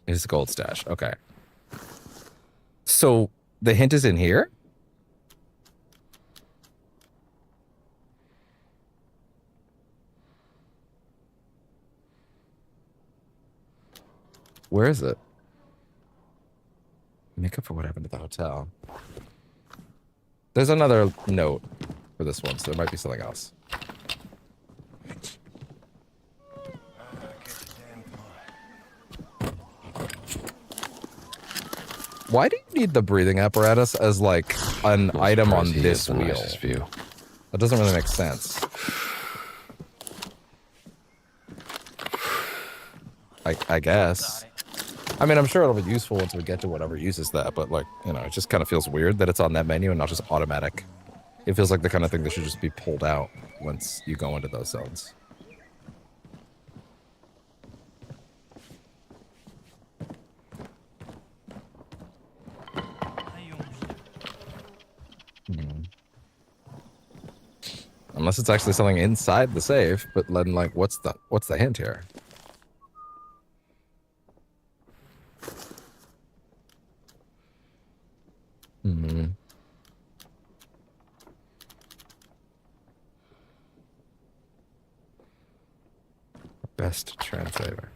It's the gold stash. Okay. So the hint is in here? Where is it? Make up for what happened at the hotel. There's another note for this one, so there might be something else. Why do you need the breathing apparatus as like an item on this wheel? That doesn't really make sense. I guess. I mean, I'm sure it'll be useful once we get to whatever uses that, but like, you know, it just kind of feels weird that it's on that menu and not just automatic. It feels like the kind of thing that should just be pulled out once you go into those zones. Unless it's actually something inside the safe, but then like, what's the hint here? Best translator.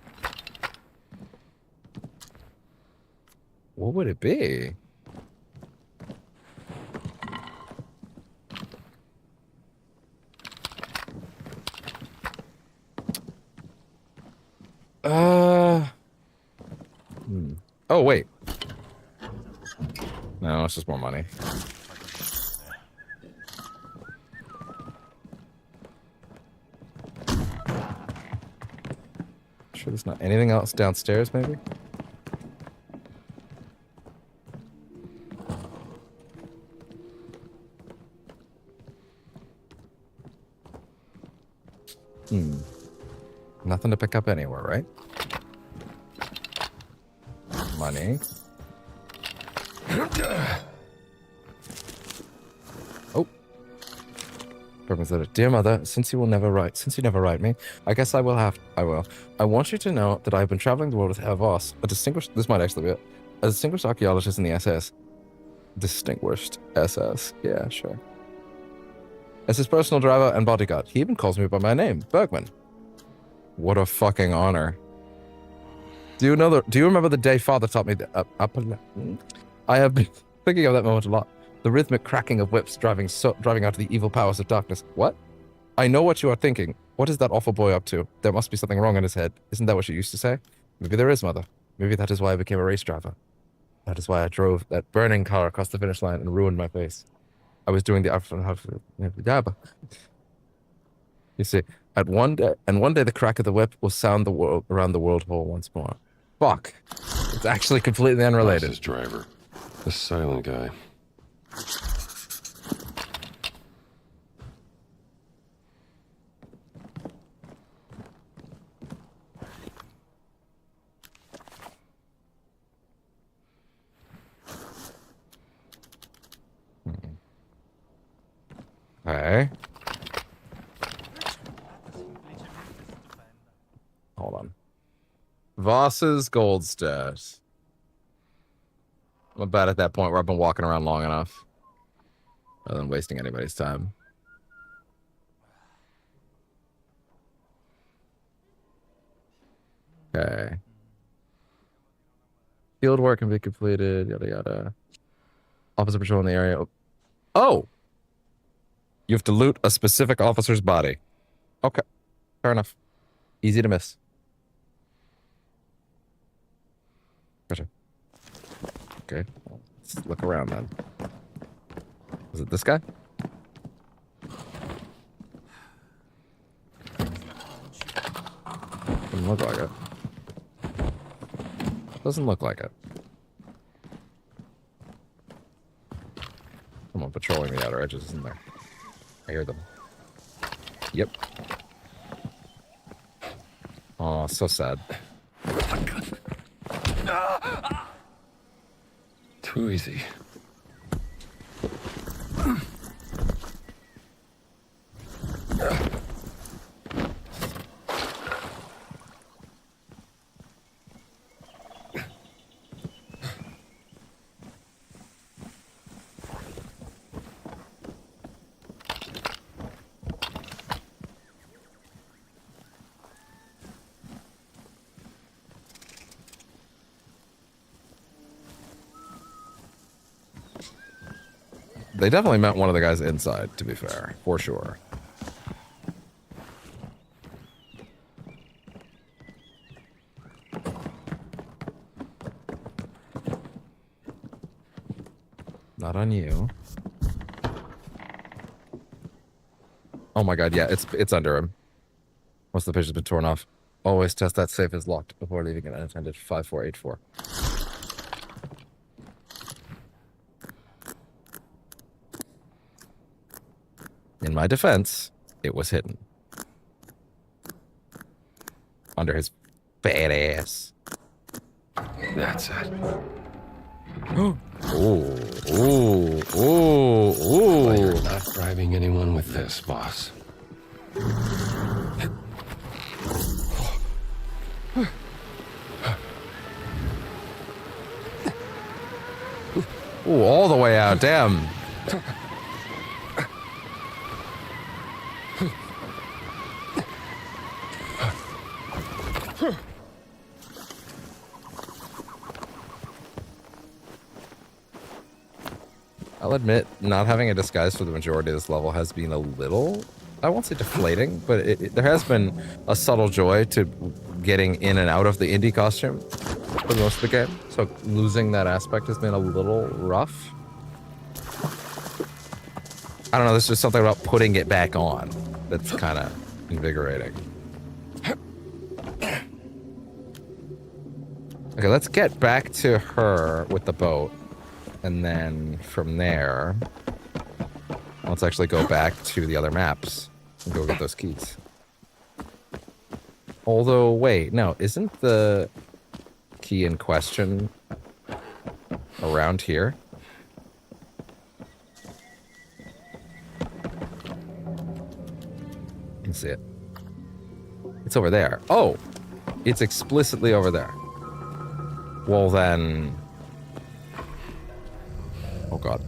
What would it be? Oh, wait. No, it's just more money. Sure there's not anything else downstairs, maybe? Nothing to pick up anywhere, right? Money. Oh. Dear mother, since you never write me, I guess I will. I want you to know that I have been traveling the world with Herr Voss, this might actually be it, a distinguished archaeologist in the SS. Distinguished SS, yeah, sure. As his personal driver and bodyguard, he even calls me by my name, Bergman. What a fucking honor. Do you remember the day Father taught me that I have been thinking of that moment a lot. The rhythmic cracking of whips driving out to the evil powers of darkness. What? I know what you are thinking. What is that awful boy up to? There must be something wrong in his head. Isn't that what you used to say? Maybe there is, Mother. Maybe that is why I became a race driver. That is why I drove that burning car across the finish line and ruined my face. I was doing the You see, one day the crack of the whip will sound the world around the world hole once more. Fuck. It's actually completely unrelated. Driver. The silent guy. Okay. Hold on. Voss's gold stairs. I'm about at that point where I've been walking around long enough. Rather than wasting anybody's time. Okay. Field work can be completed, yada yada. Officer patrol in the area. Oh! You have to loot a specific officer's body. Okay. Fair enough. Easy to miss. Gotcha. Okay. Let's look around then. Is it this guy? Doesn't look like it. Doesn't look like it. Someone patrolling the outer edges, isn't there? I hear them. Yep. Oh, so sad. Too easy. They definitely meant one of the guys inside, to be fair. For sure. Not on you. Oh my god, yeah, it's under him. Once the page has been torn off. Always test that safe is locked before leaving it unattended. 5484. In my defense, it was hidden. Under his fat ass. That's it. Ooh, ooh, ooh, ooh. Well, you're not bribing anyone with this, boss. Ooh, all the way out, damn. I'll admit, not having a disguise for the majority of this level has been a little, I won't say deflating, but there has been a subtle joy to getting in and out of the indie costume for most of the game. So losing that aspect has been a little rough. I don't know, there's just something about putting it back on that's kind of invigorating. Okay, let's get back to her with the boat. And then from there, let's actually go back to the other maps and go get those keys. Although, wait, no, isn't the key in question around here? You can see it. It's over there. Oh, it's explicitly over there. Well, then... Oh, God.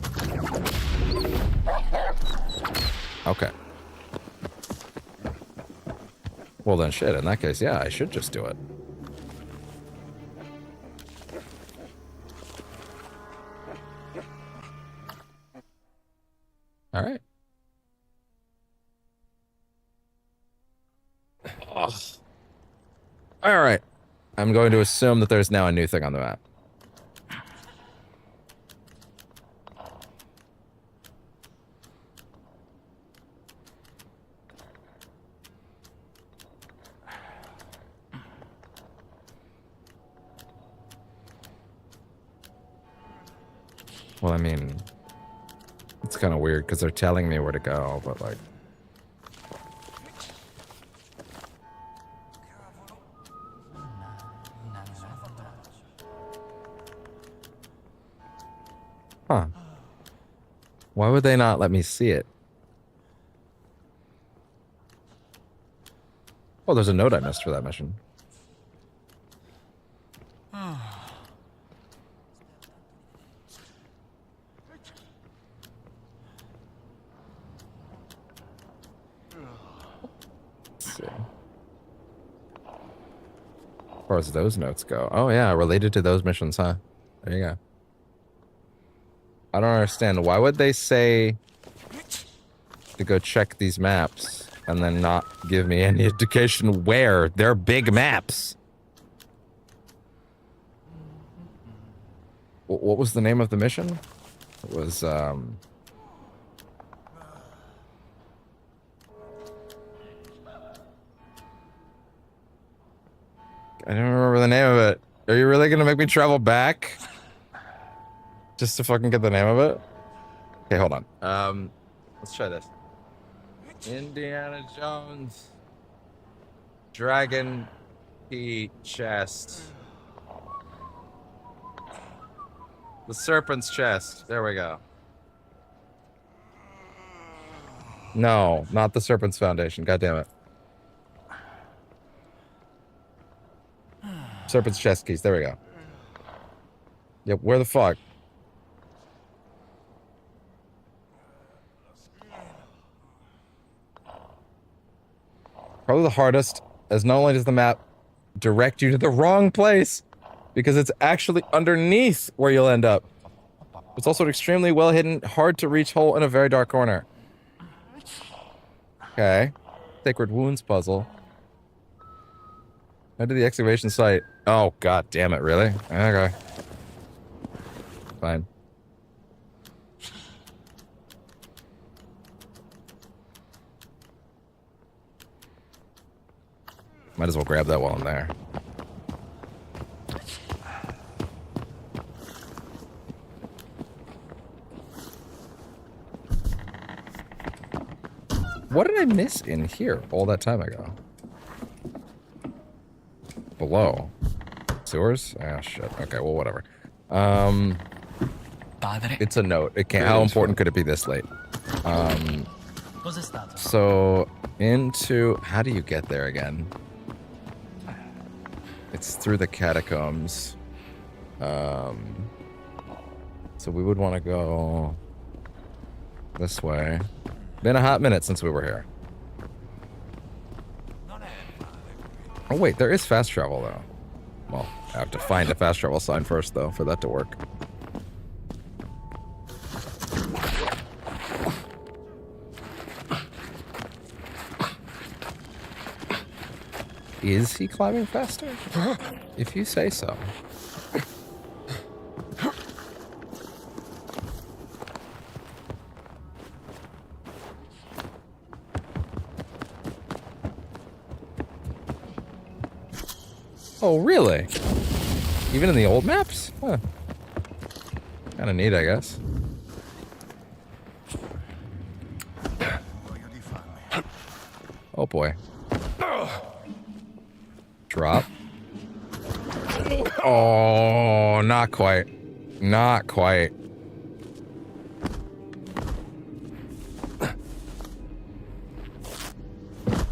Okay. Well, then, shit. In that case, yeah, I should just do it. All right. Ugh. All right. I'm going to assume that there's now a new thing on the map. Well, I mean, it's kind of weird because they're telling me where to go, but like... Huh. Why would they not let me see it? Oh, there's a note I missed for that mission. Let's see. As far as those notes go. Oh yeah, related to those missions, huh? There you go. I don't understand. Why would they say to go check these maps and then not give me any indication where? They're big maps. What was the name of the mission? It was, I don't remember the name of it. Are you really gonna make me travel back? Just to fucking get the name of it? Okay, hold on. Let's try this. Indiana Jones. Dragon Key Chest. The Serpent's Chest. There we go. No, not the Serpent's Foundation. God damn it. Serpent's Chest keys. There we go. Yep, where the fuck? Probably the hardest, as not only does the map direct you to the wrong place, because it's actually underneath where you'll end up. It's also an extremely well hidden, hard to reach hole in a very dark corner. Okay. Sacred Wounds puzzle. Head to the excavation site. Oh, god damn it, really? Okay. Fine. Might as well grab that while I'm there. What did I miss in here all that time ago? Below. Sewers? Ah, shit. Okay, well, whatever. It's a note. It can't. How important could it be this late? So, into... How do you get there again? It's through the catacombs. So we would want to go this way. Been a hot minute since we were here. Oh wait, there is fast travel though. Well, I have to find a fast travel sign first though for that to work. Is he climbing faster? If you say so. Oh, really? Even in the old maps? Huh. Kinda neat, I guess. Oh boy. Drop. Oh, not quite. Not quite.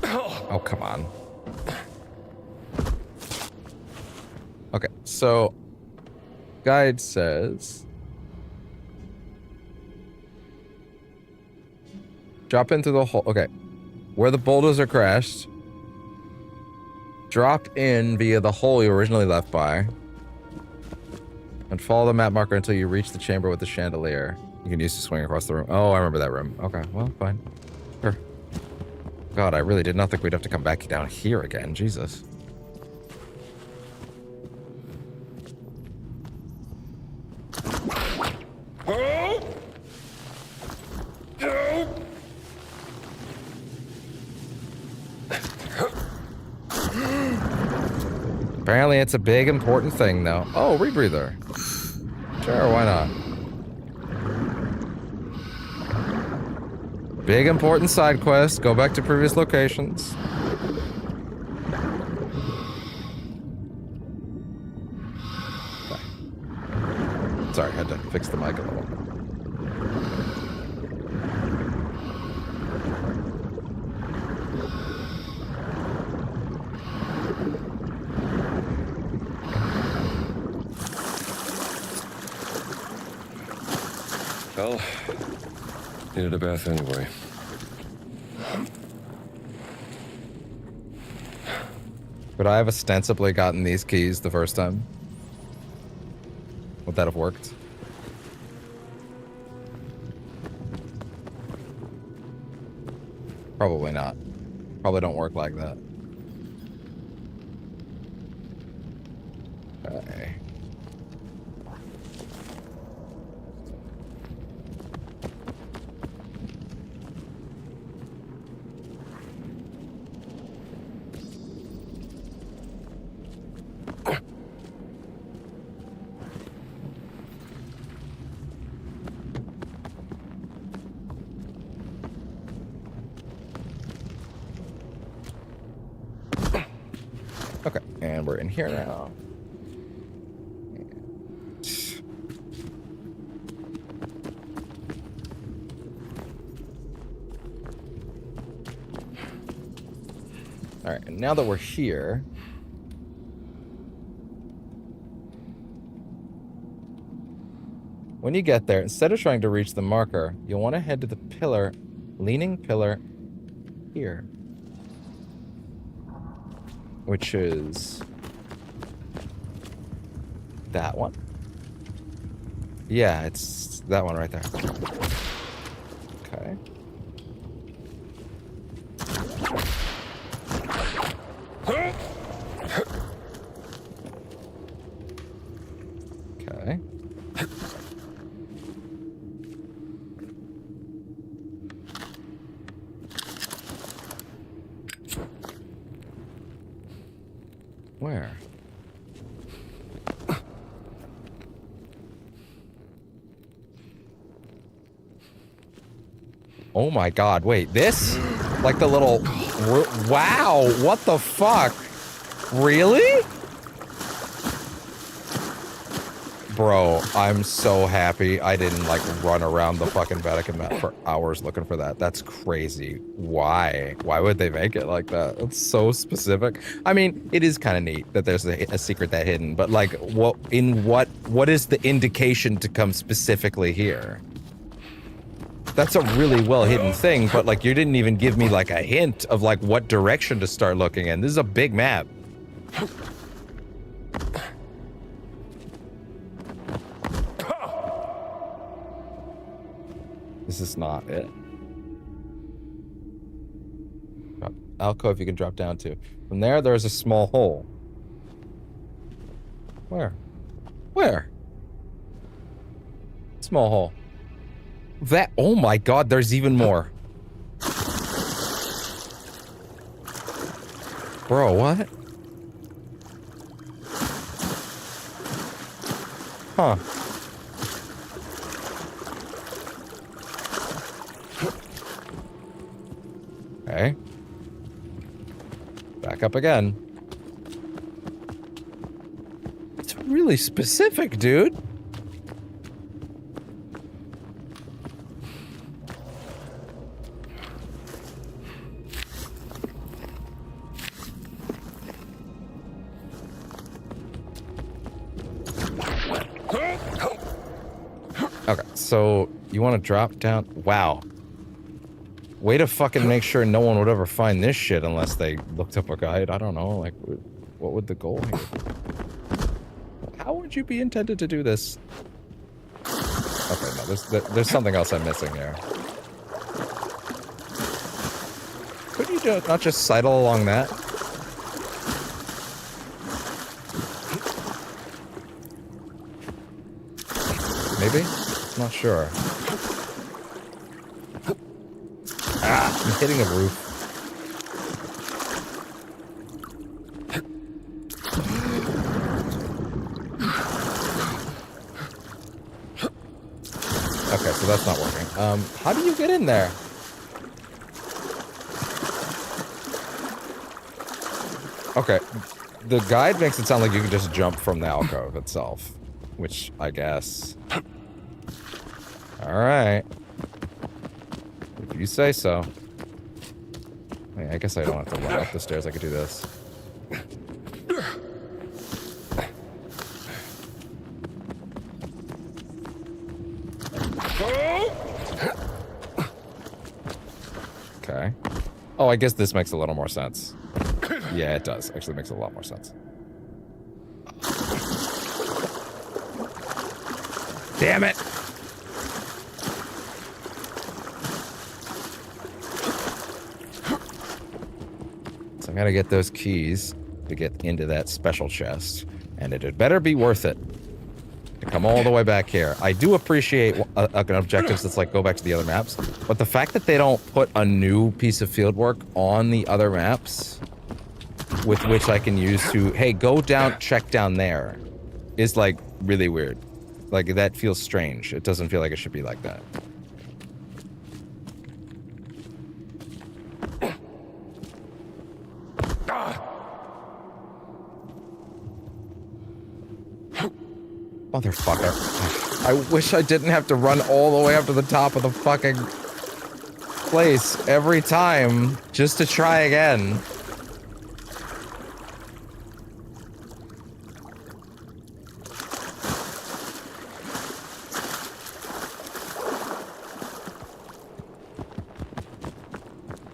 Oh, come on. Okay, so guide says drop into the hole. Okay, where the bulldozer crashed, drop in via the hole you originally left by, and follow the map marker until you reach the chamber with the chandelier. You can use to swing across the room. Oh, I remember that room. Okay, well, fine. Sure. God, I really did not think we'd have to come back down here again. Jesus. Apparently it's a big important thing though. Oh, rebreather. Sure, why not? Big important side quest. Go back to previous locations. Okay. Sorry, I had to fix the mic a little. Well, needed a bath anyway. Could I have ostensibly gotten these keys the first time? Would that have worked? Probably not. Probably don't work like that. Okay. Okay, and we're in here now. All right, and now that we're here, when you get there, instead of trying to reach the marker, you'll want to head to the pillar, leaning pillar here. Which is that one. Yeah, it's that one right there. Okay. Okay. Where? Oh my god, wait, this? Like the little... Wow, what the fuck? Really? Bro, I'm so happy I didn't, like, run around the fucking Vatican map for hours looking for that. That's crazy. Why? Why would they make it like that? It's so specific. I mean, it is kind of neat that there's a secret that hidden, but, like, what is the indication to come specifically here? That's a really well-hidden thing, but, like, you didn't even give me, like, a hint of, like, what direction to start looking in. This is a big map. This is not it. Alcove you can drop down to. From there, there's a small hole. Where? Where? Small hole. That, oh my god, there's even more. Bro, what? Huh. Okay. Back up again. It's really specific, dude. Okay, so you want to drop down? Wow. Way to fucking make sure no one would ever find this shit unless they looked up a guide. I don't know, like, what would the goal here be? How would you be intended to do this? Okay, no, there's something else I'm missing here. Couldn't you not just sidle along that? Maybe? Not sure. Ah, I'm hitting a roof. Okay, so that's not working. How do you get in there? Okay, the guide makes it sound like you can just jump from the alcove itself, which I guess. All right, if you say so. I guess I don't have to run up the stairs. I could do this. Okay. Oh, I guess this makes a little more sense. Yeah, it does. Actually makes a lot more sense. Damn it! So I gotta get those keys to get into that special chest. And it had better be worth it to come all the way back here. I do appreciate an objective that's like, go back to the other maps. But the fact that they don't put a new piece of fieldwork on the other maps with which I can use to, hey, go down, check down there, is like really weird. Like, that feels strange. It doesn't feel like it should be like that. Motherfucker. I wish I didn't have to run all the way up to the top of the fucking place every time just to try again.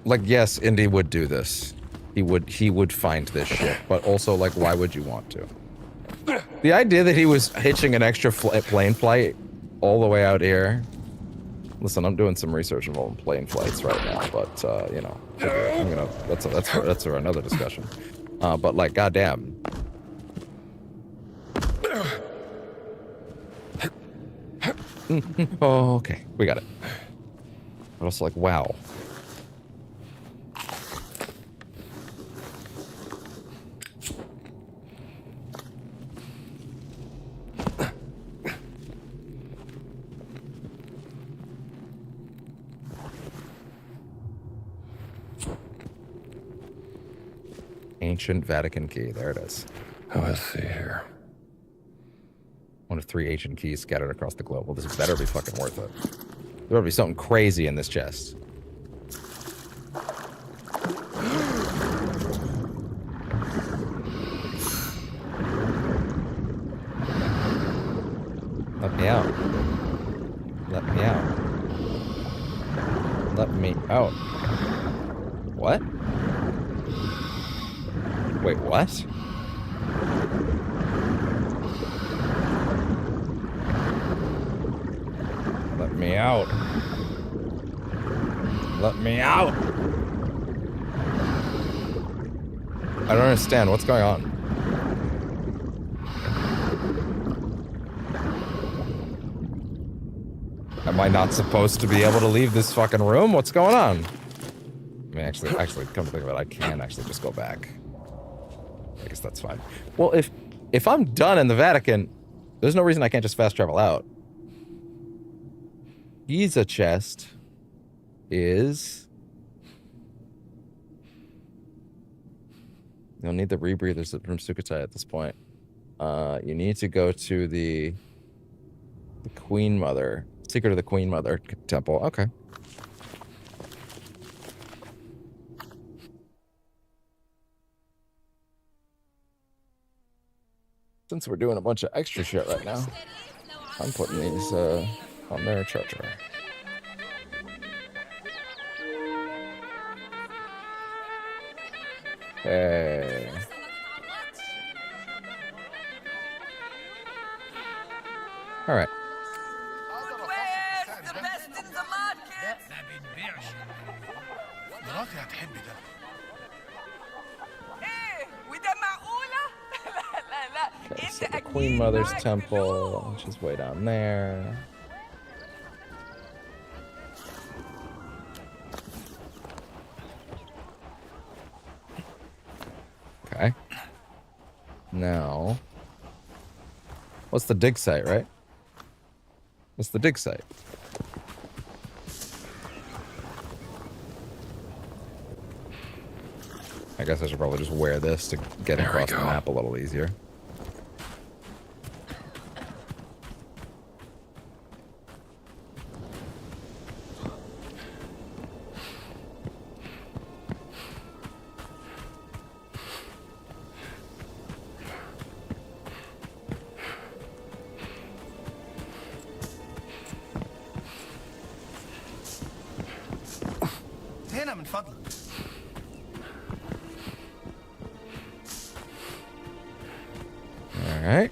Like, yes, Indy would do this. He would find this shit, but also, like, why would you want to? The idea that he was hitching an extra plane flight all the way out here. Listen, I'm doing some research involving plane flights right now, but you know, I'm gonna that's for another discussion. But like, goddamn. Oh, okay, we got it. But also, like, wow. Ancient Vatican key. There it is. Oh, let's see here. One of 3 ancient keys scattered across the globe. Well, this better be fucking worth it. There better be something crazy in this chest. Let me out. Let me out. Let me out. What? Wait, what? Let me out. Let me out. I don't understand. What's going on? Am I not supposed to be able to leave this fucking room? What's going on? I mean, actually, come to think of it, I can actually just go back. I guess that's fine. Well, if I'm done in the Vatican, there's no reason I can't just fast travel out. Giza chest is... You'll need the rebreathers from Sukhothai at this point. You need to go to the Queen Mother. Secret of the Queen Mother temple. Okay. Since we're doing a bunch of extra shit right now, I'm putting these on their treasure. Hey. All right. Where's the best in the market? Hey, وده معقولة؟ Okay, so the Queen Mother's temple, which is way down there. Okay. Now, what's the dig site, right? What's the dig site? I I guess I should probably just wear this to get across the map a little easier. هنا من فضلك. All right.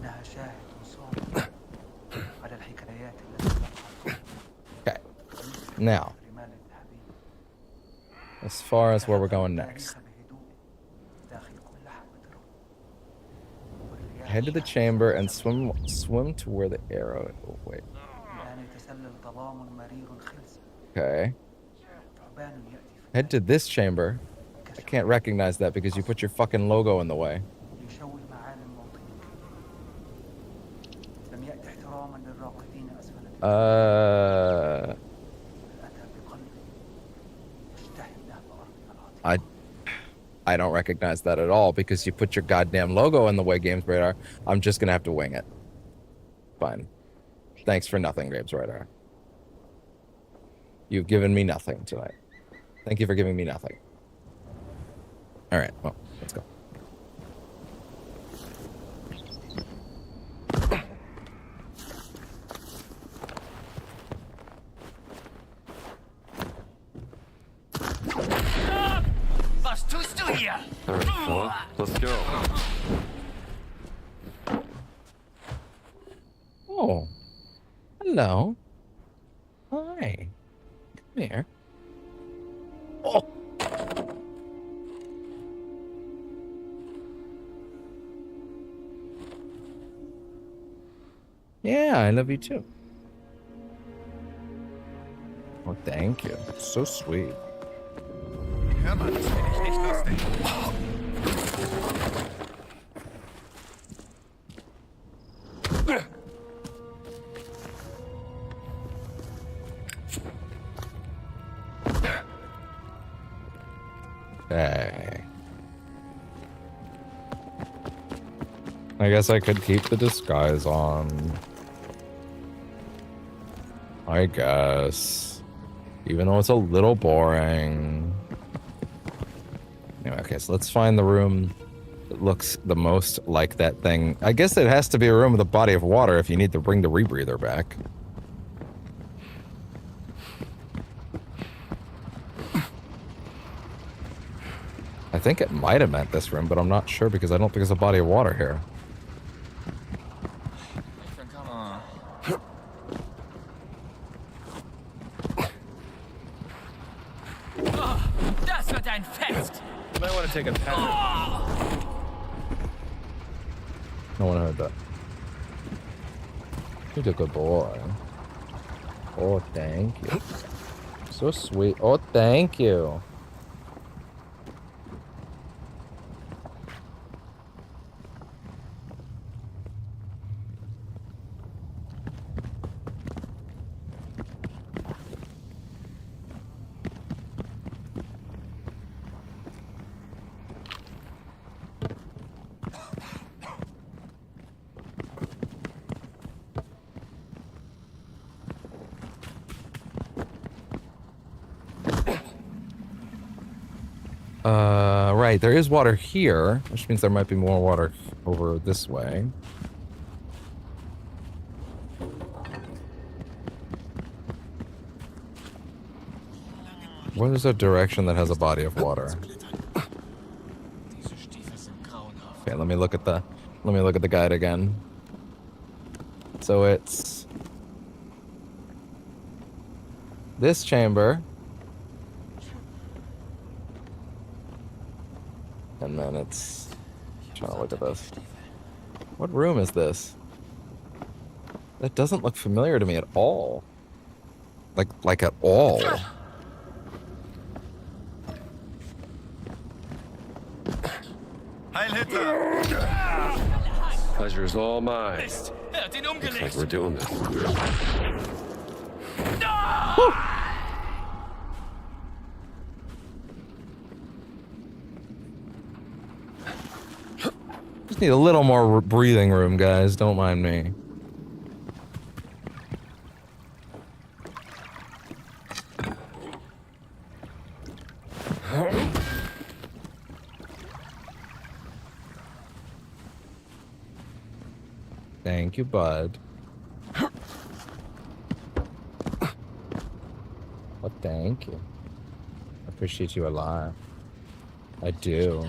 إنها شاهد وصور على الحكايات التي Okay. Now, as far as where we're going next. Head to the chamber and swim to where the arrow. Oh, wait. Okay. Head to this chamber. I can't recognize that because you put your fucking logo in the way. I don't recognize that at all because you put your goddamn logo in the way, Games Radar. I'm just gonna have to wing it. Fine. Thanks for nothing, Games Radar. You've given me nothing tonight. Thank you for giving me nothing. Alright, well, let's go. Alright, fella, let's go. Oh. Hello. Hi. Come here. Oh. Yeah, I love you too. Oh, thank you. So sweet. Come on, das finde ich nicht lustig. Okay. I guess I could keep the disguise on. I guess. Even though it's a little boring. Anyway, okay, so let's find the room that looks the most like that thing. I guess it has to be a room with a body of water if you need to bring the rebreather back. I think it might have meant this room, but I'm not sure because I don't think there's a body of water here. Das wird ein Fest! You might want to take a nap. No one heard that. You're a good boy. Oh, thank you. So sweet. Oh, thank you. Right, there is water here, which means there might be more water over this way. What is a direction that has a body of water? Okay, let me look at the guide again. So it's this chamber. And then it's trying to look at this. What room is this? That doesn't look familiar to me at all. Like at all. Heil Hitler! Pleasure is all mine. Looks like we're doing this. Just need a little more breathing room, guys. Don't mind me. Thank you, bud. Well, thank you. I appreciate you a lot. I do.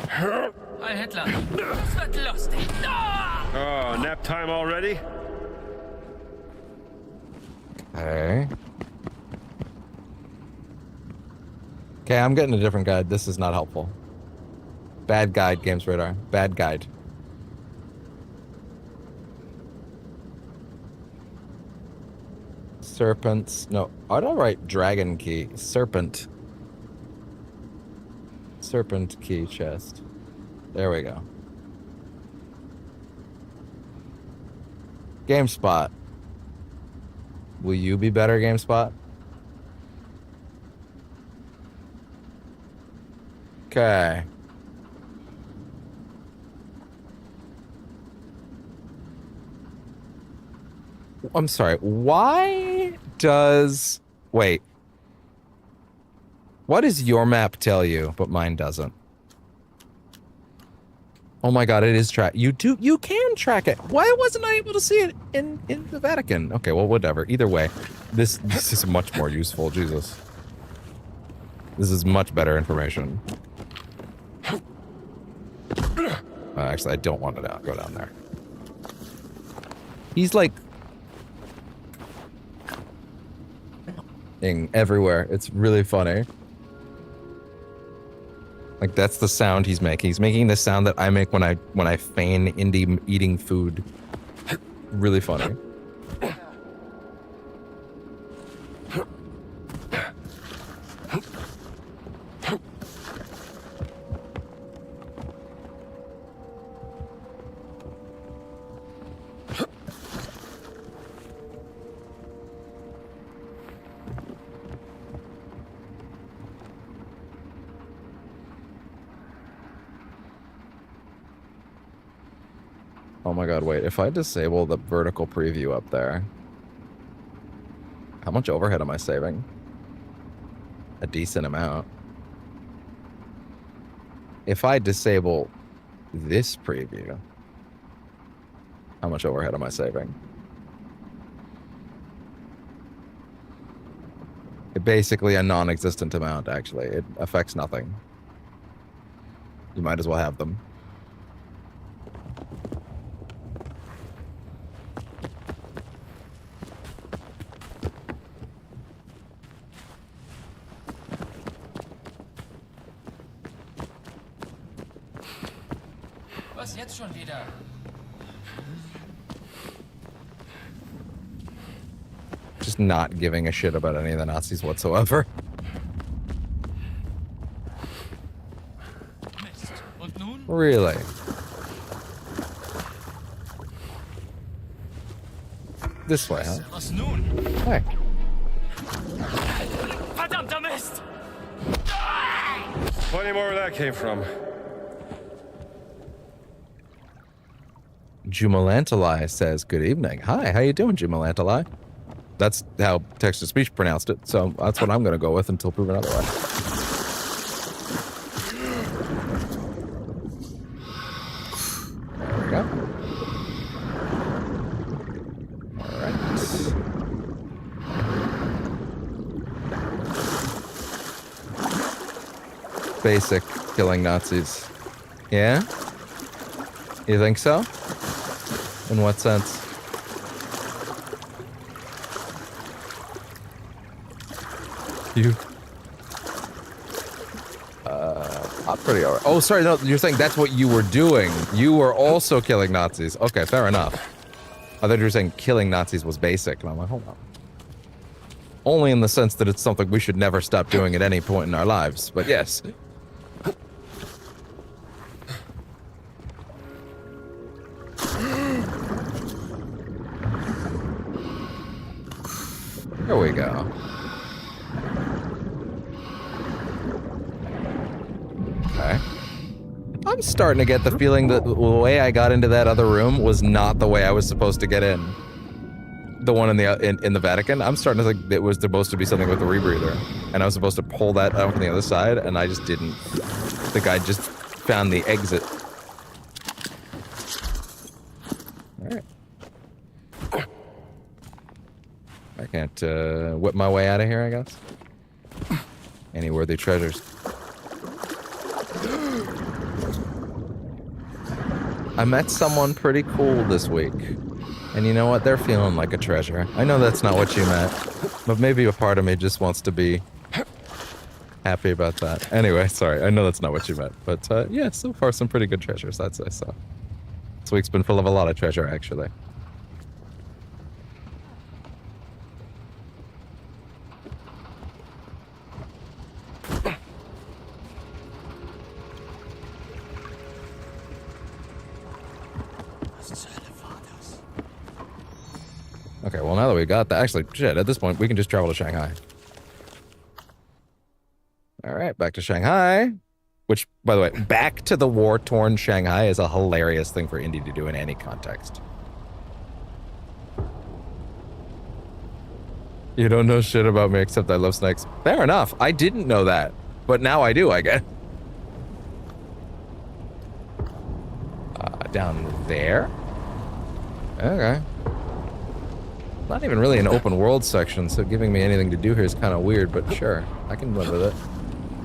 Hi, Hitler. Es wird lustig. Oh, nap time already? Okay. Okay, I'm getting a different guide. This is not helpful. Bad guide, Games Radar. Bad guide. Serpents. No, how do I write dragon key? Serpent. Serpent key chest. There we go. GameSpot. Will you be better, GameSpot? Okay. I'm sorry. Why does... Wait. What does your map tell you, but mine doesn't? Oh my god, it is track. You can track it. Why wasn't I able to see it in the Vatican? Okay, well, whatever. Either way, this is much more useful. Jesus. This is much better information. Actually, I don't want to go down there. He's like... everywhere. It's really funny. Like, that's the sound he's making. He's making the sound that I make when I feign eating food. Really funny. Oh my god, wait. If I disable the vertical preview up there, how much overhead am I saving? A decent amount. If I disable this preview, how much overhead am I saving? Basically a non-existent amount, actually. It affects nothing. You might as well have them. Was jetzt schon wieder? Just not giving a shit about any of the Nazis whatsoever. Mist. Und nun? Really? This way, huh? Was nun? Hey. Verdammter Mist! Plenty more where that came from. Jumalantali says, good evening. Hi, how you doing, Jumalantali? That's how text-to-speech pronounced it, so that's what I'm going to go with until proven otherwise. There we go. Alright. Basic killing Nazis. Yeah? You think so? In what sense? Pretty alright. Oh, sorry, no, you're saying that's what you were doing. You were also killing Nazis. Okay, fair enough. I thought you were saying killing Nazis was basic, and I'm like, hold on. Only in the sense that it's something we should never stop doing at any point in our lives, but yes. Here we go. Okay. I'm starting to get the feeling that the way I got into that other room was not the way I was supposed to get in. The one in the Vatican. I'm starting to think it was supposed to be something with the rebreather, and I was supposed to pull that out from the other side, and I just didn't. The guy just found the exit. All right. I can't whip my way out of here, I guess. Any worthy treasures. I met someone pretty cool this week. And you know what? They're feeling like a treasure. I know that's not what you meant, but maybe a part of me just wants to be happy about that. Anyway, sorry. I know that's not what you meant, but yeah, so far some pretty good treasures, I'd say so. This week's been full of a lot of treasure, actually. Okay, well now that we got that, actually, shit, at this point, we can just travel to Shanghai. Alright, back to Shanghai. Which, by the way, back to the war-torn Shanghai is a hilarious thing for Indy to do in any context. You don't know shit about me except I love snakes. Fair enough, I didn't know that. But now I do, I guess. Down there? Okay. Not even really an open world section, so giving me anything to do here is kind of weird, but sure, I can live with it.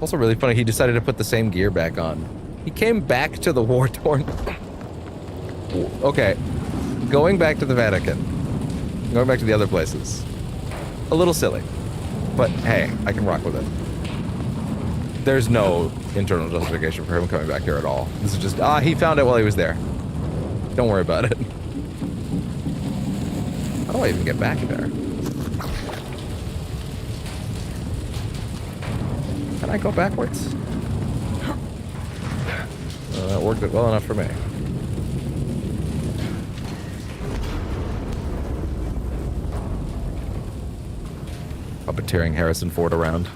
Also really funny, he decided to put the same gear back on. He came back to the war-torn... Okay, going back to the Vatican, going back to the other places, a little silly, but hey, I can rock with it. There's no internal justification for him coming back here at all. This is just, he found it while he was there. Don't worry about it. How do I even get back there? Can I go backwards? That worked well enough for me. Puppeteering Harrison Ford around.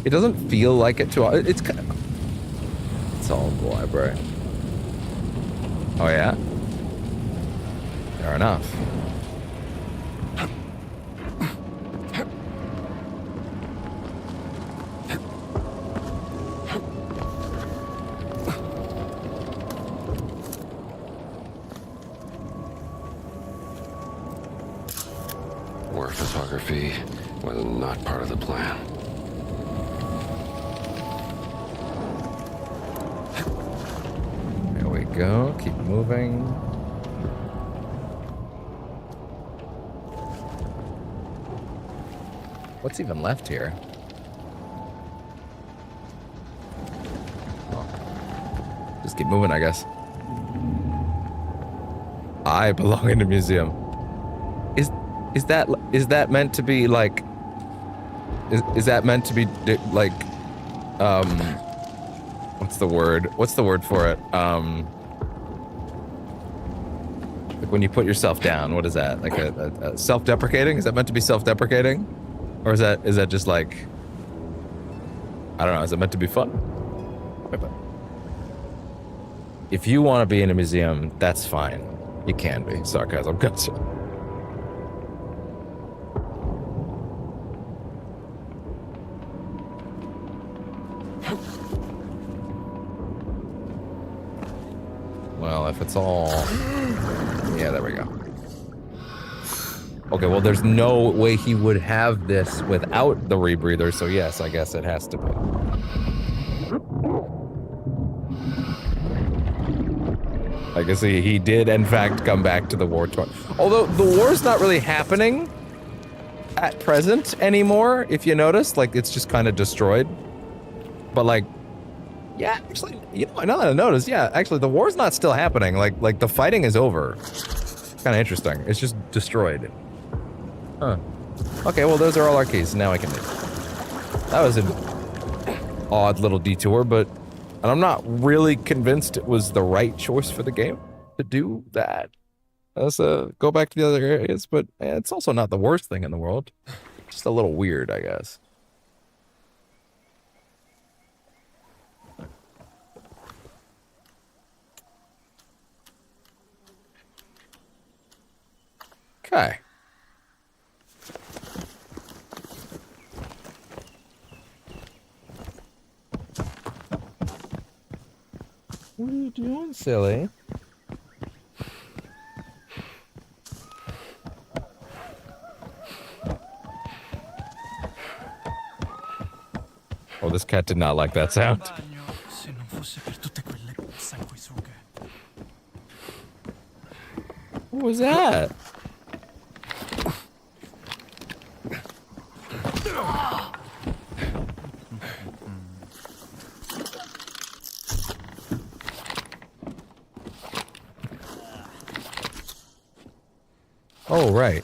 It doesn't feel like it too. It's kind of. It's all in the library. Oh yeah? Fair enough. War photography was not part of the plan. There we go. Keep moving. What's even left here? Oh. Just keep moving, I guess. I belong in a museum. Is that meant to be like? Is that meant to be like? What's the word? What's the word for it? Like when you put yourself down. What is that? Like a self-deprecating? Is that meant to be self-deprecating? Or is that just like, I don't know, is it meant to be fun? If you want to be in a museum, that's fine. You can be. Sarcasm, gotcha. Well, if it's all... Yeah, there we go. Okay, well, there's no way he would have this without the rebreather, so yes, I guess it has to be. I guess he did, in fact, come back to the war-torn. Although, the war's not really happening at present anymore, if you notice. Like, it's just kind of destroyed. But, like, Yeah, actually, you know, now that I noticed, yeah, actually, the war's not still happening. Like the fighting is over. Kind of interesting. It's just destroyed. Huh. Okay, well, those are all our keys. Now I can leave. That was an odd little detour, but and I'm not really convinced it was the right choice for the game to do that. Let's go back to the other areas, but it's also not the worst thing in the world. Just a little weird, I guess. Okay. What are you doing, silly? Oh, this cat did not like that sound. What was that? Oh, right.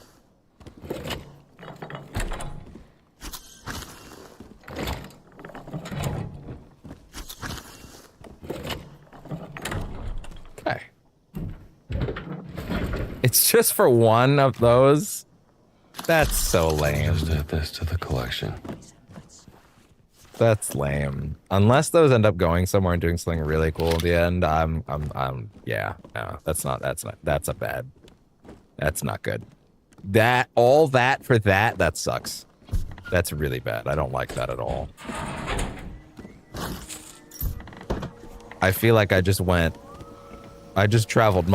Okay. It's just for one of those? That's so lame. Just add this to the collection. That's lame. Unless those end up going somewhere and doing something really cool at the end, yeah, no, that's a bad. That's not good. All that for that sucks. That's really bad. I don't like that at all. I feel like I just traveled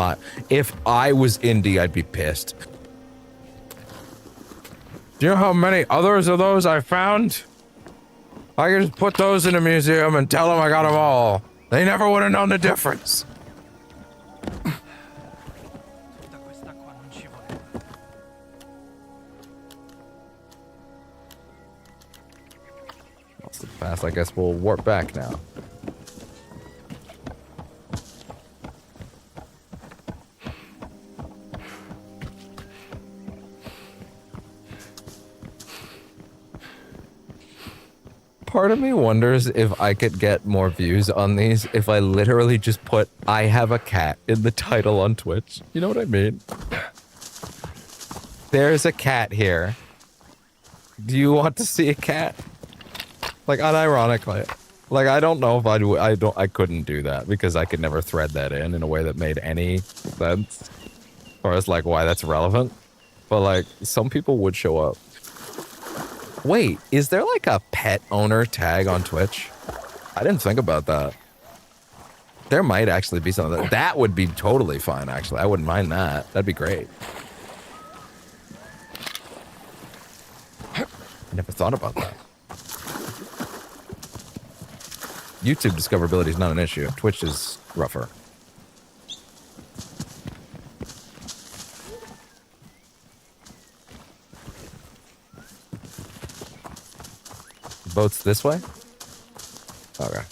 if I was indie, I'd be pissed. Do you know how many others of those I found? I could just put those in a museum and tell them I got them all. They never would have known the difference. That's the past. I guess we'll warp back now. Part of me wonders if I could get more views on these if I literally just put "I have a cat" in the title on Twitch. You know what I mean? There's a cat here. Do you want to see a cat? Like, unironically. Like, I don't know if I couldn't do that because I could never thread that in a way that made any sense. Or as like why that's relevant. But like, some people would show up. Wait, is there like a pet owner tag on Twitch? I didn't think about that. There might actually be something. That would be totally fine, actually. I wouldn't mind that. That'd be great. I never thought about that. YouTube discoverability is not an issue. Twitch is rougher. Boats this way? Okay.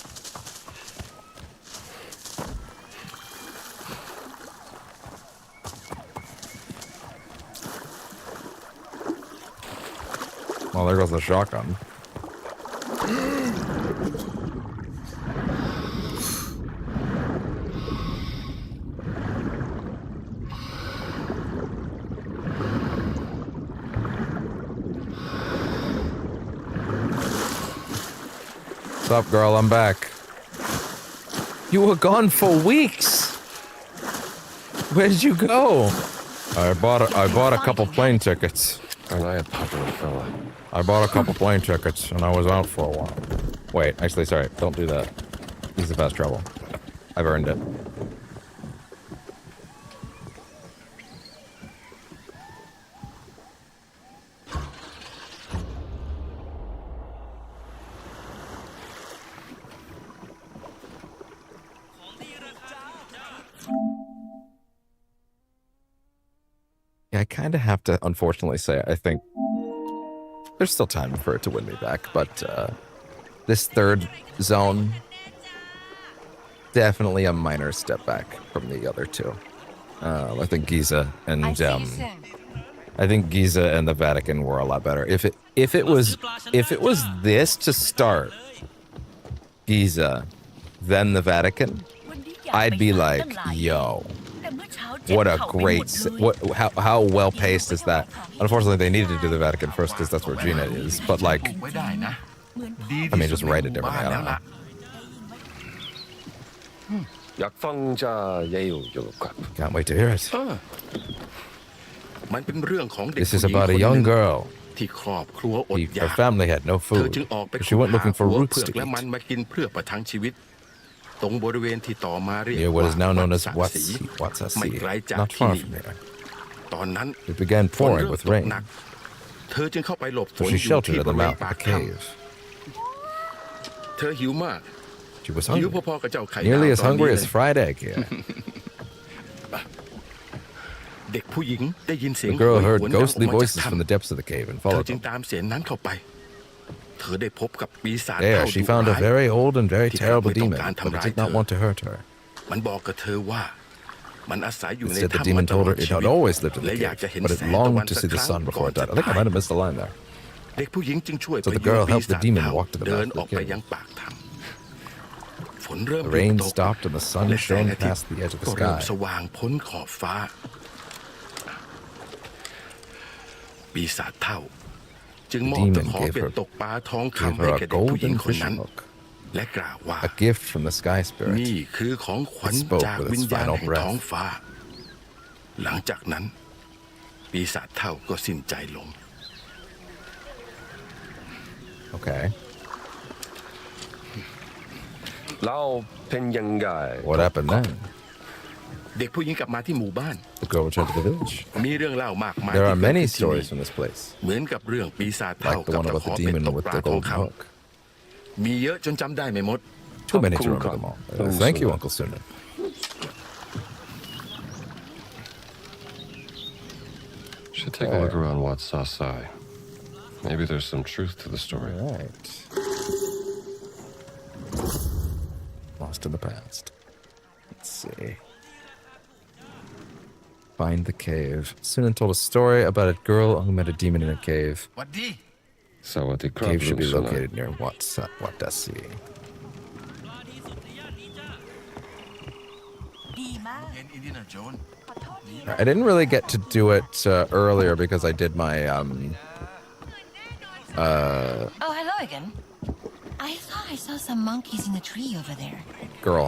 Well, there goes the shotgun. What's up, girl? I'm back. You were gone for weeks. Where did you go? I bought a couple plane tickets. Aren't I a popular fella? I bought a couple plane tickets and I was out for a while. Wait, actually, sorry. Don't do that. This is fast travel. I've earned it. Yeah, I kind of have to, unfortunately, say I think there's still time for it to win me back, but this third zone definitely a minor step back from the other two. I think Giza and I see you soon. I think Giza and the Vatican were a lot better. If it was this to start, Giza, then the Vatican, I'd be like, yo, what a great, how well paced is that? Unfortunately, they needed to do the Vatican first because that's where Gina is. But like, I mean, just write it differently. I don't know. อยากฟังจะเยี่ยวอยู่ครับ Can't wait to hear it. มันเป็นเรื่องของเด็ก This is about a young girl. ที่ครอบครัวอดอยาก Her family had no เธอ food. จึงออกไป She went looking for หัว roots เผือก to และมัน eat มากินเพื่อประทังชีวิต ตรงบริเวณที่ต่อมาเรียก near what is now known as วัดสักศรีไม่ไกล Watsasi, จาก not ที่ far นี่ from here. ตอนนั้น It began ฝน pouring เริ่ม with ตก rain, หนักเธอจึงเข้าไปหลบฝ so น she อยู่ sheltered ที่ at บ the ริเวณ mouth of ปาก the ถ้ cave. ำเธอหิวมาก She was หิว hungry, พอๆกับเจ้าไข่ดาว nearly as ตอนนี้ hungry เล as ย fried egg here. เด็กผู้หญิงได้ยินเสียง The girl โหย heard หวนดังออก ghostly มาจาก voices ถ้ from the depths of the cave and ำเธอ followed จึง them. ตามเสียงนั้นเข้าไป เธอได้พบกับปีศาจ There, เท่า she ดุ found a ร้าย very old and very ที่ terrible ไม่ต้อง demon, การ but ทำ it ร้าย did เธ not อ want to hurt her. มันบอกกับเธอว่ามันอาศัยอยู่ใน Instead, the ถ้ำ demon มาต told ลอ her ด it ชี had วิต always lived in และ the อยากจะ cave, เห็น but แส it งตะวัน longed to สัก see ค the รั้ง sun ก่ before อน it จะ died. I think I ตาย might have missed the line there. เด็กผู้หญิงจึงช่วย So พ the ยุง girl ปี helped the ศาจ demon เท่า walk to the เดิน mouth อ of อก the ไป cave. ยังปากถ้ำฝนเริ่ม The หยุด rain ตก stopped and the sun และแสง shone อาทิต past ย์ the edge of the ก็เริ่ม sky. สว่างพ้นขอบฟ้า ปีศาจเท่า จึง The มอบตะ demon ขอ gave เป็ด her, ตกปลาทอง gave คำให้ her แก่ a เด็กผู้หญิง golden คนนั้น fishing hook, และกล่าวว่า a gift from the sky spirit. นี่คือของขวัญ It spoke จาก with วิ its ญญาณ final แห่ง breath. ท้องฟ้า หลังจากนั้น ปีศาจเท่าก็สิ้นใจลง Okay. แล้วเป็นยังไง What happened then? เด็กผู้หญิงกลับมาที่หมู่บ้าน The girl returned to the village. มีเรื่องเล่ามากมาย There ที่ are เกิด many ขึ้นที่ stories นี่ from this place, เหมือนกับเรื่องปีศาจเท่า like the กับ one ตะ about ขอ the เป็ด demon ตก with ปลา the ทอง golden ค hook. ำมีเยอะจนจำได้ไม่หมด Too many to remember them all. Thank you, Uncle Sunan. Should take a look around Watsasai. Maybe there's some truth to the story. All right. Lost in the past. Let's see. Find the cave. Sunan told a story about a girl who met a demon in a cave. วัดดี So what the The cave should be crop located near Watasi. ดีมาก เย็นอินเดียนาโจน I didn't really get to do it earlier because I did my Oh, hello again. I thought I saw some monkeys in the tree over there. girl.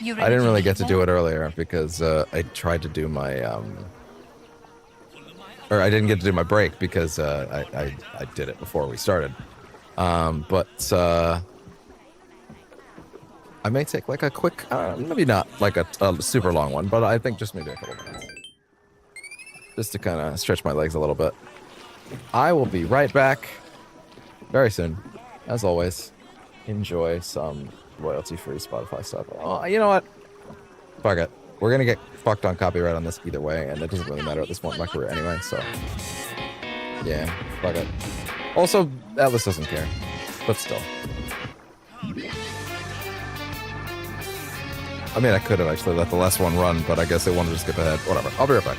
You I didn't really leave get to them? do it earlier because I tried to do my or I didn't get to do my break because I did it before we started. But I may take like a quick, maybe not like a super long one, but I think just maybe a couple minutes, just to kind of stretch my legs a little bit. I will be right back very soon, as always. Enjoy some royalty-free Spotify stuff. Oh, you know what? Fuck it. We're gonna get fucked on copyright on this either way, and it doesn't really matter at this point in my career anyway. So, yeah, fuck it. Also, Atlas doesn't care, but still. I mean, I could have actually let the last one run, but I guess they wanted to skip ahead. Whatever. I'll be right back.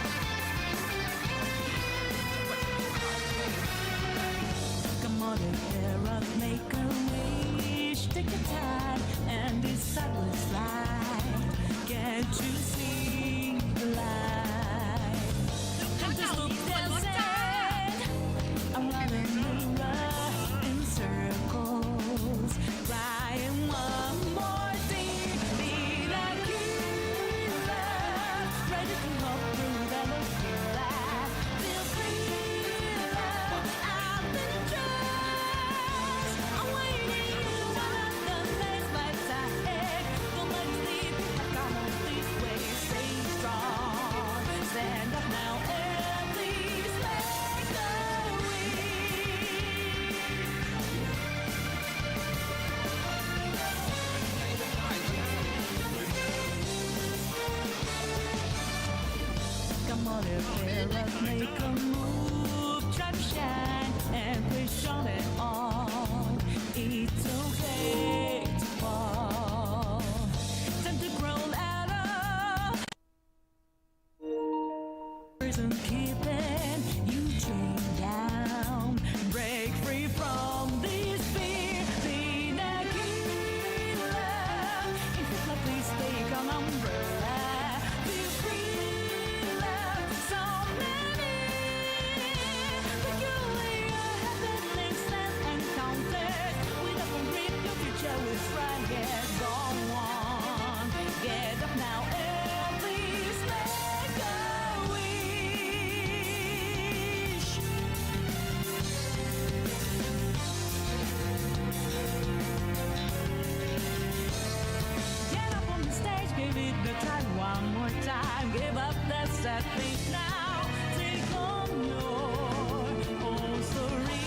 time. Give up that sad face now. Take on your own story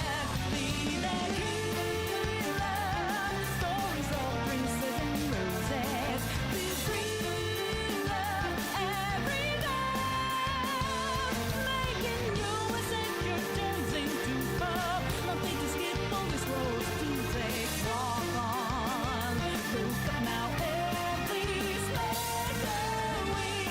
and be the healer. Stories of princes and roses. Be thriller every day. Making you a secure dancing to her. Nothing to skip, always roads to take. Walk on. Look up now, please make a wish.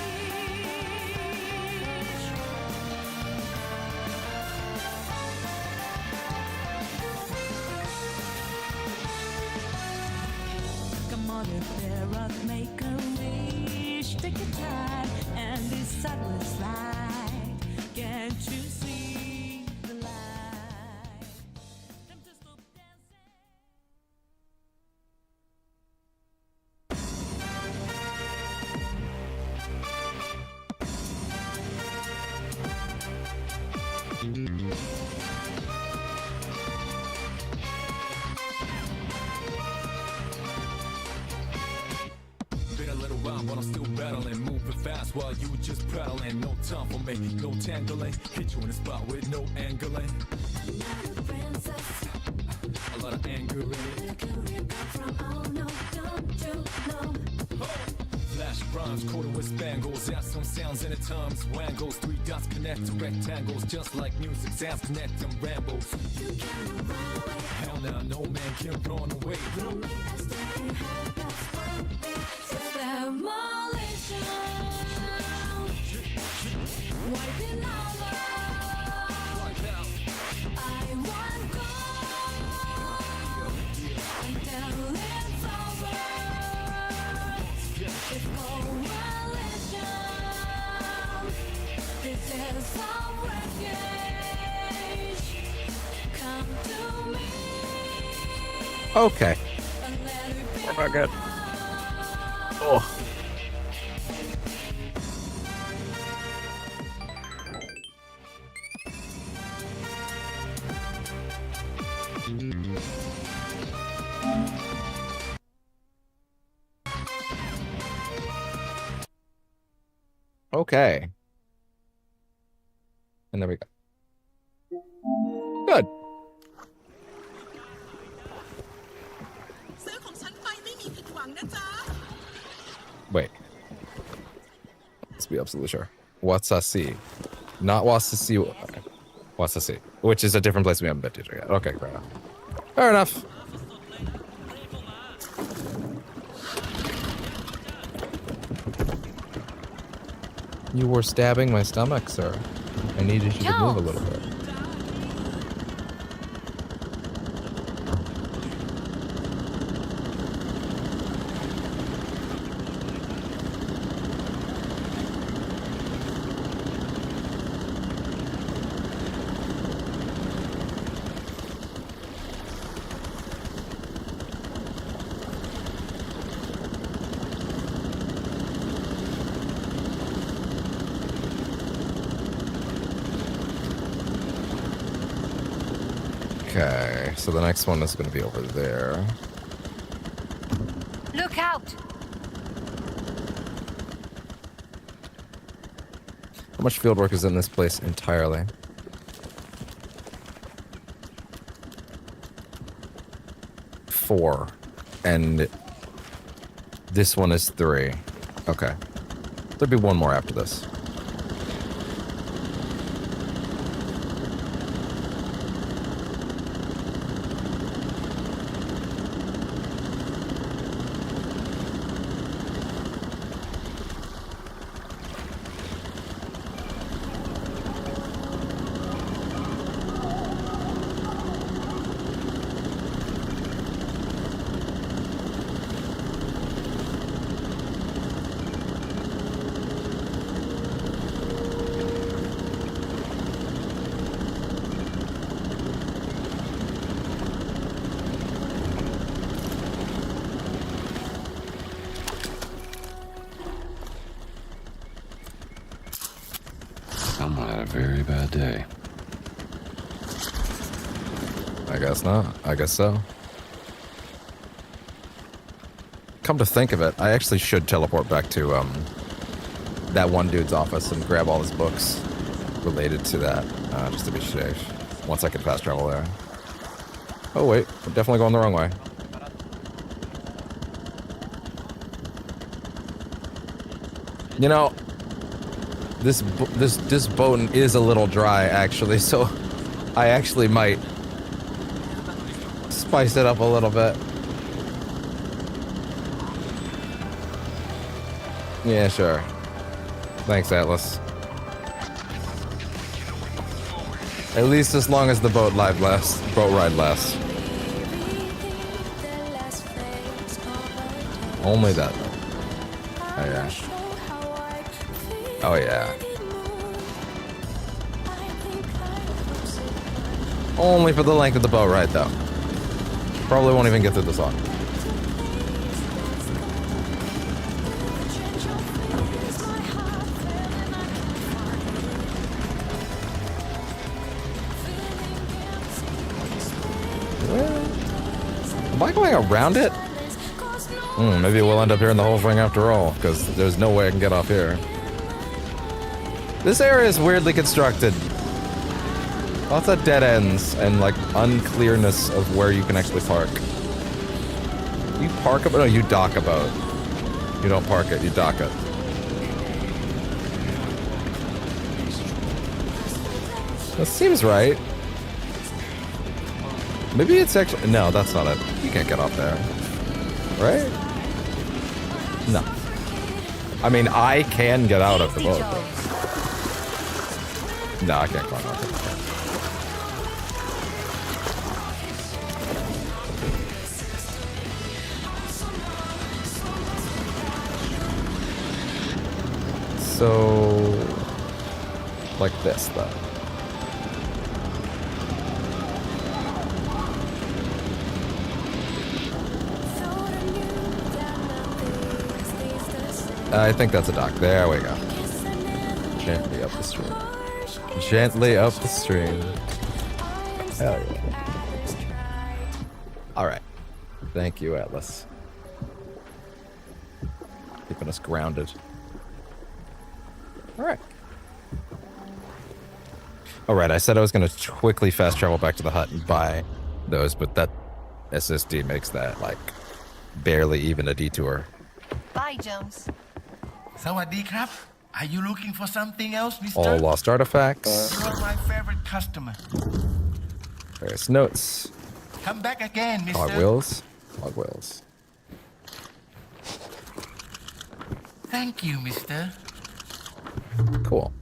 Come on, if there are, make a wish. Take your time and decide what's right. Can't you see the light? Time to stop dancing. Been a little while, but I'm still battling. Moving fast while you just prattling. No time for me, no tangling. Hit you in the spot with no angling. A lot of anger in it. Flash rhymes, quarter with spangles. Add some sounds in the times. Wangles, 3 dots connect to rectangles. Just like music, sounds connect and rambles. Hell now, no man can run away. Demolition. Wiping over. I want gold until it's over. It's coalition. This is our wreckage. Come to me. Okay. And let it be. We're not good. Oh. Okay. And there we go. Good. ซื้อของฉันไปไม่มีผิดหวังนะจ๊ะ Wait. Let's be absolutely sure. Wasasi. Not Wasasi. Wasasi. Which is a different place we haven't been to yet. Okay, fair enough. Fair enough. You were stabbing my stomach, sir. I needed you to move a little bit. Okay, so the next one is going to be over there. Look out! How much field work is in this place entirely? 4. And this one is 3. Okay. There'll be one more after this. Someone had a very bad day. I guess not. I guess so. come to think of it, I actually should teleport back to that one dude's office and grab all his books related to that, just to be safe. Once I can fast travel there. Oh wait, I'm definitely going the wrong way. You know, this boat is a little dry actually, so I actually might spice it up a little bit. Yeah, sure. Thanks, Atlas. At least as long as the boat ride lasts. Only that. Oh yeah. Oh yeah. Only for the length of the boat ride, though. Probably won't even get through the song. Am I going around it? Maybe we'll end up here in the whole thing after all, because there's no way I can get off here. This area is weirdly constructed. Lots of dead ends and like unclearness of where you can actually park. You park a boat? No, you dock a boat. You don't park it, you dock it. That seems right. Maybe it's actually... No, that's not it. You can't get off there. Right? No. I mean, I can get out of the boat. No, I can't climb out of it. So... like this, though. I think that's a dock. There we go. Gently up the stream. Gently up the stream. Hell yeah. Alright. Thank you, Atlas. Keeping us grounded. Alright. Alright, I said I was going to quickly fast travel back to the hut and buy those, but that SSD makes that, like, barely even a detour. Bye, Jones. Sawadee krab. Are you looking for something else, mister? All lost artifacts. You're my favorite customer. Various notes. Come back again, mister. Cogwheels. Cogwheels. Thank you, mister. Cool.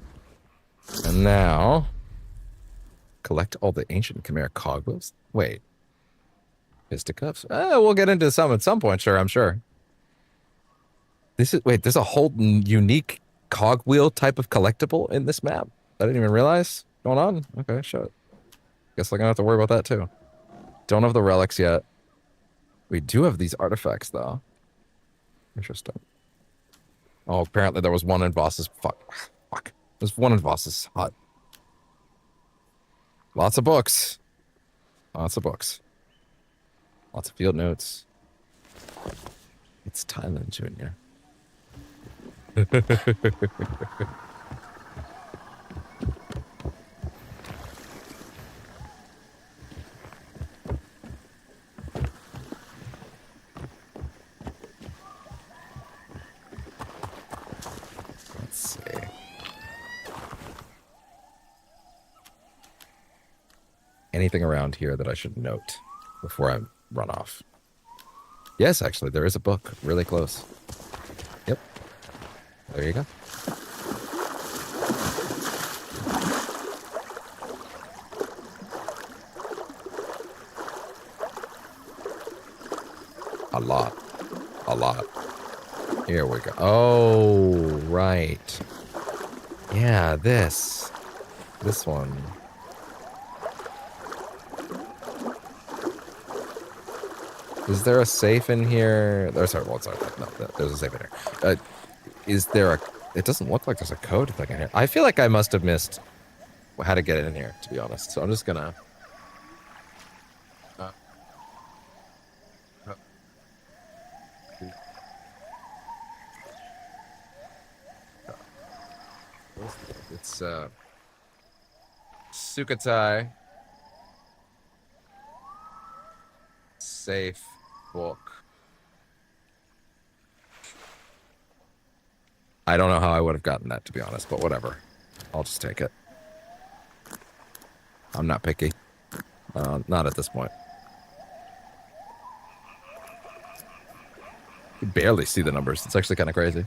And now... collect all the ancient Khmer cogwheels. Wait. Fisticuffs? We'll get into some at some point, sure, I'm sure. This is... wait, there's a whole unique cogwheel type of collectible in this map? I didn't even realize. Going on? Okay, shut. Guess I'm gonna have to worry about that too. Don't have the relics yet. We do have these artifacts though. Interesting. Oh, apparently there was one in Voss's... Fuck. There's one in Voss's hut. Lots of books. Lots of books. Lots of field notes. It's Thailand, Junior. Let's see. Anything around here that I should note before I run off? Yes, actually, there is a book really close. Yep. There you go. A lot. A lot. Here we go. Oh, right. Yeah, this. This one. Is there a safe in here? Sorry, well, sorry. No, there's a safe in here. Is there a... it doesn't look like there's a code thing in here. I feel like I must have missed how to get it in here, to be honest. So I'm just gonna... So, Sukhothai. Safe book. I don't know how I would have gotten that, to be honest, but whatever. I'll just take it. I'm not picky. Not at this point. You barely see the numbers. It's actually kind of crazy.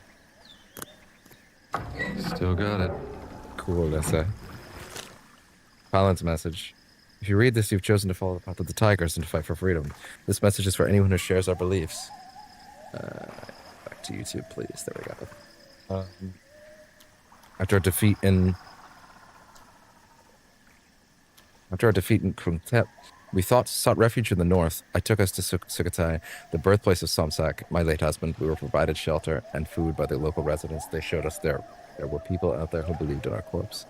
Still got it. Cool, that's a Palin's message. If you read this, you've chosen to follow the path of the tigers and to fight for freedom. This message is for anyone who shares our beliefs. Back to YouTube, please. There we go. After our defeat in Krungtep, we sought refuge in the north. I took us to Sukhothai, the birthplace of Somsak, my late husband. We were provided shelter and food by the local residents. They showed us there were people out there who believed in our corpse.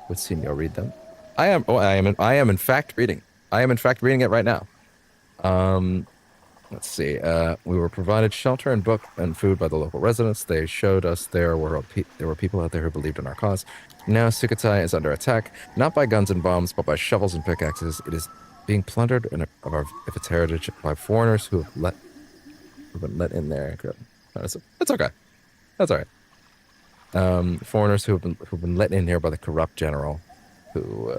Would Senor read them? I am in fact reading. I am in fact reading it right now. Let's see. We were provided shelter and book and food by the local residents. They showed us there were people out there who believed in our cause. Now Sukhothai is under attack, not by guns and bombs, but by shovels and pickaxes. It is being plundered of its heritage by foreigners who've been let in there. It's okay. That's all right. Foreigners who've been let in here by the corrupt general, who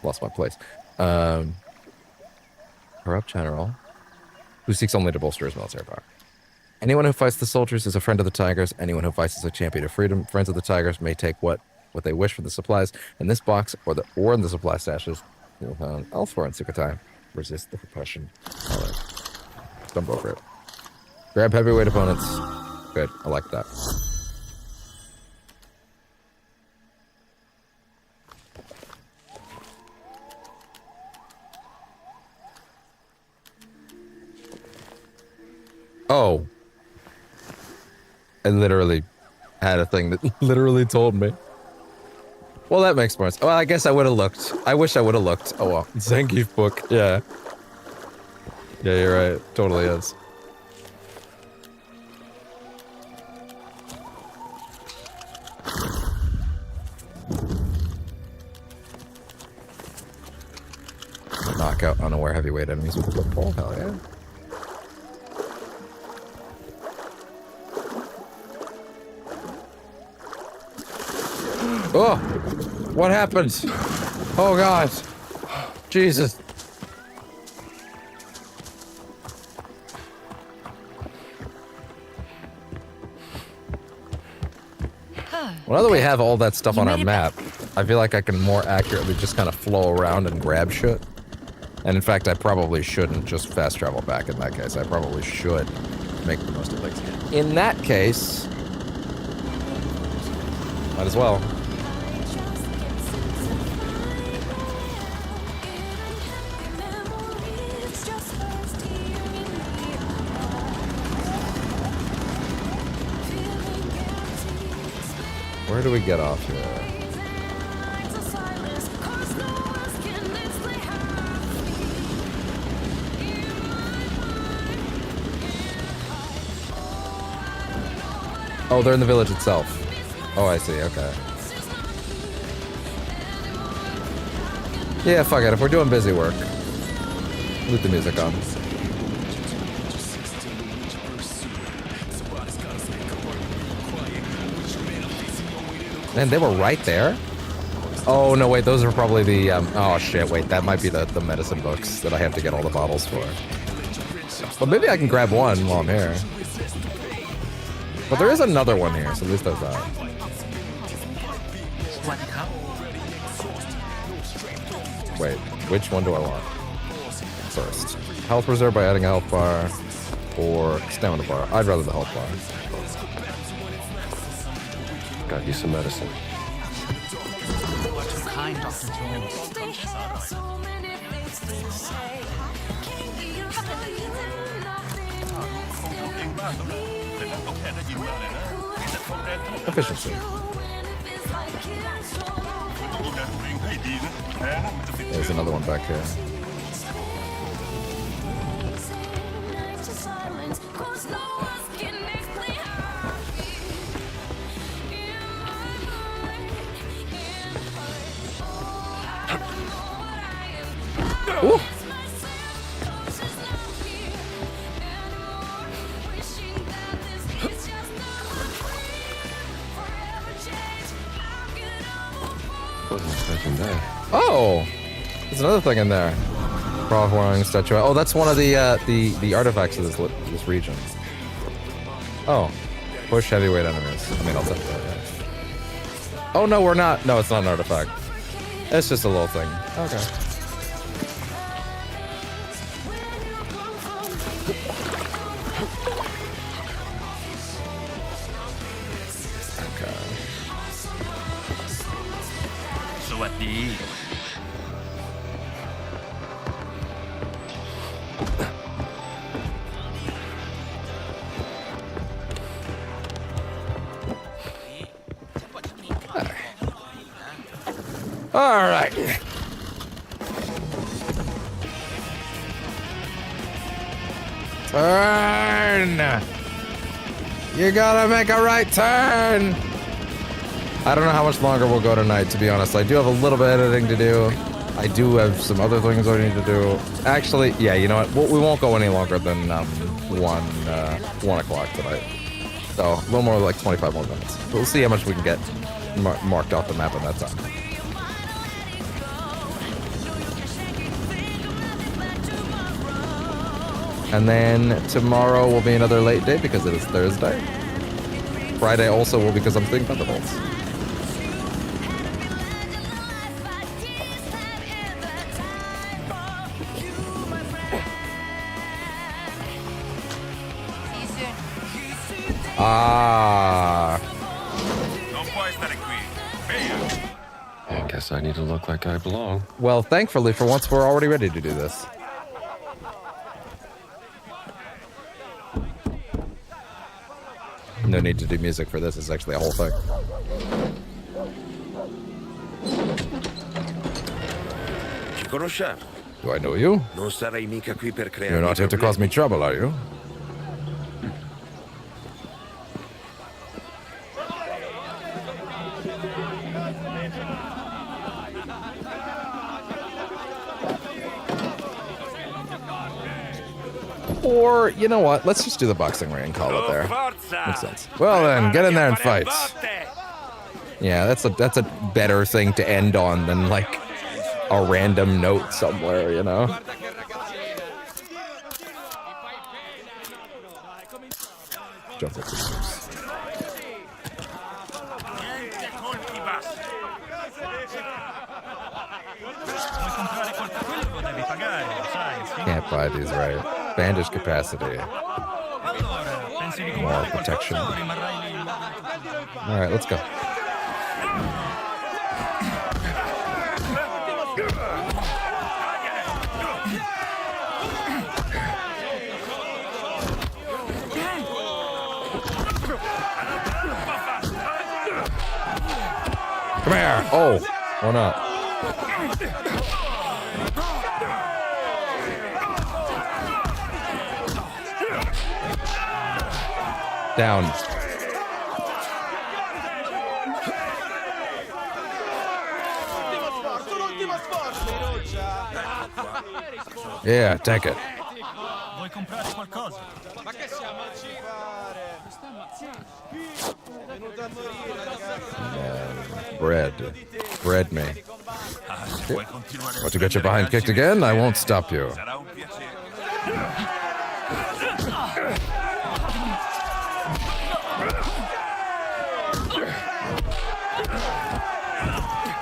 lost my place. Corrupt general who seeks only to bolster his military power. Anyone who fights the soldiers is a friend of the tigers. Anyone who fights is a champion of freedom. Friends of the tigers may take what they wish for the supplies in this box or in the supply stashes you'll find elsewhere in Sukhothai. Resist the repression. All right. Stump over it. Grab heavyweight opponents. Good. I like that. Oh. I literally had a thing that literally told me. Well, that makes more sense. Well, I guess I would have looked. I wish I would have looked. Oh, well. Zangief book. Yeah. Yeah, you're right. Totally is. Knock out unaware heavyweight enemies with a football. Hell yeah. Oh, what happened? Oh God, Jesus. Well, now that we have all that stuff on our map, I feel like I can more accurately just kind of flow around and grab shit. And in fact, I probably shouldn't just fast travel back in that case. I probably should make the most of things. In that case, might as well. Where do we get off here? Oh, they're in the village itself. Oh, I see. Okay. Yeah, fuck it. If we're doing busy work, leave the music on. Man, they were right there? Oh, no, wait, those are probably the, oh shit, wait, that might be the medicine books that I have to get all the bottles for. But maybe I can grab one while I'm here. But there is another one here, so at least there's that. Wait, which one do I want first? Health reserve by adding a health bar, or stamina bar? I'd rather the health bar. Got you some medicine. Too kind, Dr. Jones. Efficiency. There's another one back here. Oh, there's another thing in there. Wearing statue. Oh, that's one of the artifacts of this region. Oh, push heavyweight enemies. I mean, I'll take that. Yeah. Oh no, we're not. No, it's not an artifact. It's just a little thing. Okay. All right. Turn. You gotta make a right turn. I don't know how much longer we'll go tonight, to be honest. I do have a little bit of editing to do. I do have some other things I need to do. Actually, yeah, you know what? We won't go any longer than 1 o'clock tonight. So, a little more like 25 more minutes. We'll see how much we can get marked off the map in that time. And then tomorrow will be another late day because it is Thursday. Friday also will because I'm seeing Thunderbolts. Ah. I guess I need to look like I belong. Well, thankfully, for once, we're already ready to do this. No need to do music for this. It's actually a whole thing. Ci conosciamo? Do I know you? Non sarai mica qui per creare. You're not here to cause me trouble, are you? Or, you know what? Let's just do the boxing ring and call it there. Makes sense. Well then, get in there and fight. Yeah, that's a better thing to end on than like a random note somewhere, you know? Jump up the Can't buy these right. Bandage capacity. More protection. Alright, let's go. Come here! Oh! Or not. Down. Yeah, take it. Vuoi comprare qualcosa? Ma che siamo a cipare? Venuto a morire, ragazzi. Bread. Bread me. Want to get your behind kicked again? I won't stop you.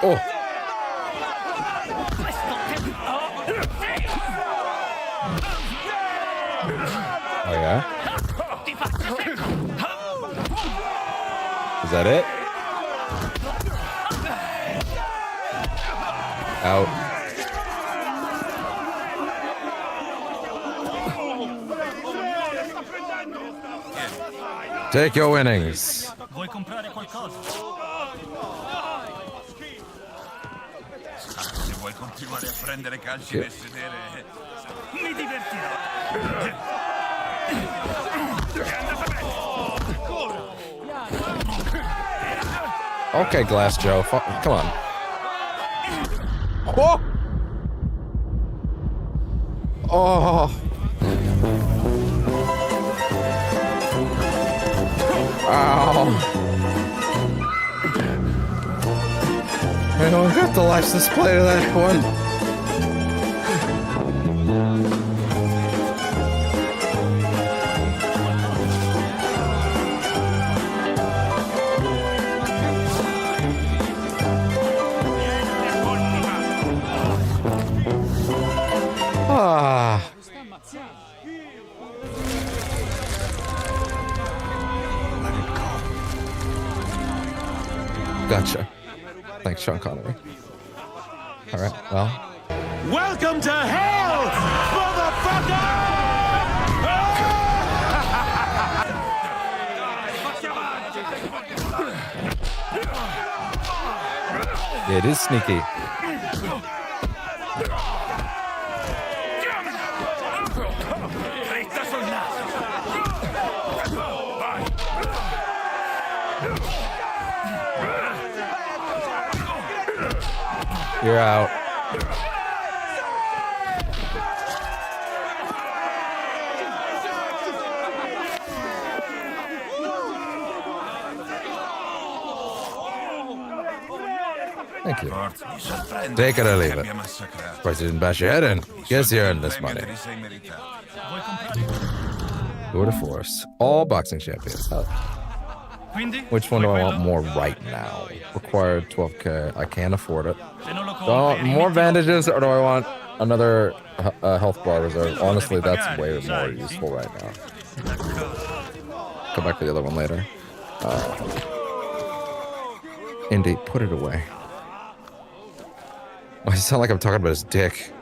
Oh. Oh yeah? Is that it? Out. Take your winnings. Vuoi comprare qualcosa? Se vuoi continuare a prendere calci nel sedere, Mi divertirò. Okay, Glass Joe. Come on. Oh! Oh! Ow! Oh, I got the license plate of that one. Ah. Gotcha. Thanks, Sean Connery. All right, well. Welcome to hell, motherfucker! It is sneaky. You're out. Thank you. Take it or leave it. Price didn't bash your head in. Guess you earned this money. Tour de Force. All boxing champions. Oh. Which one do I want more right now? Required 12k. I can't afford it. Do I want more bandages or do I want another health bar reserve? Honestly, that's way more useful right now. Come back to the other one later. Indy, put it away. Why does it sound like I'm talking about his dick?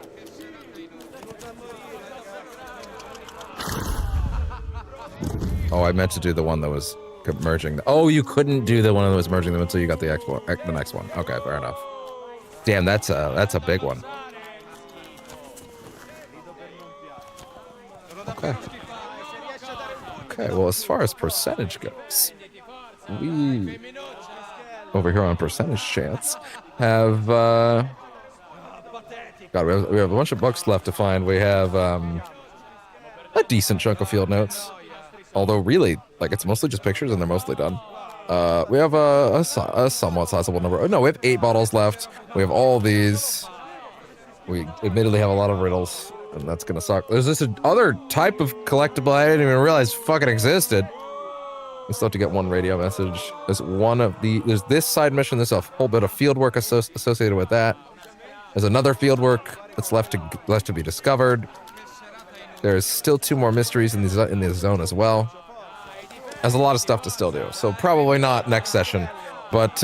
Oh, I meant to do the one that was merging. Oh, you couldn't do the one that was merging them until you got the next one. Okay, fair enough. Damn, that's a big one. Okay. Okay, well, as far as percentage goes, we over here on percentage chance have God, we have a bunch of books left to find. We have a decent chunk of field notes. Although really, like, it's mostly just pictures and they're mostly done. We have a somewhat sizable number. Oh, no, we have 8 bottles left. We have all these. We admittedly have a lot of riddles, and that's gonna suck. There's this other type of collectible I didn't even realize fucking existed. We still have to get one radio message. There's this side mission. There's a whole bit of field work associated with that. There's another field work that's left to be discovered. There's still 2 more mysteries in the zone as well. There's a lot of stuff to still do. So probably not next session, but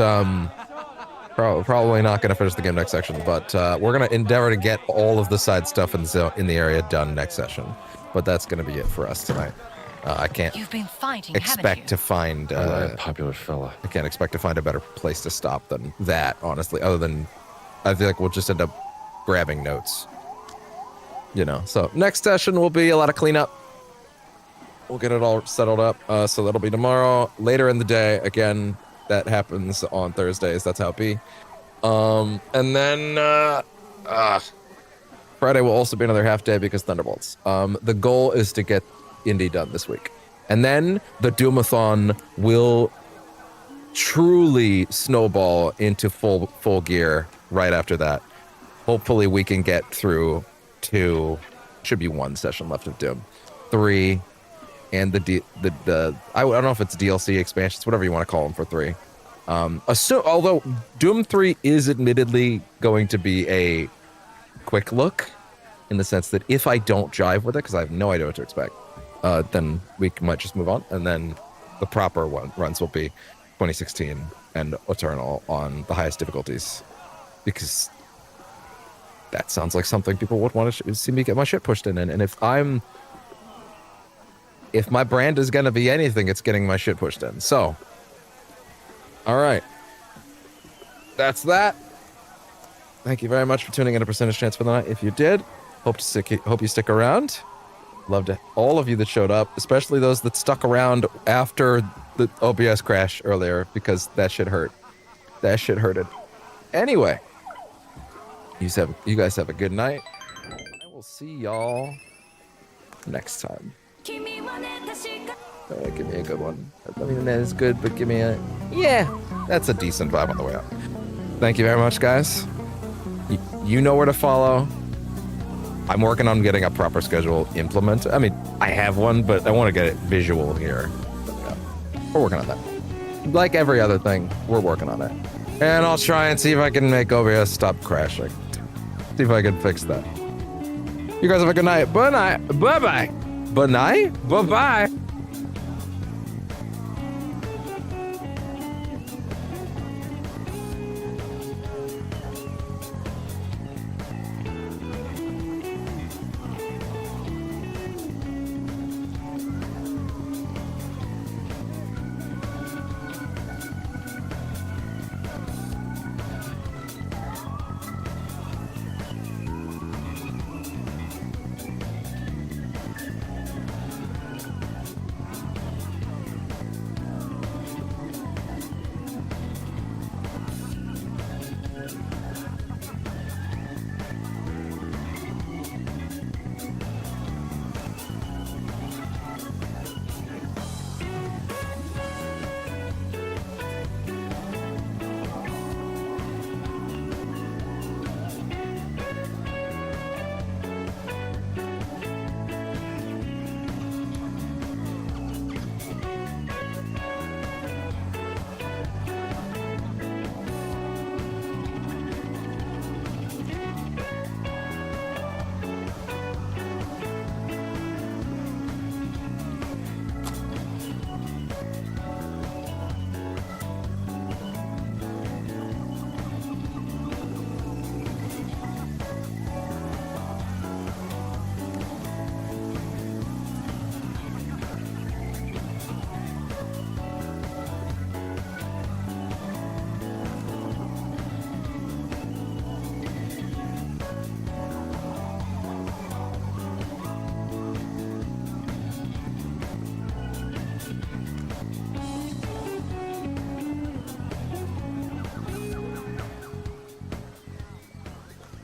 probably not going to finish the game next session. But we're going to endeavor to get all of the side stuff in the area done next session. But that's going to be it for us tonight. I can't expect to find a popular fella. I can't expect to find a better place to stop than that, honestly. Other than I feel like we'll just end up grabbing notes. You know, so next session will be a lot of cleanup. We'll get it all settled up. So that'll be tomorrow, later in the day. Again, that happens on Thursdays. That's how it be. And then Friday will also be another half day because Thunderbolts. The goal is to get Indy done this week. And then the Doomathon will truly snowball into full gear right after that. Hopefully we can get through 2, should be 1 session left of Doom, 3, and I don't know if it's DLC expansions, whatever you want to call them for 3. Although Doom 3 is admittedly going to be a quick look, in the sense that if I don't jive with it, because I have no idea what to expect, then we might just move on, and then the proper runs will be 2016 and Eternal on the highest difficulties, because that sounds like something people would want to see me get my shit pushed in. And if my brand is going to be anything, it's getting my shit pushed in. So, all right. That's that. Thank you very much for tuning in to Percentage Chance for the night. If you did, hope you stick around. Love to all of you that showed up, especially those that stuck around after the OBS crash earlier, because that shit hurt. That shit hurted. Anyway. You guys have a good night. I will see y'all next time. Give me a good one. I mean, that is good, but give me a... Yeah, that's a decent vibe on the way out. Thank you very much, guys. You know where to follow. I'm working on getting a proper schedule implemented. I mean, I have one, but I want to get it visual here. Yeah. We're working on that. Like every other thing, we're working on it. And I'll try and see if I can make OBS stop crashing. See if I can fix that. You guys have a good night. Bye night. Bye bye. Bye night. Bye bye.